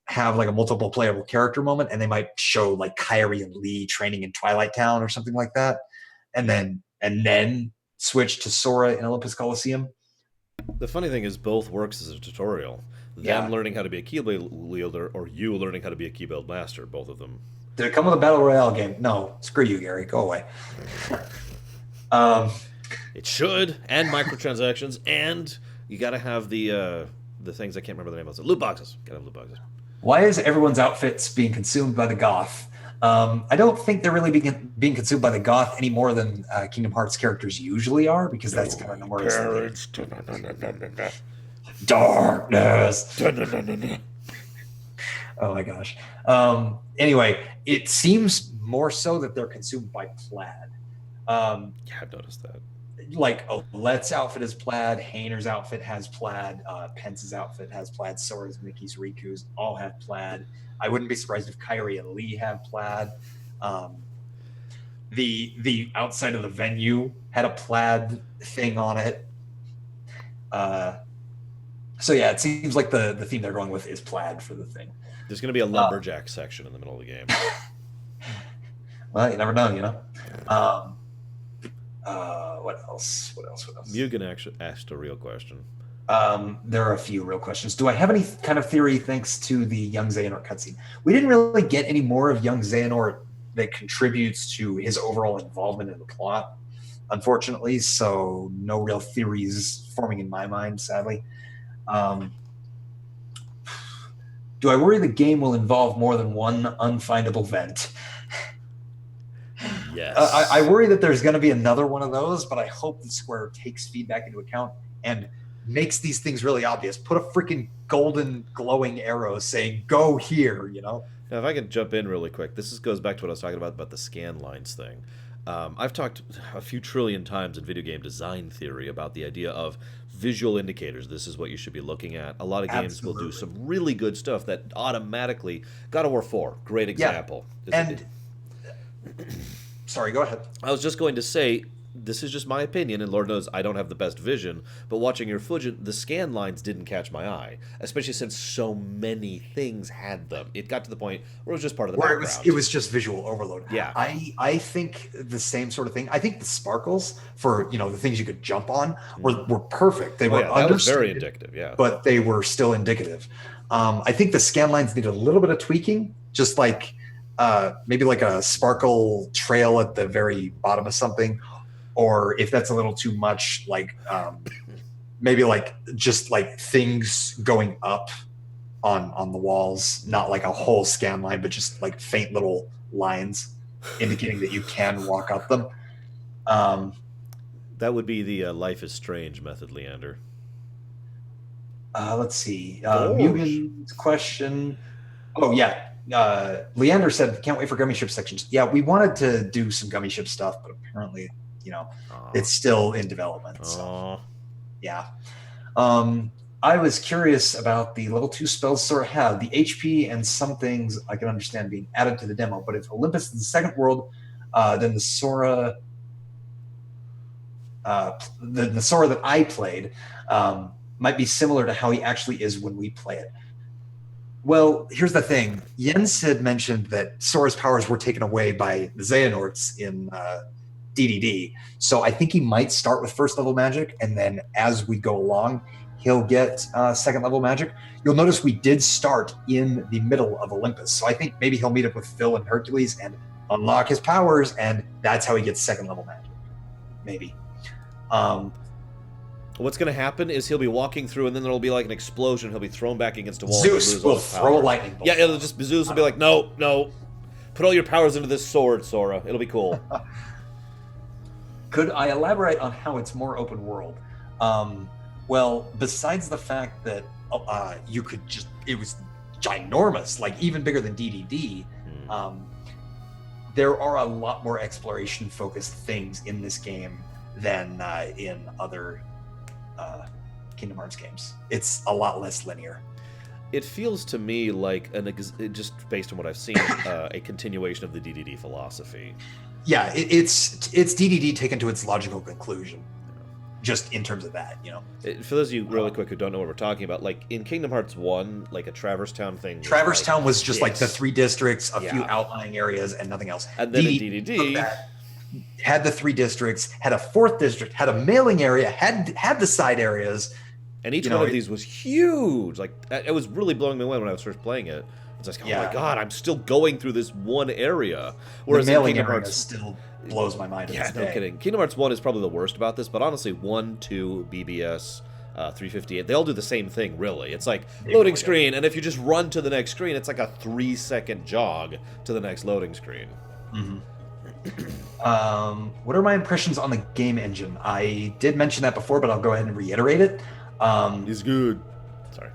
have like a multiple playable character moment, and they might show like Kairi and Lee training in Twilight Town or something like that, and then switch to Sora in Olympus Coliseum. The funny thing is, both works as a tutorial. Them learning how to be a keyblade wielder, or you learning how to be a keyblade master. Both of them. Did it come with a battle royale game? No. Screw you, Gary. Go away. It should, and microtransactions, and you got to have the things I can't remember the name of. Loot boxes. Got to have loot boxes. Why is everyone's outfits being consumed by the goth? I don't think they're really being consumed by the goth any more than Kingdom Hearts characters usually are, because that's kind of Nomura's darkness. Oh my gosh. Anyway, it seems more so that they're consumed by plaid. Yeah, I've noticed that. Like Let's outfit is plaid, Hayner's outfit has plaid, Pence's outfit has plaid, Sora's, Mickey's, Riku's all have plaid. I wouldn't be surprised if Kairi and Lee have plaid. The outside of the venue had a plaid thing on it. So yeah, it seems like the theme they're going with is plaid for the thing. There's going to be a lumberjack section in the middle of the game. Well, you never know, What else? Mugen actually asked a real question. There are a few real questions. Do I have any kind of theory thanks to the Young Xehanort cutscene? We didn't really get any more of Young Xehanort that contributes to his overall involvement in the plot, unfortunately, so no real theories forming in my mind, sadly. Do I worry the game will involve more than one unfindable vent? Yes. I worry that there's going to be another one of those, but I hope that Square takes feedback into account and makes these things really obvious. Put a freaking golden glowing arrow saying, go here, Now, if I can jump in really quick, this goes back to what I was talking about the scan lines thing. I've talked a few trillion times in video game design theory about the idea of visual indicators. This is what you should be looking at. A lot of games will do some really good stuff that automatically... God of War 4, great example. Yeah. Sorry, go ahead. I was just going to say, this is just my opinion, and Lord knows I don't have the best vision, but watching your footage, the scan lines didn't catch my eye, especially since so many things had them. It got to the point where it was just part of the background. It was just visual overload. Yeah. I think the same sort of thing. I think the sparkles for, the things you could jump on were perfect. They were that was very understated, indicative, yeah. but they were still indicative. I think the scan lines need a little bit of tweaking, just like maybe like a sparkle trail at the very bottom of something, or if that's a little too much, like maybe like just like things going up on the walls, not like a whole scan line, but just like faint little lines indicating that you can walk up them. That would be the Life is Strange method, Leander. Let's see. Mugen's question. Oh, yeah. Leander said, can't wait for gummy ship sections. Yeah, we wanted to do some gummy ship stuff, but apparently, it's still in development. So, yeah. I was curious about the level 2 spells Sora had. The HP and some things I can understand being added to the demo, but if Olympus is the second world, then the Sora the Sora that I played might be similar to how he actually is when we play it. Well, here's the thing. Jens had mentioned that Sora's powers were taken away by the Xehanorts in DDD. So I think he might start with first level magic, and then as we go along, he'll get second level magic. You'll notice we did start in the middle of Olympus. So I think maybe he'll meet up with Phil and Hercules and unlock his powers, and that's how he gets second level magic. Maybe. What's going to happen is he'll be walking through, and then there'll be like an explosion. He'll be thrown back against a wall. Zeus will throw a lightning bolt. Yeah, it'll just Zeus will be like, no, put all your powers into this sword, Sora. It'll be cool. Could I elaborate on how it's more open world? Well, besides the fact that you could just, it was ginormous, like even bigger than DDD. There are a lot more exploration-focused things in this game than in other Kingdom Hearts games. It's a lot less linear. It feels to me like, just based on what I've seen, a continuation of the DDD philosophy. Yeah, it's DDD taken to its logical conclusion. Just in terms of that, For those of you really quick who don't know what we're talking about, like in Kingdom Hearts 1, like a Traverse Town thing. Traverse Town was just like the 3 districts, a few outlying areas, and nothing else. And then in DDD had the 3 districts, had a 4th district, had a mailing area, had the side areas, and each one of these was huge. Like it was really blowing me away when I was first playing it. It's like, oh my god, I'm still going through this one area. Whereas the mailing in Kingdom area Hearts still blows my mind. Yeah, no kidding. Kingdom Hearts 1 is probably the worst about this, but honestly, 1, 2, BBS, 358, they all do the same thing, really. It's like loading screen, and if you just run to the next screen, it's like a 3-second jog to the next loading screen. What are my impressions on the game engine? I did mention that before, but I'll go ahead and reiterate it. It's good. Sorry.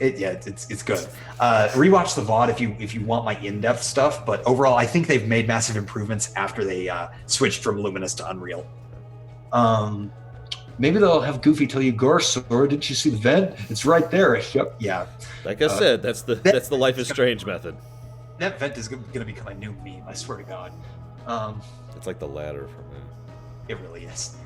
It's good. Rewatch the VOD if you want my in-depth stuff, but overall, I think they've made massive improvements after they switched from Luminous to Unreal. Maybe they'll have Goofy tell you, Garsor, didn't you see the vent? It's right there. Yep. Yeah. Like I said, that's the Life is Strange method. That vent is going to become a new meme, I swear to God. It's like the ladder for me. It really is.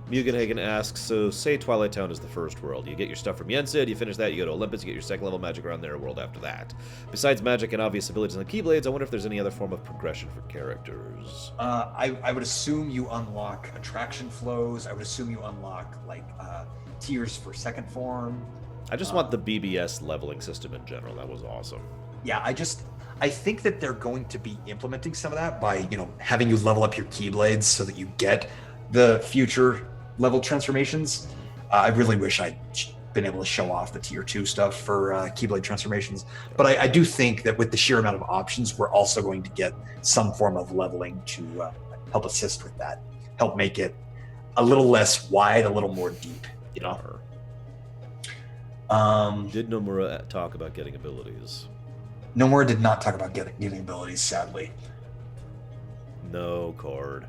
Mugenhagen asks, so say Twilight Town is the first world. You get your stuff from Yensid, you finish that, you go to Olympus, you get your second level magic around there, world after that. Besides magic and obvious abilities on the Keyblades, I wonder if there's any other form of progression for characters. I would assume you unlock attraction flows. I would assume you unlock like tiers for second form. I just want the BBS leveling system in general. That was awesome. Yeah, I think that they're going to be implementing some of that by, having you level up your Keyblades so that you get the future level transformations. I really wish I'd been able to show off the tier 2 stuff for Keyblade transformations. But I do think that with the sheer amount of options, we're also going to get some form of leveling to help assist with that. Help make it a little less wide, a little more deep, Did Nomura talk about getting abilities? Nomura did not talk about getting abilities, sadly. No card.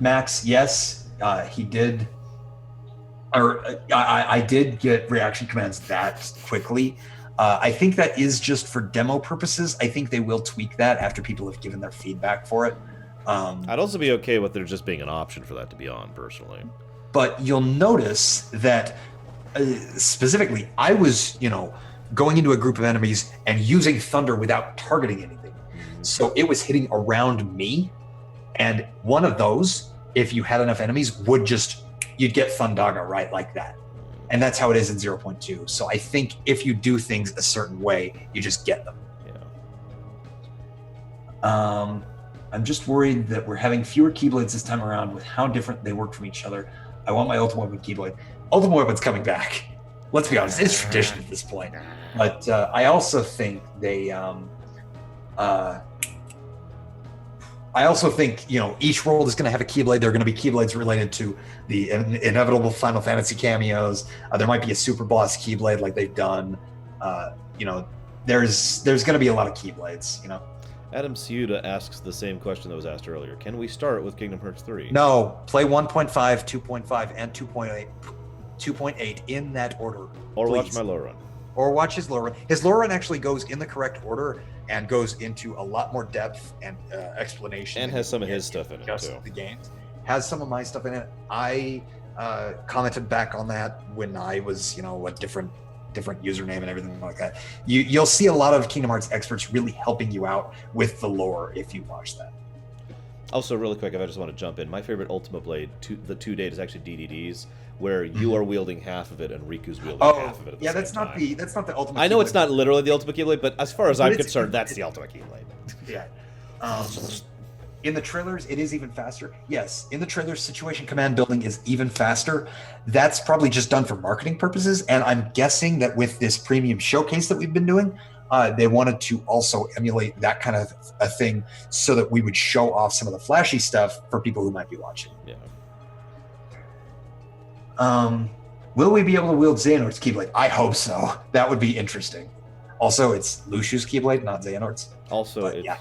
Max, yes, he did. Or I did get reaction commands that quickly. I think that is just for demo purposes. I think they will tweak that after people have given their feedback for it. I'd also be okay with there just being an option for that to be on, personally. But you'll notice that specifically, I was, going into a group of enemies and using thunder without targeting anything. So it was hitting around me. And one of those, if you had enough enemies, you'd get Thundaga right like that. And that's how it is in 0.2. So I think if you do things a certain way, you just get them. Yeah. I'm just worried that we're having fewer Keyblades this time around with how different they work from each other. I want my Ultimate Weapon Keyblade. Ultimate Weapon's coming back. Let's be honest, it's tradition at this point. But I also think each world is going to have a Keyblade. There are going to be Keyblades related to the inevitable Final Fantasy cameos. There might be a Super Boss Keyblade like they've done. There's going to be a lot of Keyblades, Adam Ciuta asks the same question that was asked earlier. Can we start with Kingdom Hearts 3? No, play 1.5, 2.5, and 2.8 in that order. Or please. watch my low run. Or watch his low run. His low run actually goes in the correct order and goes into a lot more depth and explanation. And has some of his stuff in it, too. The games. Has some of my stuff in it. I commented back on that when I was, a different username and everything like that. You'll see a lot of Kingdom Hearts experts really helping you out with the lore if you watch that. Also, really quick, if I just want to jump in, my favorite Ultimate Blade, the 2-date, is actually DDDs, where you are wielding half of it and Riku's wielding half of it at the same that's time. That's not the Ultimate I know Keyblade. It's not literally the Ultimate Keyblade, but as far as I'm concerned, that's the Ultimate Keyblade. Yeah. In the trailers, it is even faster. Yes, in the trailers, situation command building is even faster. That's probably just done for marketing purposes, and I'm guessing that with this premium showcase that we've been doing, they wanted to also emulate that kind of a thing so that we would show off some of the flashy stuff for people who might be watching. Yeah. Will we be able to wield Xehanort's Keyblade? I hope so. That would be interesting. Also, it's Lushu's Keyblade, not Xehanort's. Also, But, it's... yeah.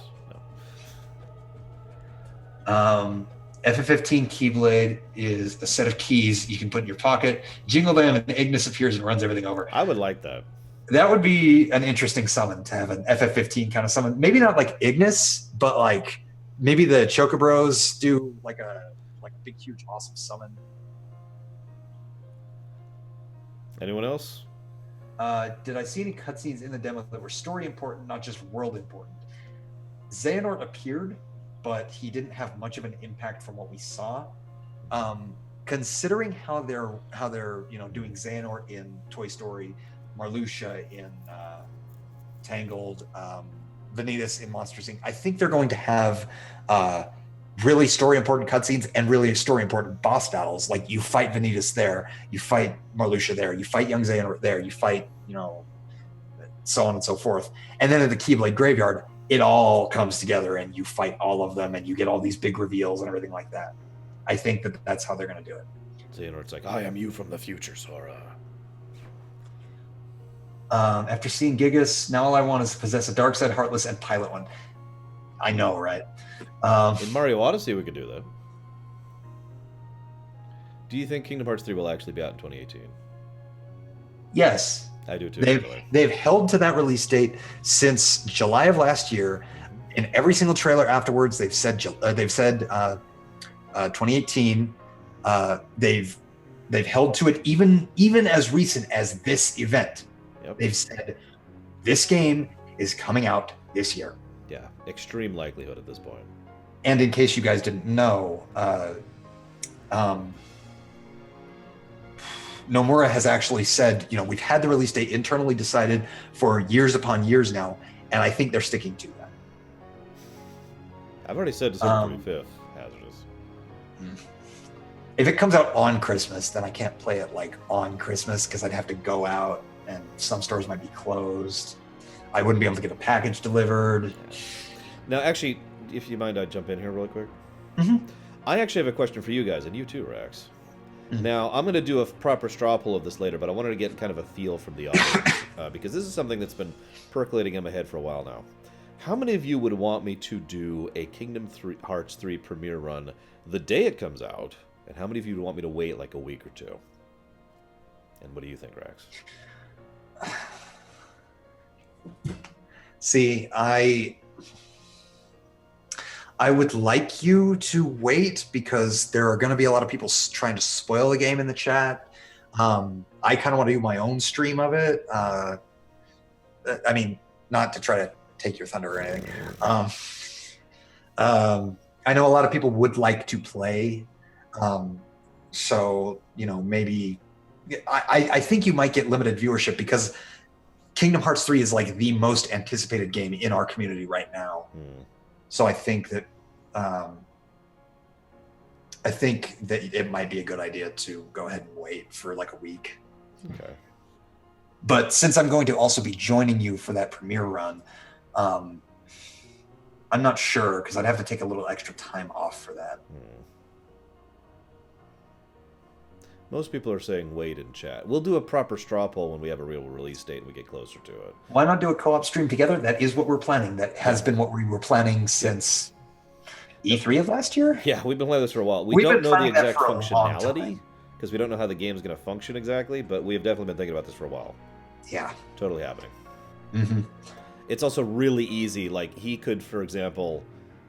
FF15 Keyblade is a set of keys you can put in your pocket, jingle them, and Ignis appears and runs everything over. I would like that. That would be an interesting summon to have an FF15 kind of summon. Maybe not like Ignis, but like maybe the Chocobros do like a big, huge, awesome summon. Anyone else? Did I see any cutscenes in the demo that were story important, not just world important? Xehanort appeared, but he didn't have much of an impact from what we saw. Considering how they're doing Xehanort in Toy Story, Marluxia in Tangled, Vanitas in Monsters Inc., I think they're going to have really story important cutscenes and really story important boss battles. Like you fight Vanitas there, you fight Marluxia there, you fight young Xehanort there, you fight so on and so forth. And then at the Keyblade Graveyard, it all comes together and you fight all of them and you get all these big reveals and everything like that. I think that's how they're going to do it. Xehanort's like, I am you from the future, Sora. After seeing Gigas, now all I want is to possess a Dark Side, Heartless, and Pilot one. I know, right? In Mario Odyssey, we could do that. Do you think Kingdom Hearts 3 will actually be out in 2018? Yes. I do too. They've held to that release date since July of last year. In every single trailer afterwards, they've said 2018. They've held to it even as recent as this event. Yep. They've said this game is coming out this year. Yeah, extreme likelihood at this point. And in case you guys didn't know, Nomura has actually said, we've had the release date internally decided for years upon years now, and I think they're sticking to that. I've already said December 25th, hazardous. If it comes out on Christmas, then I can't play it on Christmas because I'd have to go out and some stores might be closed. I wouldn't be able to get a package delivered. Now, actually, if you mind, I'd jump in here really quick. Mm-hmm. I actually have a question for you guys, and you too, Rax. Mm-hmm. Now, I'm going to do a proper straw poll of this later, but I wanted to get kind of a feel from the audience, because this is something that's been percolating in my head for a while now. How many of you would want me to do a Kingdom Hearts 3 premiere run the day it comes out, and how many of you would want me to wait like a week or two? And what do you think, Rax? See, I would like you to wait because there are going to be a lot of people trying to spoil the game in the chat. I kind of want to do my own stream of it. I mean, not to try to take your thunder or anything. I know a lot of people would like to play. So, maybe I think you might get limited viewership because Kingdom Hearts 3 is like the most anticipated game in our community right now. So I think that it might be a good idea to go ahead and wait for like a week. Okay. But since I'm going to also be joining you for that premiere run, I'm not sure because I'd have to take a little extra time off for that. Most people are saying wait in chat. We'll do a proper straw poll when we have a real release date and we get closer to it. Why not do a co-op stream together? That is what we're planning. That has been what we were planning since E3 of last year? Yeah, we've been playing this for a while. We've don't been know the planning that exact for a long functionality time. because we don't know how the game's going to function exactly, but we have definitely been thinking about this for a while. Yeah. Totally happening. Mm-hmm. It's also really easy. Like, he could, for example...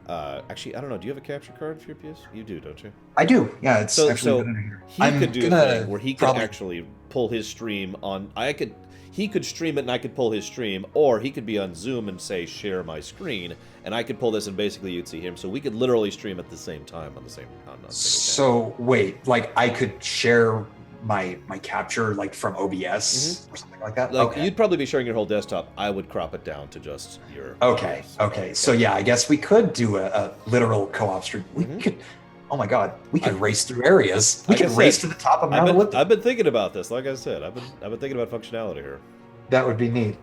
actually, I don't know. Do you have a capture card for your PS? You do, don't you? I do. Yeah, it's So here. he could do a thing where he could actually pull his stream on... He could stream it and I could pull his stream, or he could be on Zoom and say, share my screen, and I could pull this and basically you'd see him. So we could literally stream at the same time on the same... So, wait, like I could share my capture like from OBS or something like that? Like, okay. You'd probably be sharing your whole desktop. I would crop it down to just your... Okay. So yeah, I guess we could do a literal co-op stream. We could... Oh my God, we could race through areas. We could race to the top of Mount Olympus. I've been thinking about this. Like I said, I've been thinking about functionality here. That would be neat.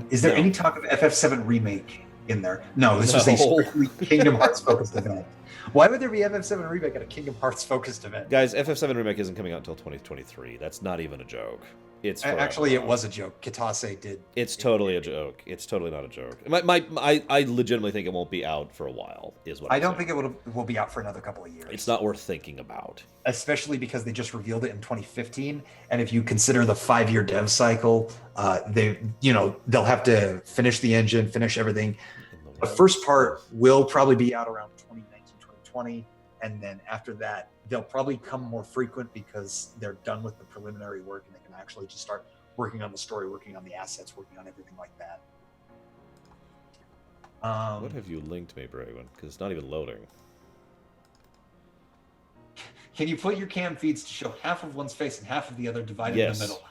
Is there any talk of FF7 remake in there? No, this was a strictly Kingdom Hearts focused event. Why would there be FF7 remake at a Kingdom Hearts focused event? Guys, FF7 remake isn't coming out until 2023. That's not even a joke. It's actually it was a joke. Kitase did. It's totally a joke. It's totally not a joke. I legitimately think it won't be out for a while. Is what I don't think it will be out for another couple of years. It's not worth thinking about, especially because they just revealed it in 2015. And if you consider the 5-year dev cycle, they'll have to finish the engine, finish everything. The first part will probably be out around 2019, 2020, and then after that, they'll probably come more frequent because they're done with the preliminary work and they can actually just start working on the story, working on the assets, working on everything like that. What have you linked me, Braven? Because it's not even loading. Can you put your cam feeds to show half of one's face and half of the other divided in the middle?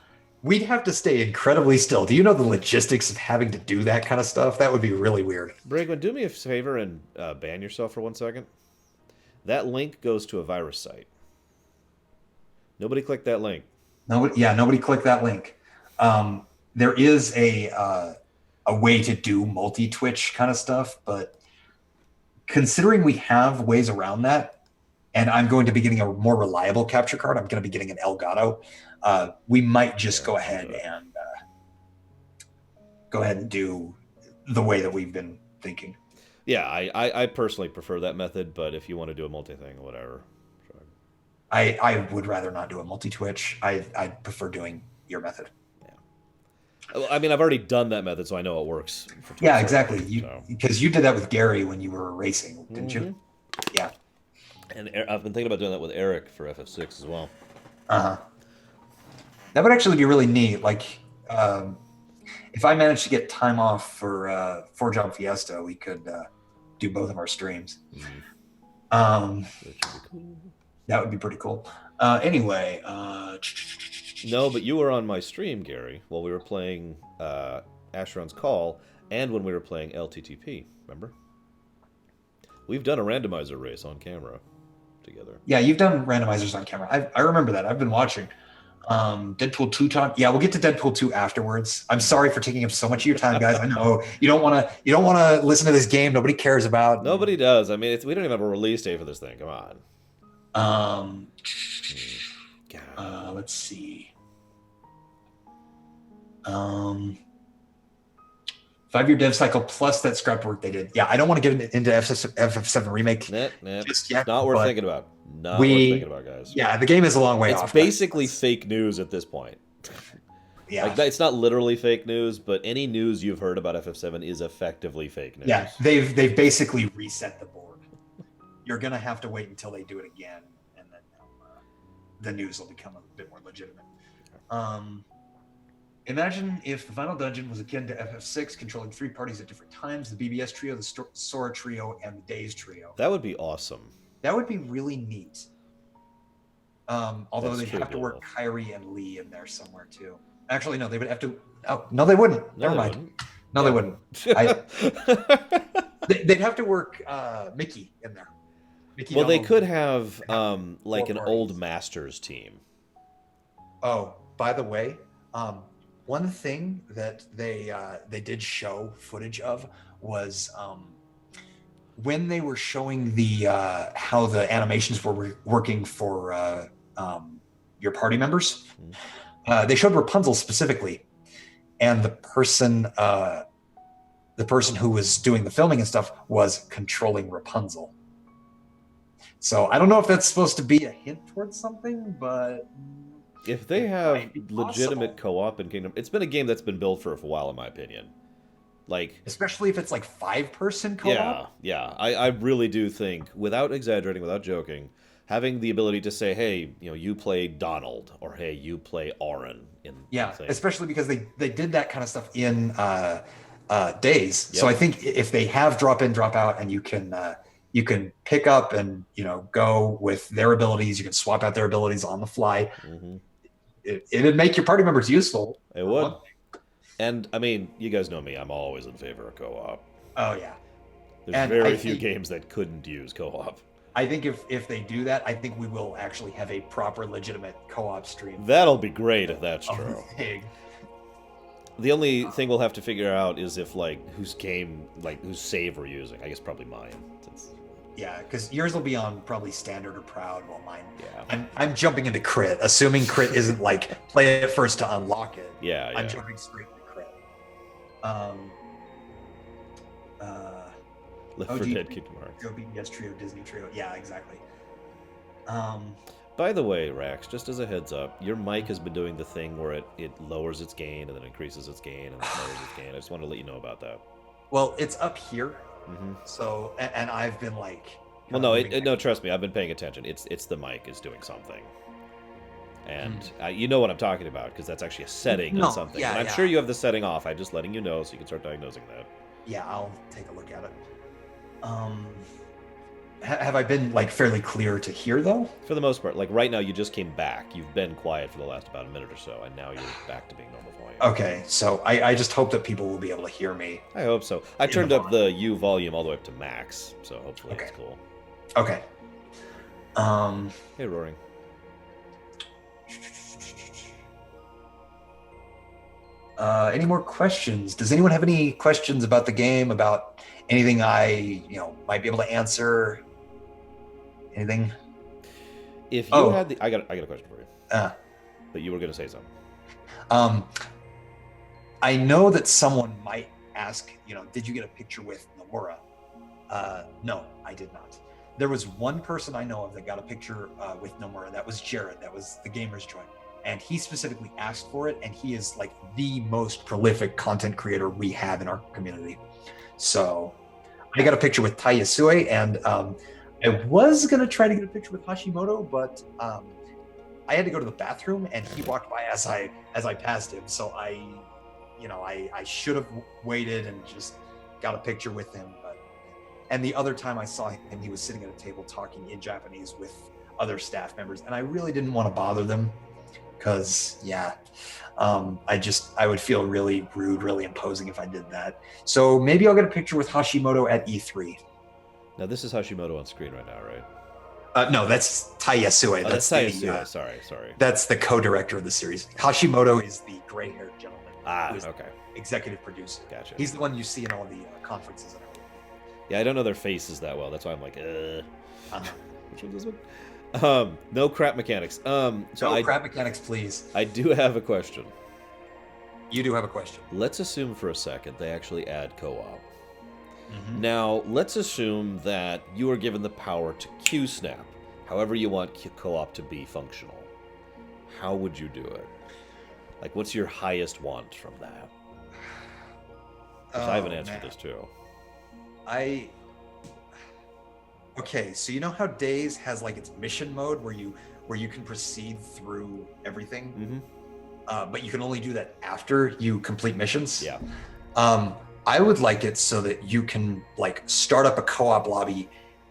We'd have to stay incredibly still. Do you know the logistics of having to do that kind of stuff? That would be really weird. Bragman, do me a favor and ban yourself for 1 second. That link goes to a virus site. Nobody click that link. Nobody click that link. There is a way to do multi-Twitch kind of stuff, but considering we have ways around that, and I'm going to be getting a more reliable capture card, I'm going to be getting an Elgato. We might just go ahead and do the way that we've been thinking. Yeah, I personally prefer that method, but if you want to do a multi-thing or whatever. Sure. I would rather not do a multi-Twitch. I prefer doing your method. Yeah. I mean, I've already done that method, so I know it works. For Twitch, yeah, exactly. Because you did that with Gary when you were racing, didn't you? Yeah. And I've been thinking about doing that with Eric for FF6 as well. Uh-huh. That would actually be really neat. Like, if I managed to get time off for Forge on Fiesta, we could do both of our streams. That would be pretty cool. Anyway. No, but you were on my stream, Gary, while we were playing Asheron's Call and when we were playing LTTP, remember? We've done a randomizer race on camera together. Yeah, you've done randomizers on camera. I remember that. I've been watching. Deadpool 2 time. Yeah, we'll get to Deadpool 2 afterwards. I'm sorry for taking up so much of your time, guys. I know you don't want to listen to this game nobody cares about. Nobody does. I mean, we don't even have a release date for this thing. Come on. Let's see. 5-year dev cycle plus that scrap work they did. Yeah, I don't want to get into FF7 remake just yet. Not worth thinking about. Not worth thinking about, guys. Yeah, the game is a long way off. It's basically fake news at this point. Yeah. Like, it's not literally fake news, but any news you've heard about FF7 is effectively fake news. Yeah, they've basically reset the board. You're gonna have to wait until they do it again, and then the news will become a bit more legitimate. Imagine if the final dungeon was akin to FF6, controlling 3 parties at different times: the BBS trio, the Sora trio, and the Days trio. That would be awesome. That would be really neat. Although That's they'd true, have to work Bill. Kyrie and Lee in there somewhere too. Actually, no, they would have to. Oh, no, they wouldn't. Never they mind. wouldn't. No, they wouldn't. They'd have to work Mickey in there. Mickey Well, they Donald. could have like Four an parties. old Masters team. Oh, by the way, one thing that they did show footage of was when they were showing the how the animations were working for your party members. They showed Rapunzel specifically, and the person who was doing the filming and stuff was controlling Rapunzel. So I don't know if that's supposed to be a hint towards something, but If they It have might be legitimate possible. co-op in Kingdom, it's been a game that's been built for a while, in my opinion. Like, especially if it's like 5-person co-op. yeah, I really do think, without exaggerating, without joking, having the ability to say, hey, you play Donald, or hey, you play Auron in Yeah, the thing. especially because they did that kind of stuff in Days. So Yep. I think if they have drop in, drop out, and you can pick up and go with their abilities, you can swap out their abilities on the fly. Mm-hmm. It'd make your party members useful. It would. And, I mean, you guys know me, I'm always in favor of co-op. Oh yeah. There's And very I few think- games that couldn't use co-op. I think if they do that, I think we will actually have a proper, legitimate co-op stream. That'll be great if that's of true. the thing. The only thing we'll have to figure out is if, whose save we're using. I guess probably mine. Since, Yeah, because yours will be on probably standard or proud, while mine. yeah. I'm jumping into crit, assuming crit isn't like play it first to unlock it. Yeah, I'm yeah. jumping straight into crit. Left OG 4 Dead Kingdom Hearts. Trio, BBS trio, Disney trio. Yeah, exactly. By the way, Rax, just as a heads up, your mic has been doing the thing where it lowers its gain and then increases its gain and then lowers its gain. I just want to let you know about that. Well, it's up here, Mm-hmm. so and I've been like. Well, no, moving no, trust me, I've been paying attention. It's the mic is doing something. And you know what I'm talking about, because that's actually a setting No, on something. yeah, and I'm yeah. sure you have the setting off. I'm just letting you know so you can start diagnosing that. Yeah, I'll take a look at it. Have I been fairly clear to hear though? For the most part, right now you just came back. You've been quiet for the last about a minute or so, and now you're back to being normal volume. Okay, so I just hope that people will be able to hear me. I hope so. I In turned the up the U volume all the way up to max, so hopefully Okay. it's cool. Okay. Hey, Roaring. Any more questions? Does anyone have any questions about the game? About anything I might be able to answer? Anything? If you Oh. had the, I got a question for you. Uh, But you were going to say something. I know that someone might ask, did you get a picture with Nomura? No, I did not. There was one person I know of that got a picture with Nomura, and that was Jared. That was the Gamer's Joint. And he specifically asked for it, and he is the most prolific content creator we have in our community. So I got a picture with Tai Yasue, and I was going to try to get a picture with Hashimoto, but I had to go to the bathroom, and he walked by as I passed him. So I should have waited and just got a picture with him. And the other time I saw him, he was sitting at a table talking in Japanese with other staff members, and I really didn't want to bother them because, I would feel really rude, really imposing if I did that. So maybe I'll get a picture with Hashimoto at E3. Now, this is Hashimoto on screen right now, right? No, that's Tai Yasue. Oh, that's Sayasue. Sorry. That's the co-director of the series. Hashimoto is the gray-haired gentleman. Ah, who is okay. Executive producer. Gotcha. He's the one you see in all the conferences and everything. Yeah, I don't know their faces that well. That's why I'm like, Uh-huh. which one's this one? No crap mechanics. So No crap mechanics, please. I do have a question. You do have a question. Let's assume for a second they actually add co-op. Mm-hmm. Now, let's assume that you are given the power to Q-snap, however you want co-op to be functional. How would you do it? Like, what's your highest want from that? 'Cause I have an answer for this too. Okay, so you know how Days has like its mission mode where you can proceed through everything, but you can only do that after you complete missions. Yeah. I would like it so that you can like start up a co-op lobby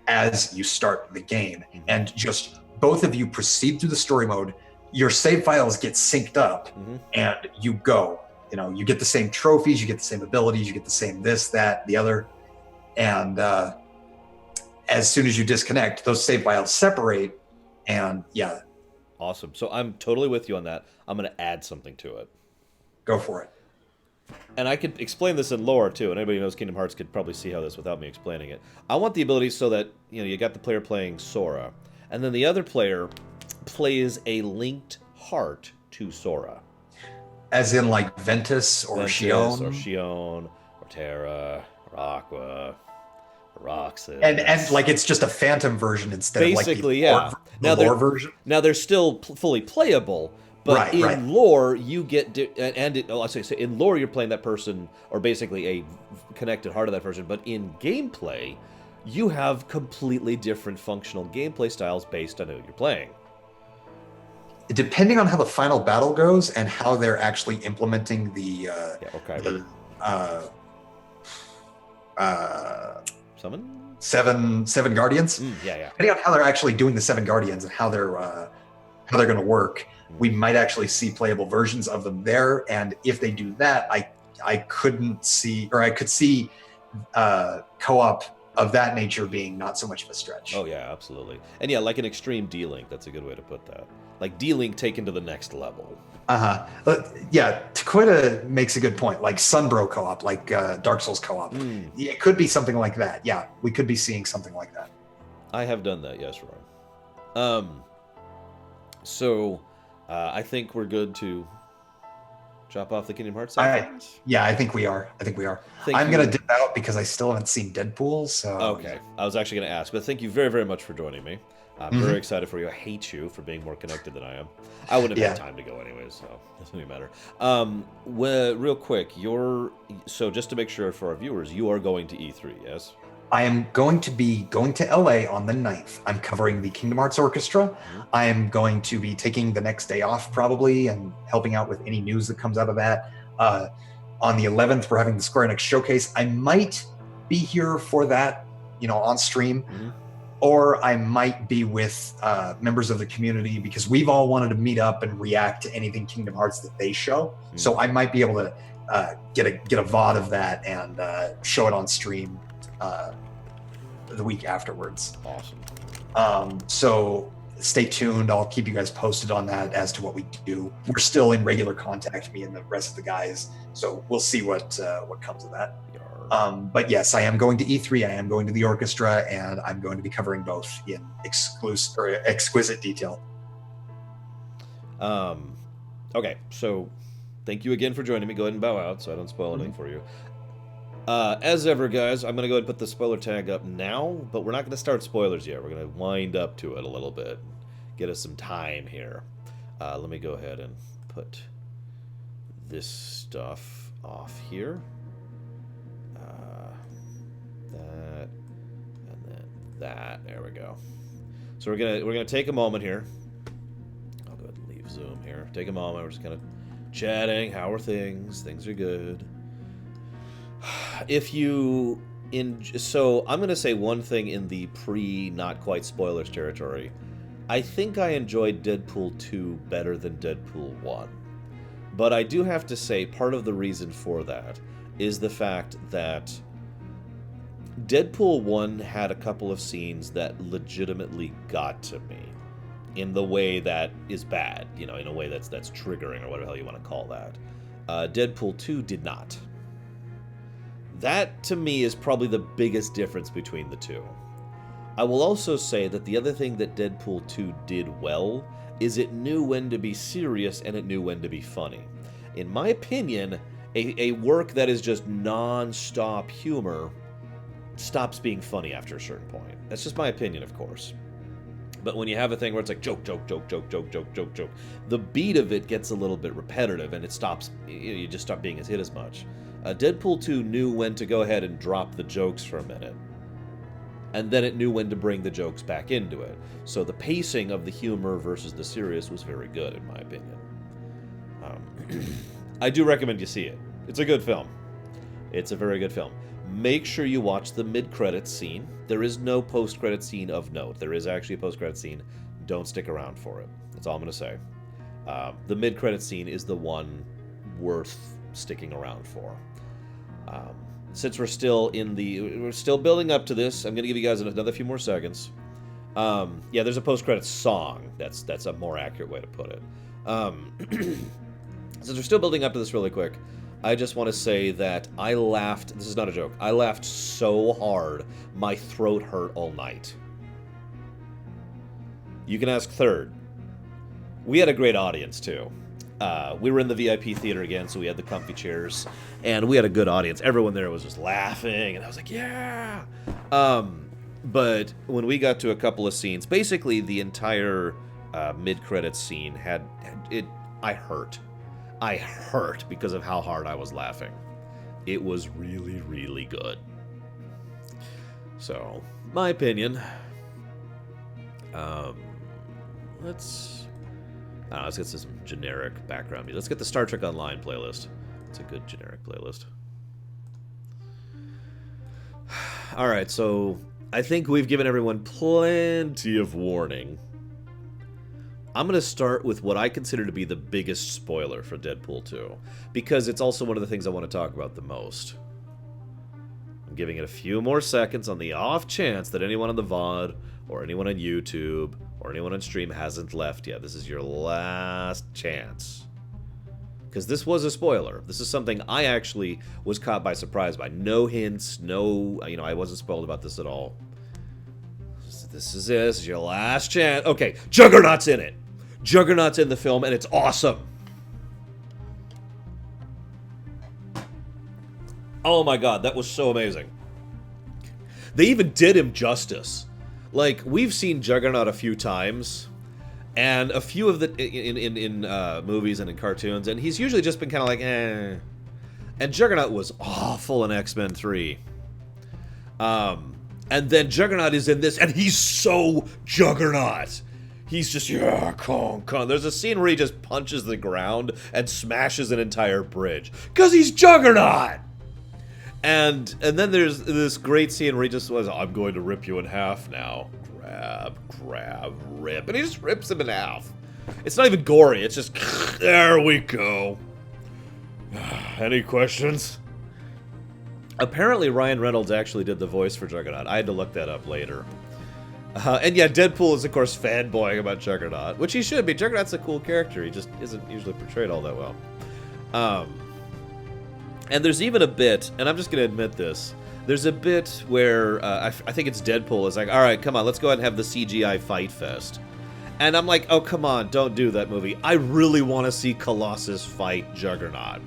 as you start the game, and just both of you proceed through the story mode. Your save files get synced up, and you go. You know, you get the same trophies, you get the same abilities, you get the same this, that, the other, and as soon as you disconnect, those save files separate, and yeah. Awesome. So I'm totally with you on that. I'm going to add something to it. Go for it. And I could explain this in lore, too, and anybody who knows Kingdom Hearts could probably see how this without me explaining it. I want the ability so that, you know, you got the player playing Sora, and then the other player plays a linked heart to Sora. As in, like, Ventus or Xion? Or Xion, or Terra, or Aqua, or Roxas. And like, it's just a phantom version instead basically, of, like, the lore version? Now, they're still fully playable, but in lore, you get... in lore, you're playing that person, or basically a connected heart of that person, but in gameplay, you have completely different functional gameplay styles based on who you're playing. Depending on how the final battle goes and how they're actually implementing the seven guardians. Depending on how they're actually doing the 7 guardians and how they're going to work, we might actually see playable versions of them there. And if they do that, I could see co-op of that nature being not so much of a stretch. Oh yeah, absolutely. And yeah, like an extreme D-Link, that's a good way to put that. Like D-Link taken to the next level. Yeah, Taquita makes a good point. Like Sunbro co-op, like Dark Souls co-op. It could be something like that. Yeah, we could be seeing something like that. I have done that, yes, Ron. So I think we're good to drop off the Kingdom Hearts side. Yeah, I think we are. I'm going to dip out because I still haven't seen Deadpool. So okay, I was actually going to ask, but thank you very, very much for joining me. I'm very excited for you. I hate you for being more connected than I am. I wouldn't have had time to go anyways, so it doesn't even matter. Real quick, so just to make sure for our viewers, you are going to E3, yes? I am going to be going to LA on the 9th. I'm covering the Kingdom Hearts Orchestra. I am going to be taking the next day off probably and helping out with any news that comes out of that. On the 11th, we're having the Square Enix Showcase. I might be here for that, on stream. Or I might be with members of the community because we've all wanted to meet up and react to anything Kingdom Hearts that they show. So I might be able to get a VOD of that and show it on stream the week afterwards. Awesome. So stay tuned. I'll keep you guys posted on that as to what we do. We're still in regular contact, me and the rest of the guys. So we'll see what comes of that. But yes, I am going to E3, I am going to the orchestra, and I'm going to be covering both in exquisite detail. Okay, so thank you again for joining me. Go ahead and bow out so I don't spoil anything for you. As ever, guys, I'm going to go ahead and put the spoiler tag up now, but we're not going to start spoilers yet. We're going to wind up to it a little bit. Get us some time here. Let me go ahead and put this stuff off here. That, and then that. There we go. So we're gonna take a moment here. I'll go ahead and leave Zoom here. Take a moment. We're just kind of chatting. How are things? Things are good. So I'm gonna say one thing in the not quite spoilers territory. I think I enjoyed Deadpool 2 better than Deadpool 1, but I do have to say part of the reason for that is the fact that Deadpool 1 had a couple of scenes that legitimately got to me in the way that is bad, in a way that's triggering or whatever the hell you want to call that. Deadpool 2 did not. That, to me, is probably the biggest difference between the two. I will also say that the other thing that Deadpool 2 did well is it knew when to be serious and it knew when to be funny. In my opinion, a work that is just non-stop humor stops being funny after a certain point. That's just my opinion, of course. But when you have a thing where it's like joke, joke, joke, joke, joke, joke, joke, joke, the beat of it gets a little bit repetitive, and it stops. You just stop being as hit as much. Deadpool 2 knew when to go ahead and drop the jokes for a minute, and then it knew when to bring the jokes back into it. So the pacing of the humor versus the serious was very good, in my opinion. I do recommend you see it. It's a good film. It's a very good film. Make sure you watch the mid-credits scene. There is no post-credit scene of note. There is actually a post-credit scene. Don't stick around for it. That's all I'm going to say. The mid-credit scene is the one worth sticking around for. Since we're still building up to this, I'm going to give you guys another few more seconds. Yeah, there's a post-credit song. That's a more accurate way to put it. Since we're still building up to this really quick, I just want to say that I laughed. This is not a joke. I laughed so hard, my throat hurt all night. You can ask Third. We had a great audience, too. We were in the VIP theater again, so we had the comfy chairs, and we had a good audience. Everyone there was just laughing, and I was like, yeah! But when we got to a couple of scenes, basically the entire mid-credits scene I hurt. I hurt because of how hard I was laughing. It was really, really good. So, my opinion. Let's get some generic background music. Let's get the Star Trek Online playlist. It's a good generic playlist. Alright, so I think we've given everyone plenty of warning. I'm going to start with what I consider to be the biggest spoiler for Deadpool 2, because it's also one of the things I want to talk about the most. I'm giving it a few more seconds on the off chance that anyone on the VOD, or anyone on YouTube, or anyone on stream hasn't left yet. This is your last chance. Because this was a spoiler. This is something I actually was caught by surprise by. No hints, I wasn't spoiled about this at all. This is your last chance. Okay, Juggernaut's in it. Juggernaut's in the film, and it's awesome. Oh my god, that was so amazing. They even did him justice. Like, we've seen Juggernaut a few times, and a few of the in movies and in cartoons, and he's usually just been kind of like, eh. And Juggernaut was awful in X-Men 3. And then Juggernaut is in this, and he's so Juggernaut. He's just, yeah, con. There's a scene where he just punches the ground and smashes an entire bridge. Because he's Juggernaut! And then there's this great scene where he just was, I'm going to rip you in half now. Grab, rip. And he just rips him in half. It's not even gory, it's just, there we go. Any questions? Apparently, Ryan Reynolds actually did the voice for Juggernaut. I had to look that up later. And yeah, Deadpool is, of course, fanboying about Juggernaut, which he should be. Juggernaut's a cool character. He just isn't usually portrayed all that well. And there's even a bit, and I'm just going to admit this, there's a bit where I think it's Deadpool is like, all right, come on, let's go ahead and have the CGI fight fest. And I'm like, oh, come on, don't do that movie. I really want to see Colossus fight Juggernaut.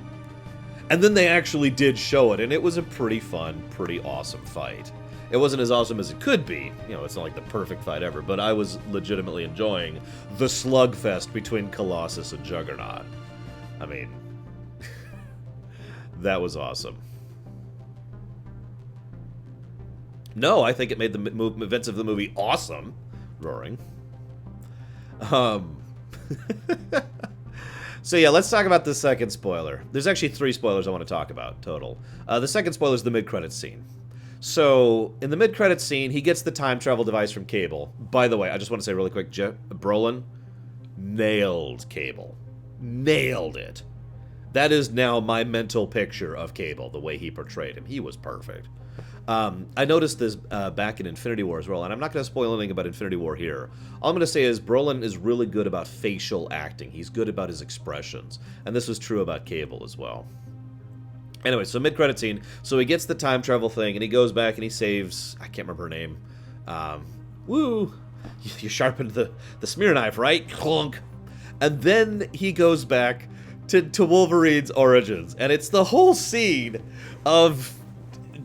And then they actually did show it, and it was a pretty fun, pretty awesome fight. It wasn't as awesome as it could be. You know, it's not like the perfect fight ever, but I was legitimately enjoying the slugfest between Colossus and Juggernaut. I mean, that was awesome. No, I think it made the events of the movie awesome. Roaring. So yeah, let's talk about the second spoiler. There's actually 3 spoilers I want to talk about, total. The second spoiler is the mid-credits scene. So, in the mid-credits scene, he gets the time travel device from Cable. By the way, I just want to say really quick, Brolin nailed Cable. Nailed it. That is now my mental picture of Cable, the way he portrayed him. He was perfect. I noticed this back in Infinity War as well, and I'm not going to spoil anything about Infinity War here. All I'm going to say is Brolin is really good about facial acting. He's good about his expressions, and this was true about Cable as well. Anyway, so mid-credit scene, so he gets the time travel thing, and he goes back and he saves, I can't remember her name. Woo! You sharpened the smear knife, right? Clunk! And then he goes back to Wolverine's origins, and it's the whole scene of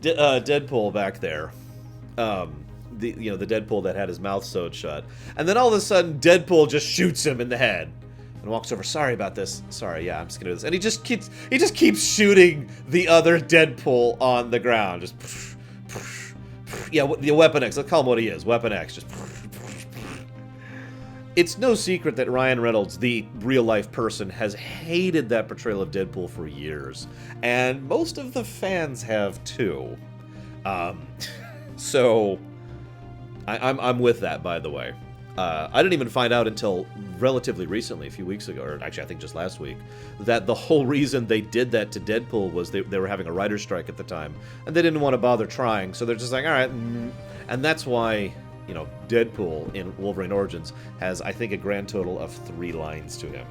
Deadpool back there, the Deadpool that had his mouth sewed shut. And then all of a sudden, Deadpool just shoots him in the head and walks over. Sorry about this. Sorry, yeah, I'm just gonna do this. And he just keeps shooting the other Deadpool on the ground. Just yeah, the Weapon X. Let's call him what he is. Weapon X. Just. It's no secret that Ryan Reynolds, the real-life person, has hated that portrayal of Deadpool for years. And most of the fans have, too. So, I'm with that, by the way. I didn't even find out until relatively recently, a few weeks ago, or actually I think just last week, that the whole reason they did that to Deadpool was they were having a writer's strike at the time, and they didn't want to bother trying, so they're just like, alright, and that's why... Deadpool in Wolverine Origins has, I think, a grand total of 3 lines to him.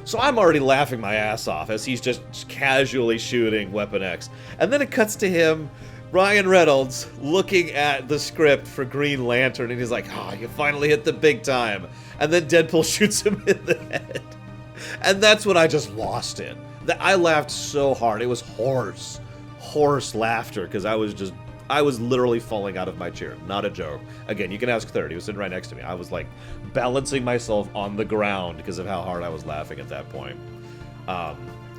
So I'm already laughing my ass off as he's just casually shooting Weapon X. And then it cuts to him, Ryan Reynolds, looking at the script for Green Lantern, and he's like, you finally hit the big time. And then Deadpool shoots him in the head. And that's when I just lost it. I laughed so hard. It was hoarse laughter, because I was literally falling out of my chair. Not a joke. Again, you can ask Third. He was sitting right next to me. I was like balancing myself on the ground because of how hard I was laughing at that point.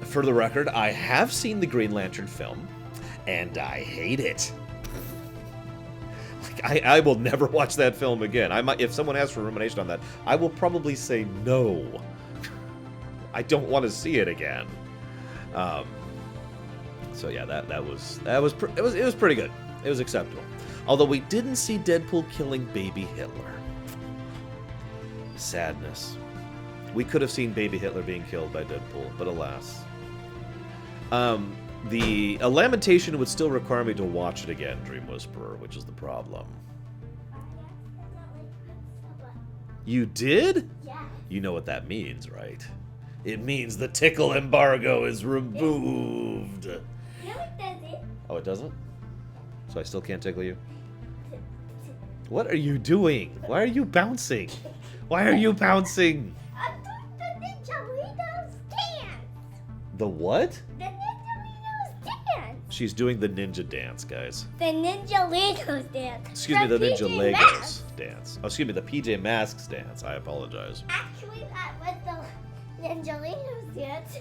For the record, I have seen the Green Lantern film, and I hate it. I will never watch that film again. If someone asks for rumination on that, I will probably say no. I don't want to see it again. So yeah, it was pretty good. It was acceptable. Although we didn't see Deadpool killing baby Hitler. Sadness. We could have seen baby Hitler being killed by Deadpool, but alas. A lamentation would still require me to watch it again, Dream Whisperer, which is the problem. You did? Yeah. You know what that means, right? It means the tickle embargo is removed. No, it doesn't. Oh, it doesn't? So I still can't tickle you? What are you doing? Why are you bouncing? Why are you bouncing? I'm doing the Ninjalitos dance. The what? The Ninjalitos dance. She's doing the ninja dance, guys. The Ninjalitos dance. Excuse me, the Ninja PJ Legos Masks. dance. Oh, excuse me, the PJ Masks dance. I apologize. Actually, that was the Ninjalitos dance.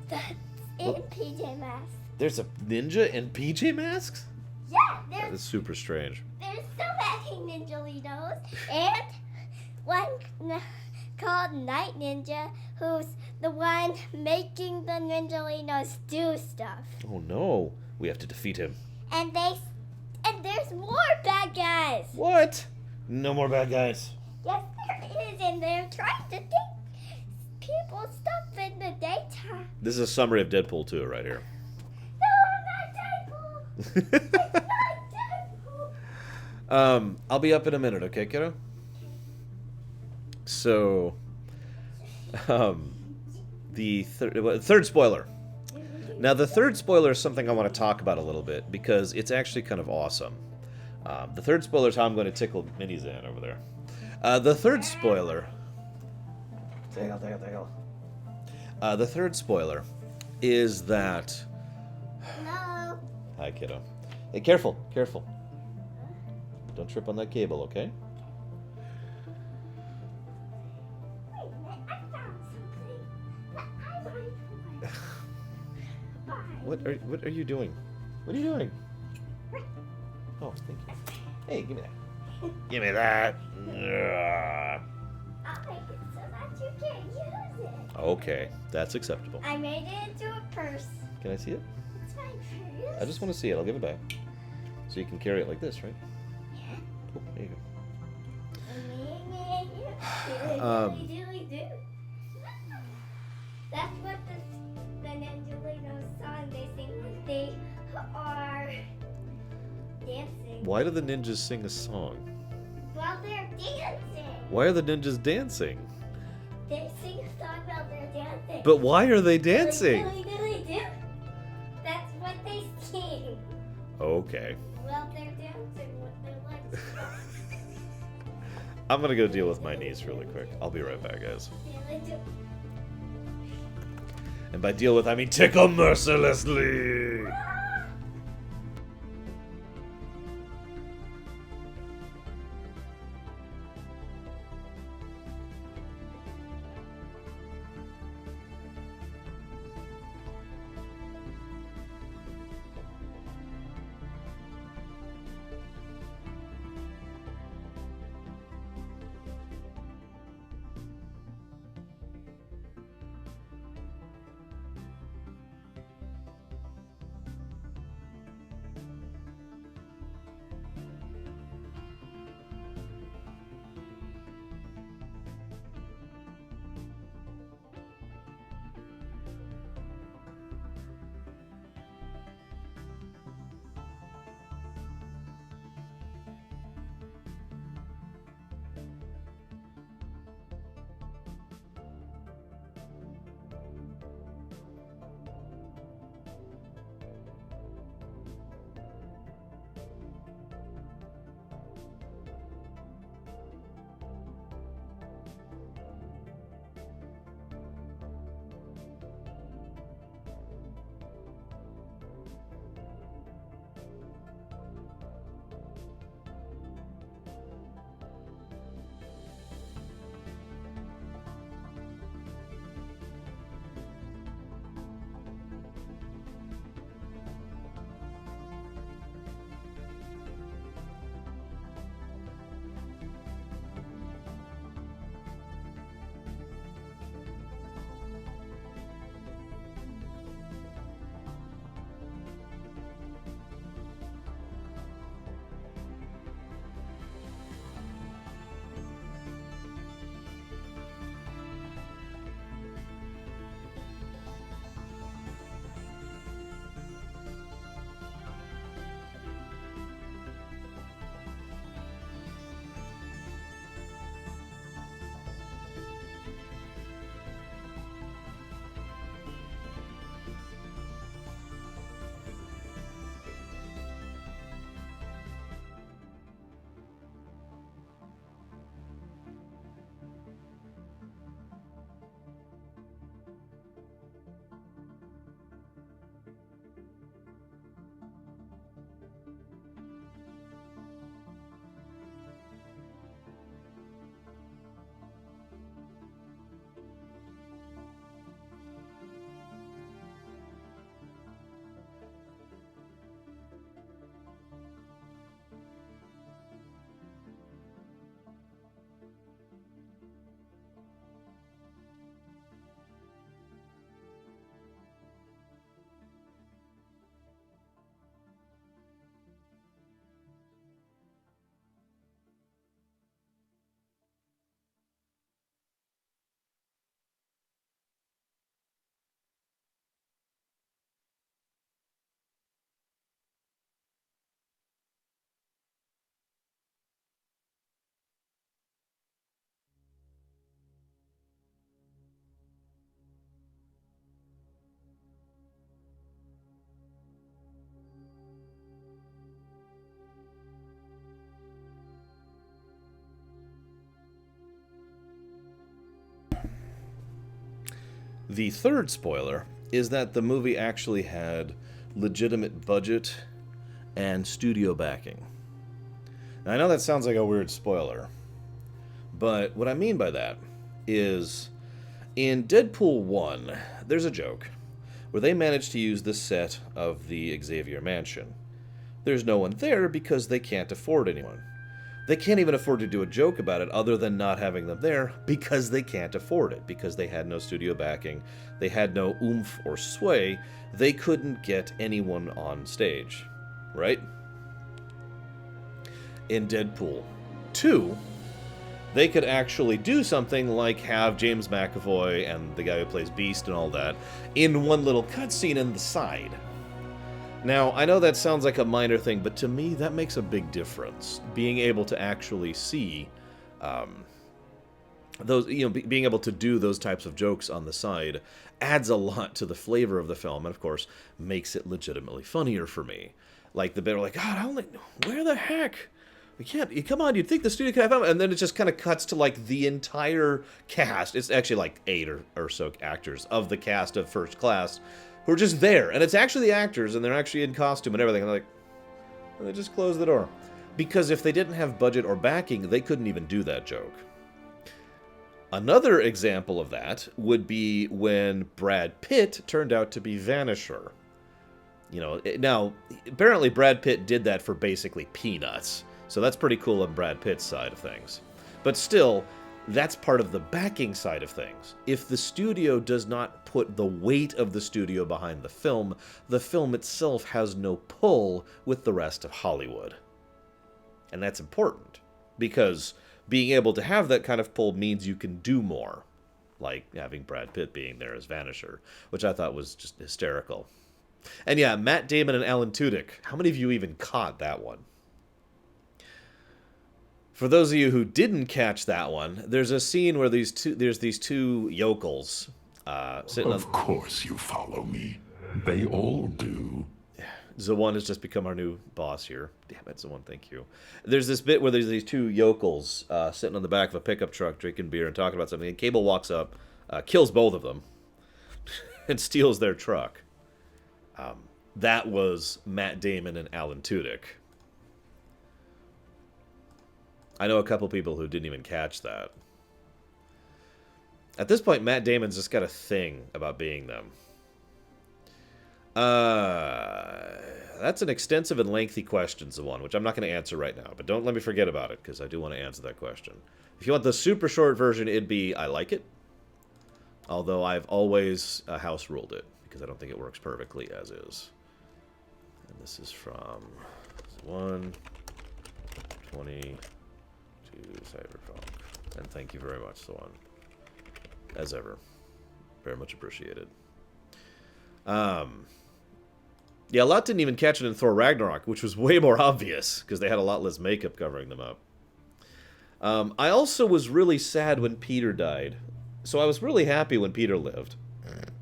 That's in PJ Masks. There's a ninja in PJ Masks? Yeah, That is super strange. there's so many Ninjalitos. And one called Night Ninja, who's the one making the Ninjalitos do stuff. Oh no, we have to defeat him. And there's more bad guys. What? No more bad guys. Yes, there is, and they're trying to take people's stuff in the daytime. This is a summary of Deadpool 2 right here. No, I'm not Deadpool. It's not Deadpool. I'll be up in a minute, okay, kiddo? So, the third spoiler. Now, the third spoiler is something I want to talk about a little bit because it's actually kind of awesome. The third spoiler is how I'm going to tickle Minizan over there. The third spoiler... the third spoiler is that... No. Hi, kiddo. Hey, careful, careful. Don't trip on that cable, okay? Wait a minute, I found something that I might like. What are you doing? What are you doing? Oh, thank you. Hey, give me that. Give me that. Ugh. I'll make it so that you can't use it. Okay, that's acceptable. I made it into a purse. Can I see it? It's my purse. I just want to see it. I'll give it back. So you can carry it like this, right? Yeah. Cool. There you go. That's what the Ninjalitos song they sing when they are dancing. Why do the ninjas sing a song? While they're dancing. Why are the ninjas dancing? They sing a song while they're dancing. But why are they dancing? Do. That's what they sing. Okay. While they're dancing with their legs. I'm gonna go deal with my niece really quick. I'll be right back, guys. They do. And by deal with, I mean tickle mercilessly. The third spoiler is that the movie actually had legitimate budget and studio backing. Now, I know that sounds like a weird spoiler, but what I mean by that is in Deadpool 1, there's a joke where they managed to use the set of the Xavier Mansion. There's no one there because they can't afford anyone. They can't even afford to do a joke about it other than not having them there because they can't afford it, because they had no studio backing, they had no oomph or sway, they couldn't get anyone on stage, right? In Deadpool 2, they could actually do something like have James McAvoy and the guy who plays Beast and all that in one little cutscene in the side. Now, I know that sounds like a minor thing, but to me, that makes a big difference. Being able to actually see those, being able to do those types of jokes on the side adds a lot to the flavor of the film, and of course, makes it legitimately funnier for me. Like the bit, like, God, where the heck? We can't, come on, you'd think the studio could have, and then it just kind of cuts to, like, the entire cast. It's actually, like, 8 or so actors of the cast of First Class who are just there, and it's actually the actors, and they're actually in costume and everything, and they're like, and they just close the door. Because if they didn't have budget or backing, they couldn't even do that joke. Another example of that would be when Brad Pitt turned out to be Vanisher. Now, apparently Brad Pitt did that for basically peanuts, so that's pretty cool on Brad Pitt's side of things. But still, that's part of the backing side of things. If the studio does not put the weight of the studio behind the film itself has no pull with the rest of Hollywood. And that's important, because being able to have that kind of pull means you can do more. Like having Brad Pitt being there as Vanisher, which I thought was just hysterical. And yeah, Matt Damon and Alan Tudyk. How many of you even caught that one? For those of you who didn't catch that one, there's a scene where there's these two yokels sitting Of course you follow me. They all do. Zawan has just become our new boss here. Damn it, Zawan, thank you. There's this bit where there's these two yokels sitting on the back of a pickup truck drinking beer and talking about something, and Cable walks up, kills both of them, and steals their truck. That was Matt Damon and Alan Tudyk. I know a couple people who didn't even catch that. At this point, Matt Damon's just got a thing about being them. That's an extensive and lengthy question, Zawan, which I'm not going to answer right now. But don't let me forget about it, because I do want to answer that question. If you want the super short version, it'd be, I like it. Although I've always house ruled it, because I don't think it works perfectly as is. And this is from 1/20... Cyberpunk. And thank you very much, Swan. As ever. Very much appreciated. Yeah, a lot didn't even catch it in Thor Ragnarok, which was way more obvious, because they had a lot less makeup covering them up. I also was really sad when Peter died. So I was really happy when Peter lived. And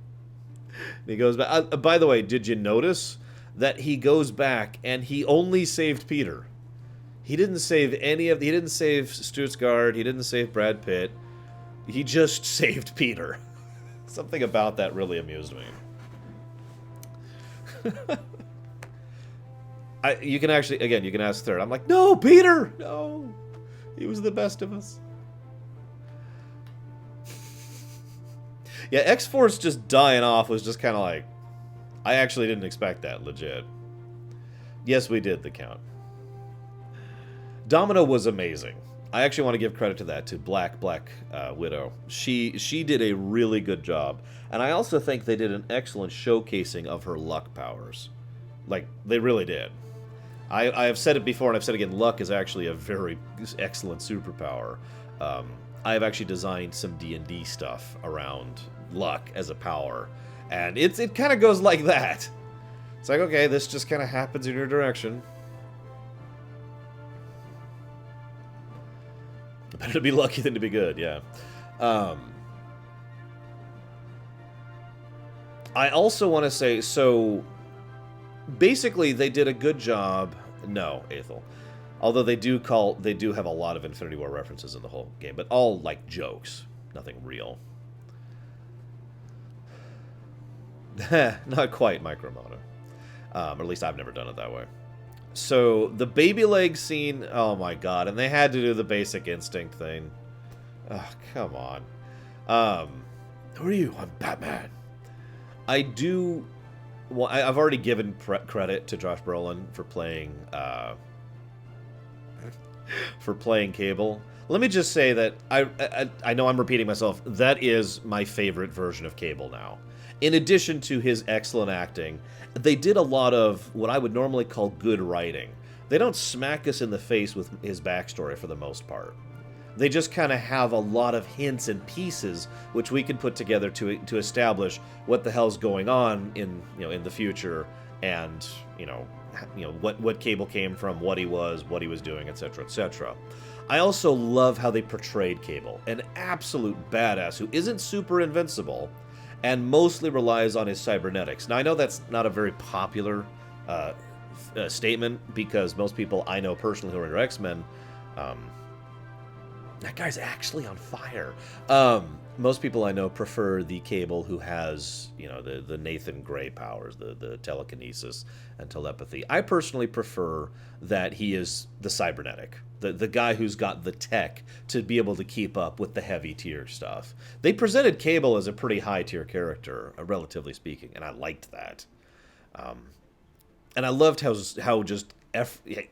he goes back. By the way, did you notice that he goes back and he only saved Peter? He didn't save he didn't save Stutzgard, he didn't save Brad Pitt. He just saved Peter. Something about that really amused me. You can actually, again, you can ask Third. I'm like, no, Peter! No! He was the best of us. Yeah, X-Force just dying off was just kind of like, I actually didn't expect that, legit. Yes, we did, the count. Domino was amazing. I actually want to give credit to that, to Black Widow. She did a really good job. And I also think they did an excellent showcasing of her luck powers. Like, they really did. I have said it before, and I've said again, luck is actually a very excellent superpower. I have actually designed some D&D stuff around luck as a power. And it kind of goes like that. It's like, okay, this just kind of happens in your direction. Better to be lucky than to be good, yeah. I also want to say, so basically they did a good job. No, Aethel. Although they do have a lot of Infinity War references in the whole game, but all like jokes, nothing real. Not quite micromono. Or at least I've never done it that way. So, the baby leg scene, oh my god, and they had to do the basic instinct thing. Oh, come on. Who are you? I'm Batman. I do... Well, I've already given credit to Josh Brolin for playing... for playing Cable. Let me just say that I know I'm repeating myself. That is my favorite version of Cable now. In addition to his excellent acting, they did a lot of what I would normally call good writing. They don't smack us in the face with his backstory for the most part. They just kind of have a lot of hints and pieces which we can put together to establish what the hell's going on in the future, and what Cable came from, what he was doing, etc., etc. I also love how they portrayed Cable, an absolute badass who isn't super invincible and mostly relies on his cybernetics. Now, I know that's not a very popular statement, because most people I know personally who are into X-Men, that guy's actually on fire. Most people I know prefer the Cable who has, the Nathan Gray powers, the telekinesis and telepathy. I personally prefer that he is the cybernetic, the guy who's got the tech to be able to keep up with the heavy tier stuff. They presented Cable as a pretty high tier character, relatively speaking, and I liked that. And I loved how just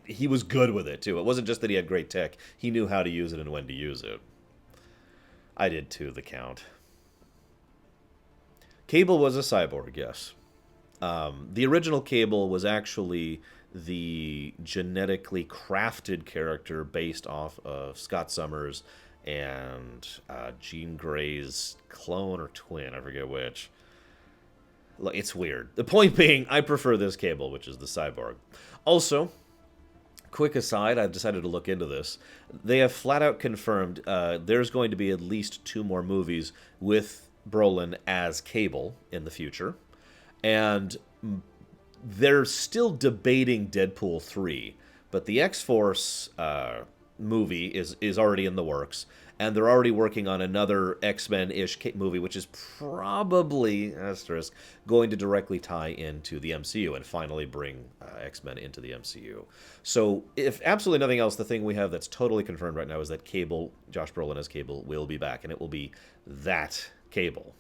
he was good with it too. It wasn't just that he had great tech; he knew how to use it and when to use it. I did too, the Count. Cable was a cyborg, yes. The original Cable was actually the genetically crafted character based off of Scott Summers and Jean Grey's clone or twin, I forget which. It's weird. The point being, I prefer this Cable, which is the cyborg. Also, quick aside, I've decided to look into this. They have flat out confirmed there's going to be at least 2 more movies with Brolin as Cable in the future. And they're still debating Deadpool 3, but the X-Force movie is already in the works, and they're already working on another X-Men-ish movie, which is probably, asterisk, going to directly tie into the MCU and finally bring X-Men into the MCU. So, if absolutely nothing else, the thing we have that's totally confirmed right now is that Cable, Josh Brolin as Cable, will be back, and it will be that Cable.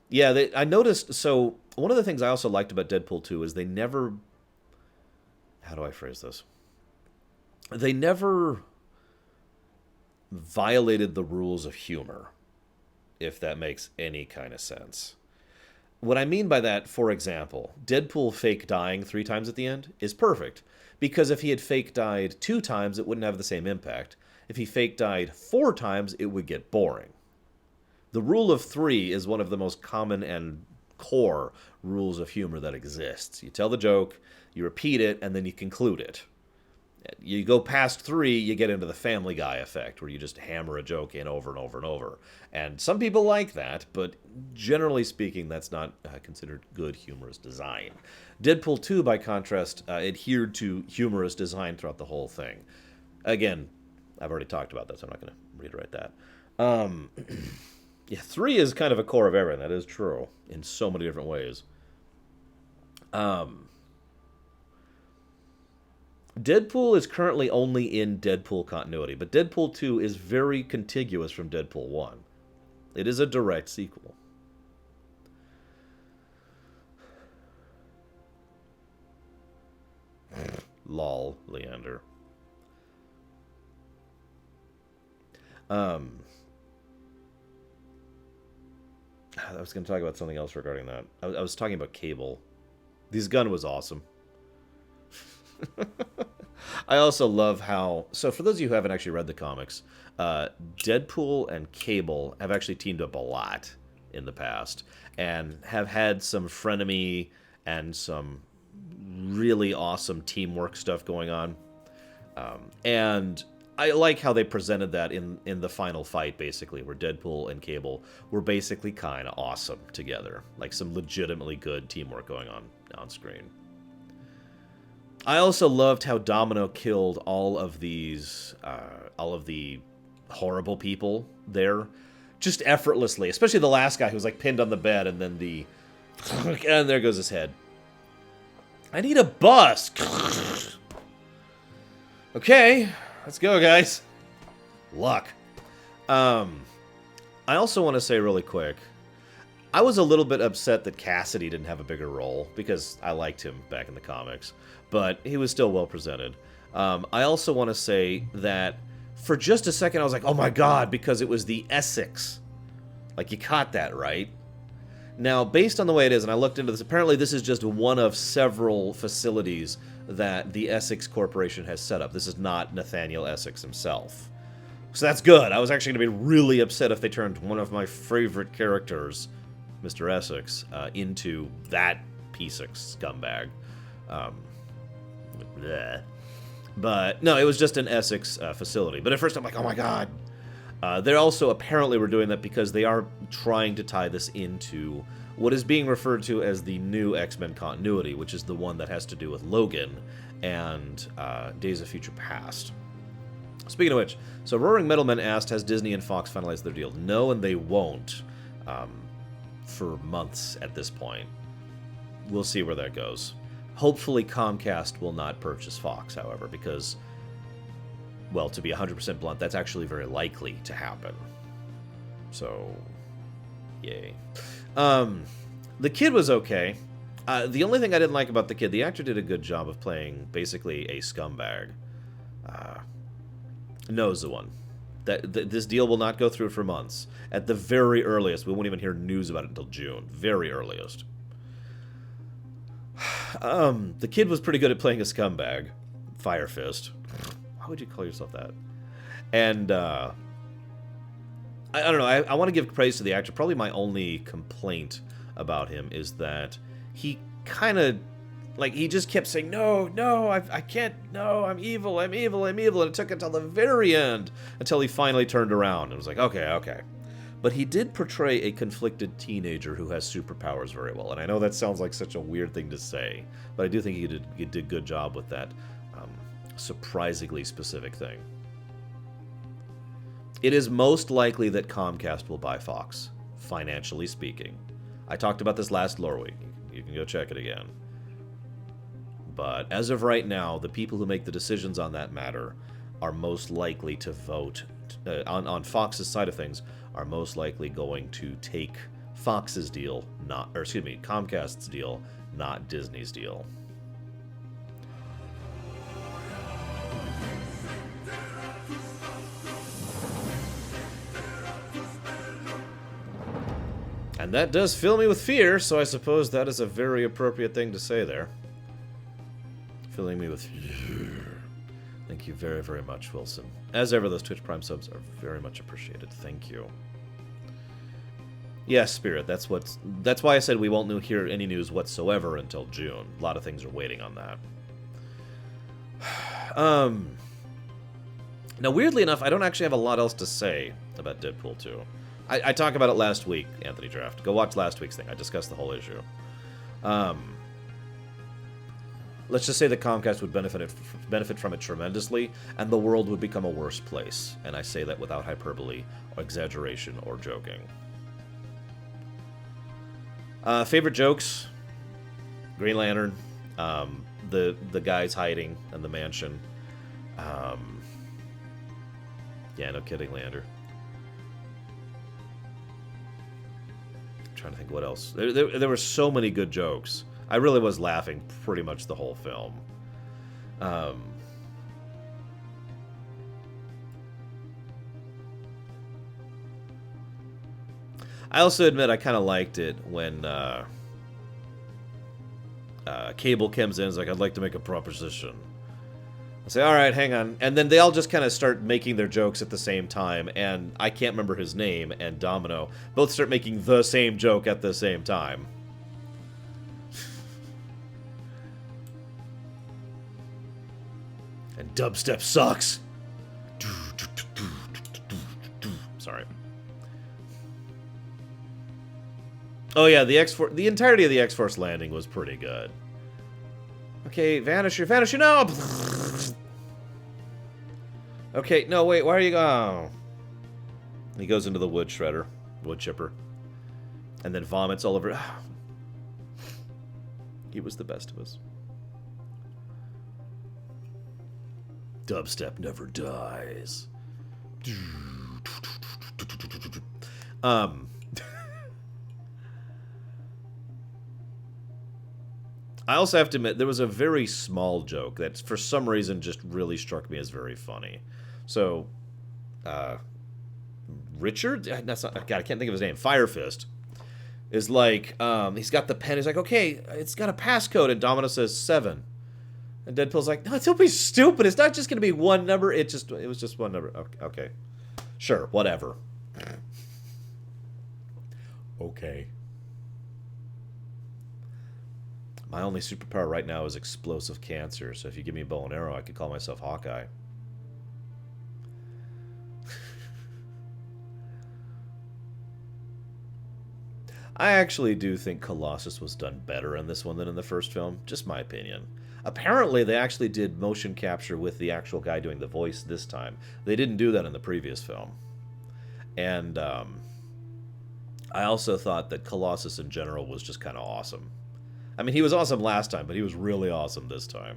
Yeah, I noticed, so one of the things I also liked about Deadpool 2 is they never, how do I phrase this? They never violated the rules of humor, if that makes any kind of sense. What I mean by that, for example, Deadpool fake dying 3 times at the end is perfect, because if he had fake died 2 times, it wouldn't have the same impact. If he fake died 4 times, it would get boring. The rule of 3 is one of the most common and core rules of humor that exists. You tell the joke, you repeat it, and then you conclude it. You go past 3, you get into the Family Guy effect, where you just hammer a joke in over and over and over. And some people like that, but generally speaking, that's not considered good humorous design. Deadpool 2, by contrast, adhered to humorous design throughout the whole thing. Again, I've already talked about that, so I'm not going to reiterate that. Yeah, 3 is kind of a core of everything. That is true in so many different ways. Deadpool is currently only in Deadpool continuity, but Deadpool 2 is very contiguous from Deadpool 1. It is a direct sequel. Lol, Leander. I was going to talk about something else regarding that. I was talking about Cable. This gun was awesome. I also love how... So for those of you who haven't actually read the comics, Deadpool and Cable have actually teamed up a lot in the past and have had some frenemy and some really awesome teamwork stuff going on. And I like how they presented that in the final fight, basically, where Deadpool and Cable were basically kind of awesome together. Like some legitimately good teamwork going on screen. I also loved how Domino killed all of the horrible people there just effortlessly. Especially the last guy who was like pinned on the bed, and then the and there goes his head. I need a bus. Okay, let's go, guys. Luck. I also want to say really quick, I was a little bit upset that Cassidy didn't have a bigger role, because I liked him back in the comics, but he was still well presented. I also want to say that for just a second I was like, oh my god, because it was the Essex. Like, you caught that, right? Now, based on the way it is, and I looked into this, apparently this is just one of several facilities that the Essex Corporation has set up. This is not Nathaniel Essex himself. So that's good. I was actually going to be really upset if they turned one of my favorite characters, Mr. Essex, into that piece of scumbag. Bleh. But, no, it was just an Essex facility. But at first I'm like, oh my god. They also apparently were doing that because they are trying to tie this into what is being referred to as the new X-Men continuity, which is the one that has to do with Logan and Days of Future Past. Speaking of which, so Roaring Metalman asked, has Disney and Fox finalized their deal? No, and they won't for months at this point. We'll see where that goes. Hopefully Comcast will not purchase Fox, however, because, well, to be 100% blunt, that's actually very likely to happen. So, yay. The kid was okay. The only thing I didn't like about the kid, the actor did a good job of playing basically a scumbag. Knows the one. This deal will not go through for months. At the very earliest, we won't even hear news about it until June. Very earliest. The kid was pretty good at playing a scumbag. Fire Fist. Why would you call yourself that? And, I don't know, I want to give praise to the actor. Probably my only complaint about him is that he kind of, like, he just kept saying, no, I can't, no, I'm evil, and it took until the very end until he finally turned around and was like, okay. But he did portray a conflicted teenager who has superpowers very well, and I know that sounds like such a weird thing to say, but I do think he did a good job with that surprisingly specific thing. It is most likely that Comcast will buy Fox, financially speaking. I talked about this last Loreweek. You can go check it again. But as of right now, the people who make the decisions on that matter are most likely to vote on Fox's side of things, are most likely going to take Fox's deal, Comcast's deal, not Disney's deal. And that does fill me with fear, so I suppose that is a very appropriate thing to say there. Filling me with fear. Thank you very, very much, Wilson. As ever, those Twitch Prime subs are very much appreciated. Thank you. Yes, Spirit, that's why I said we won't hear any news whatsoever until June. A lot of things are waiting on that. Now, weirdly enough, I don't actually have a lot else to say about Deadpool 2. I talked about it last week, Anthony Draft. Go watch last week's thing. I discussed the whole issue. Let's just say that Comcast would benefit from it tremendously, and the world would become a worse place. And I say that without hyperbole, or exaggeration, or joking. Favorite jokes? Green Lantern. The guys hiding in the mansion. Yeah, no kidding, Lander. I'm trying to think what else. There were so many good jokes. I really was laughing pretty much the whole film. I also admit I kind of liked it when Cable comes in and is like, I'd like to make a proposition. I say, all right, hang on. And then they all just kind of start making their jokes at the same time, and I can't remember his name and Domino both start making the same joke at the same time. And dubstep sucks. Sorry. Oh yeah, the entirety of the X-Force landing was pretty good. Okay, Vanisher, no! Okay, no, wait, why are you going? He goes into the wood chipper, and then vomits all over. He was the best of us. Dubstep never dies. I also have to admit, there was a very small joke that for some reason just really struck me as very funny. So, Richard? That's not, God, I can't think of his name. Firefist is like, he's got the pen. He's like, okay, it's got a passcode. And Domino says 7. And Deadpool's like, no, don't be stupid. It's not just going to be one number. It was just one number. Okay. Sure, whatever. Okay. My only superpower right now is explosive cancer, so if you give me a bow and arrow, I could call myself Hawkeye. I actually do think Colossus was done better in this one than in the first film. Just my opinion. Apparently, they actually did motion capture with the actual guy doing the voice this time. They didn't do that in the previous film. And I also thought that Colossus in general was just kind of awesome. I mean, he was awesome last time, but he was really awesome this time.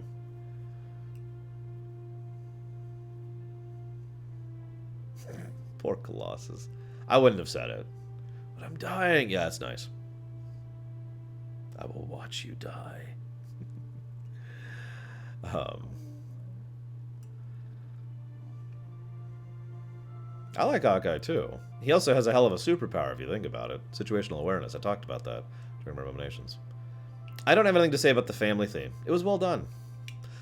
Poor Colossus. I wouldn't have said it. But I'm dying. Yeah, that's nice. I will watch you die. I like Hawkeye, too. He also has a hell of a superpower, if you think about it. Situational awareness. I talked about that during my ruminations. I don't have anything to say about the family theme. It was well done.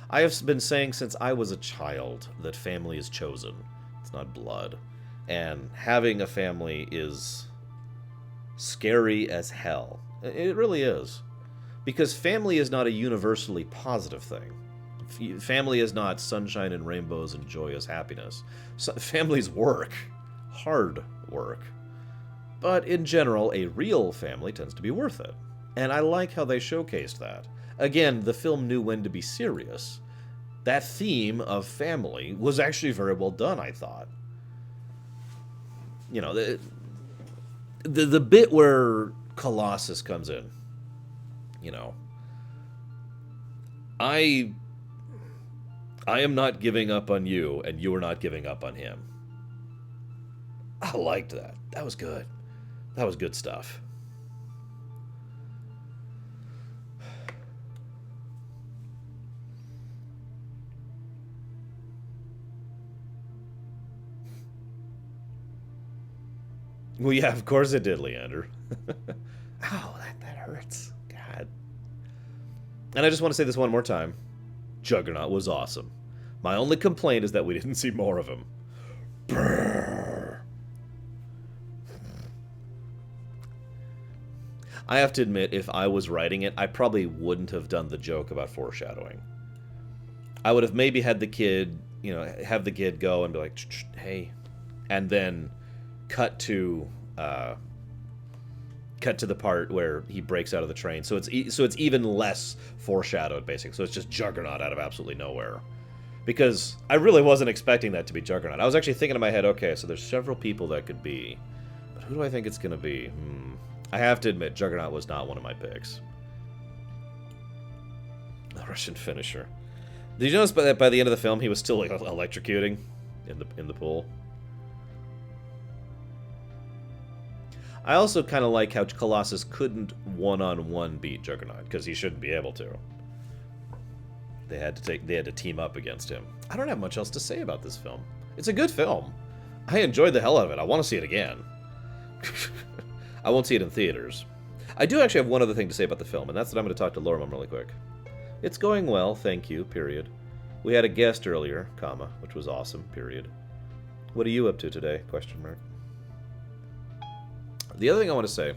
I have been saying since I was a child that family is chosen. It's not blood. And having a family is scary as hell. It really is. Because family is not a universally positive thing. Family is not sunshine and rainbows and joyous happiness. Families work. Hard work. But in general, a real family tends to be worth it. And I like how they showcased that. Again, the film knew when to be serious. That theme of family was actually very well done, I thought. You know, the bit where Colossus comes in, you know, I am not giving up on you, and you are not giving up on him. I liked that. That was good. That was good stuff. Well, yeah, of course it did, Leander. Ow, that hurts. God. And I just want to say this one more time. Juggernaut was awesome. My only complaint is that we didn't see more of him. Brrr. I have to admit, if I was writing it, I probably wouldn't have done the joke about foreshadowing. I would have maybe had the kid, you know, have the kid go and be like, hey, and then cut to the part where he breaks out of the train. So it's even less foreshadowed, basically. So it's just Juggernaut out of absolutely nowhere. Because I really wasn't expecting that to be Juggernaut. I was actually thinking in my head, okay, so there's several people that could be. But who do I think it's going to be? I have to admit, Juggernaut was not one of my picks. The Russian finisher. Did you notice by the end of the film, he was still like, electrocuting in the pool? I also kind of like how Colossus couldn't one-on-one beat Juggernaut, because he shouldn't be able to. They had to team up against him. I don't have much else to say about this film. It's a good film. I enjoyed the hell out of it. I want to see it again. I won't see it in theaters. I do actually have one other thing to say about the film, and that's that I'm going to talk to Laura Mom really quick. It's going well, thank you, period. We had a guest earlier, comma, which was awesome, period. What are you up to today, question mark. The other thing I want to say,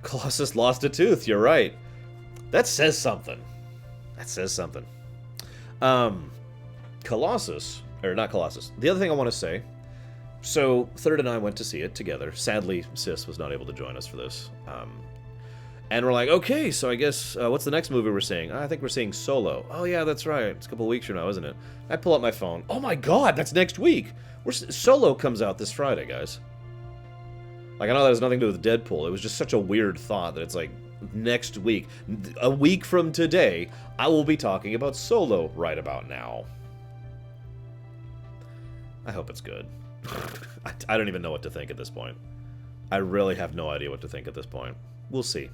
Colossus lost a tooth, you're right. That says something. That says something. Colossus, or not Colossus, the other thing I want to say, so Third and I went to see it together. Sadly, Sis was not able to join us for this. And we're like, okay, so I guess, what's the next movie we're seeing? I think we're seeing Solo. Oh, yeah, that's right. It's a couple weeks from now, isn't it? I pull up my phone. Oh, my God, that's next week. Solo comes out this Friday, guys. Like, I know that has nothing to do with Deadpool. It was just such a weird thought that it's like, next week. A week from today, I will be talking about Solo right about now. I hope it's good. I don't even know what to think at this point. I really have no idea what to think at this point. We'll see.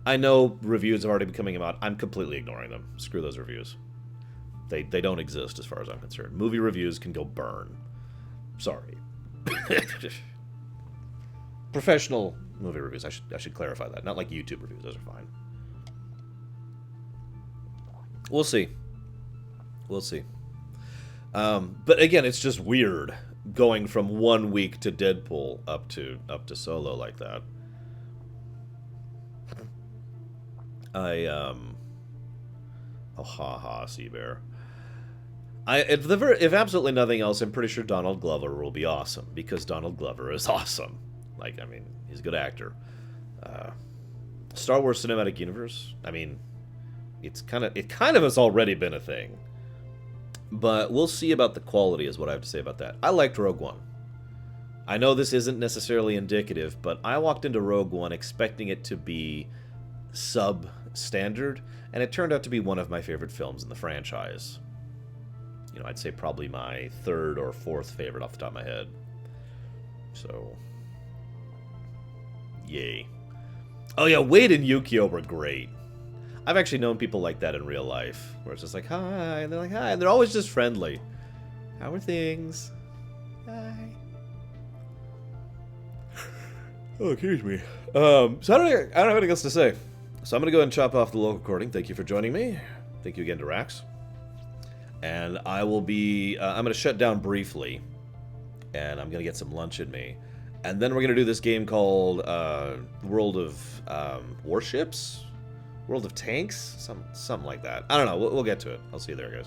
I know reviews have already been coming out. I'm completely ignoring them. Screw those reviews. They don't exist as far as I'm concerned. Movie reviews can go burn. Sorry. Professional movie reviews. I should clarify that. Not like YouTube reviews. Those are fine. We'll see. We'll see. But again, it's just weird going from 1 week to Deadpool up to Solo like that. Oh, haha, Seabear. If absolutely nothing else, I'm pretty sure Donald Glover will be awesome, because Donald Glover is awesome. Like, I mean, he's a good actor. Star Wars Cinematic Universe, I mean, it kind of has already been a thing. But we'll see about the quality is what I have to say about that. I liked Rogue One. I know this isn't necessarily indicative, but I walked into Rogue One expecting it to be substandard, and it turned out to be one of my favorite films in the franchise. You know, I'd say probably my third or fourth favorite off the top of my head. So, yay. Oh yeah, Wade and Yukio were great. I've actually known people like that in real life, where it's just like, hi, and they're like, hi, and they're always just friendly. How are things? Hi. Oh, excuse me. So I don't have anything else to say. So I'm going to go ahead and chop off the local recording. Thank you for joining me. Thank you again to Rax. And I will be, I'm going to shut down briefly, and I'm going to get some lunch in me. And then we're going to do this game called World of Warships? World of Tanks? Something like that. I don't know. We'll get to it. I'll see you there, guys.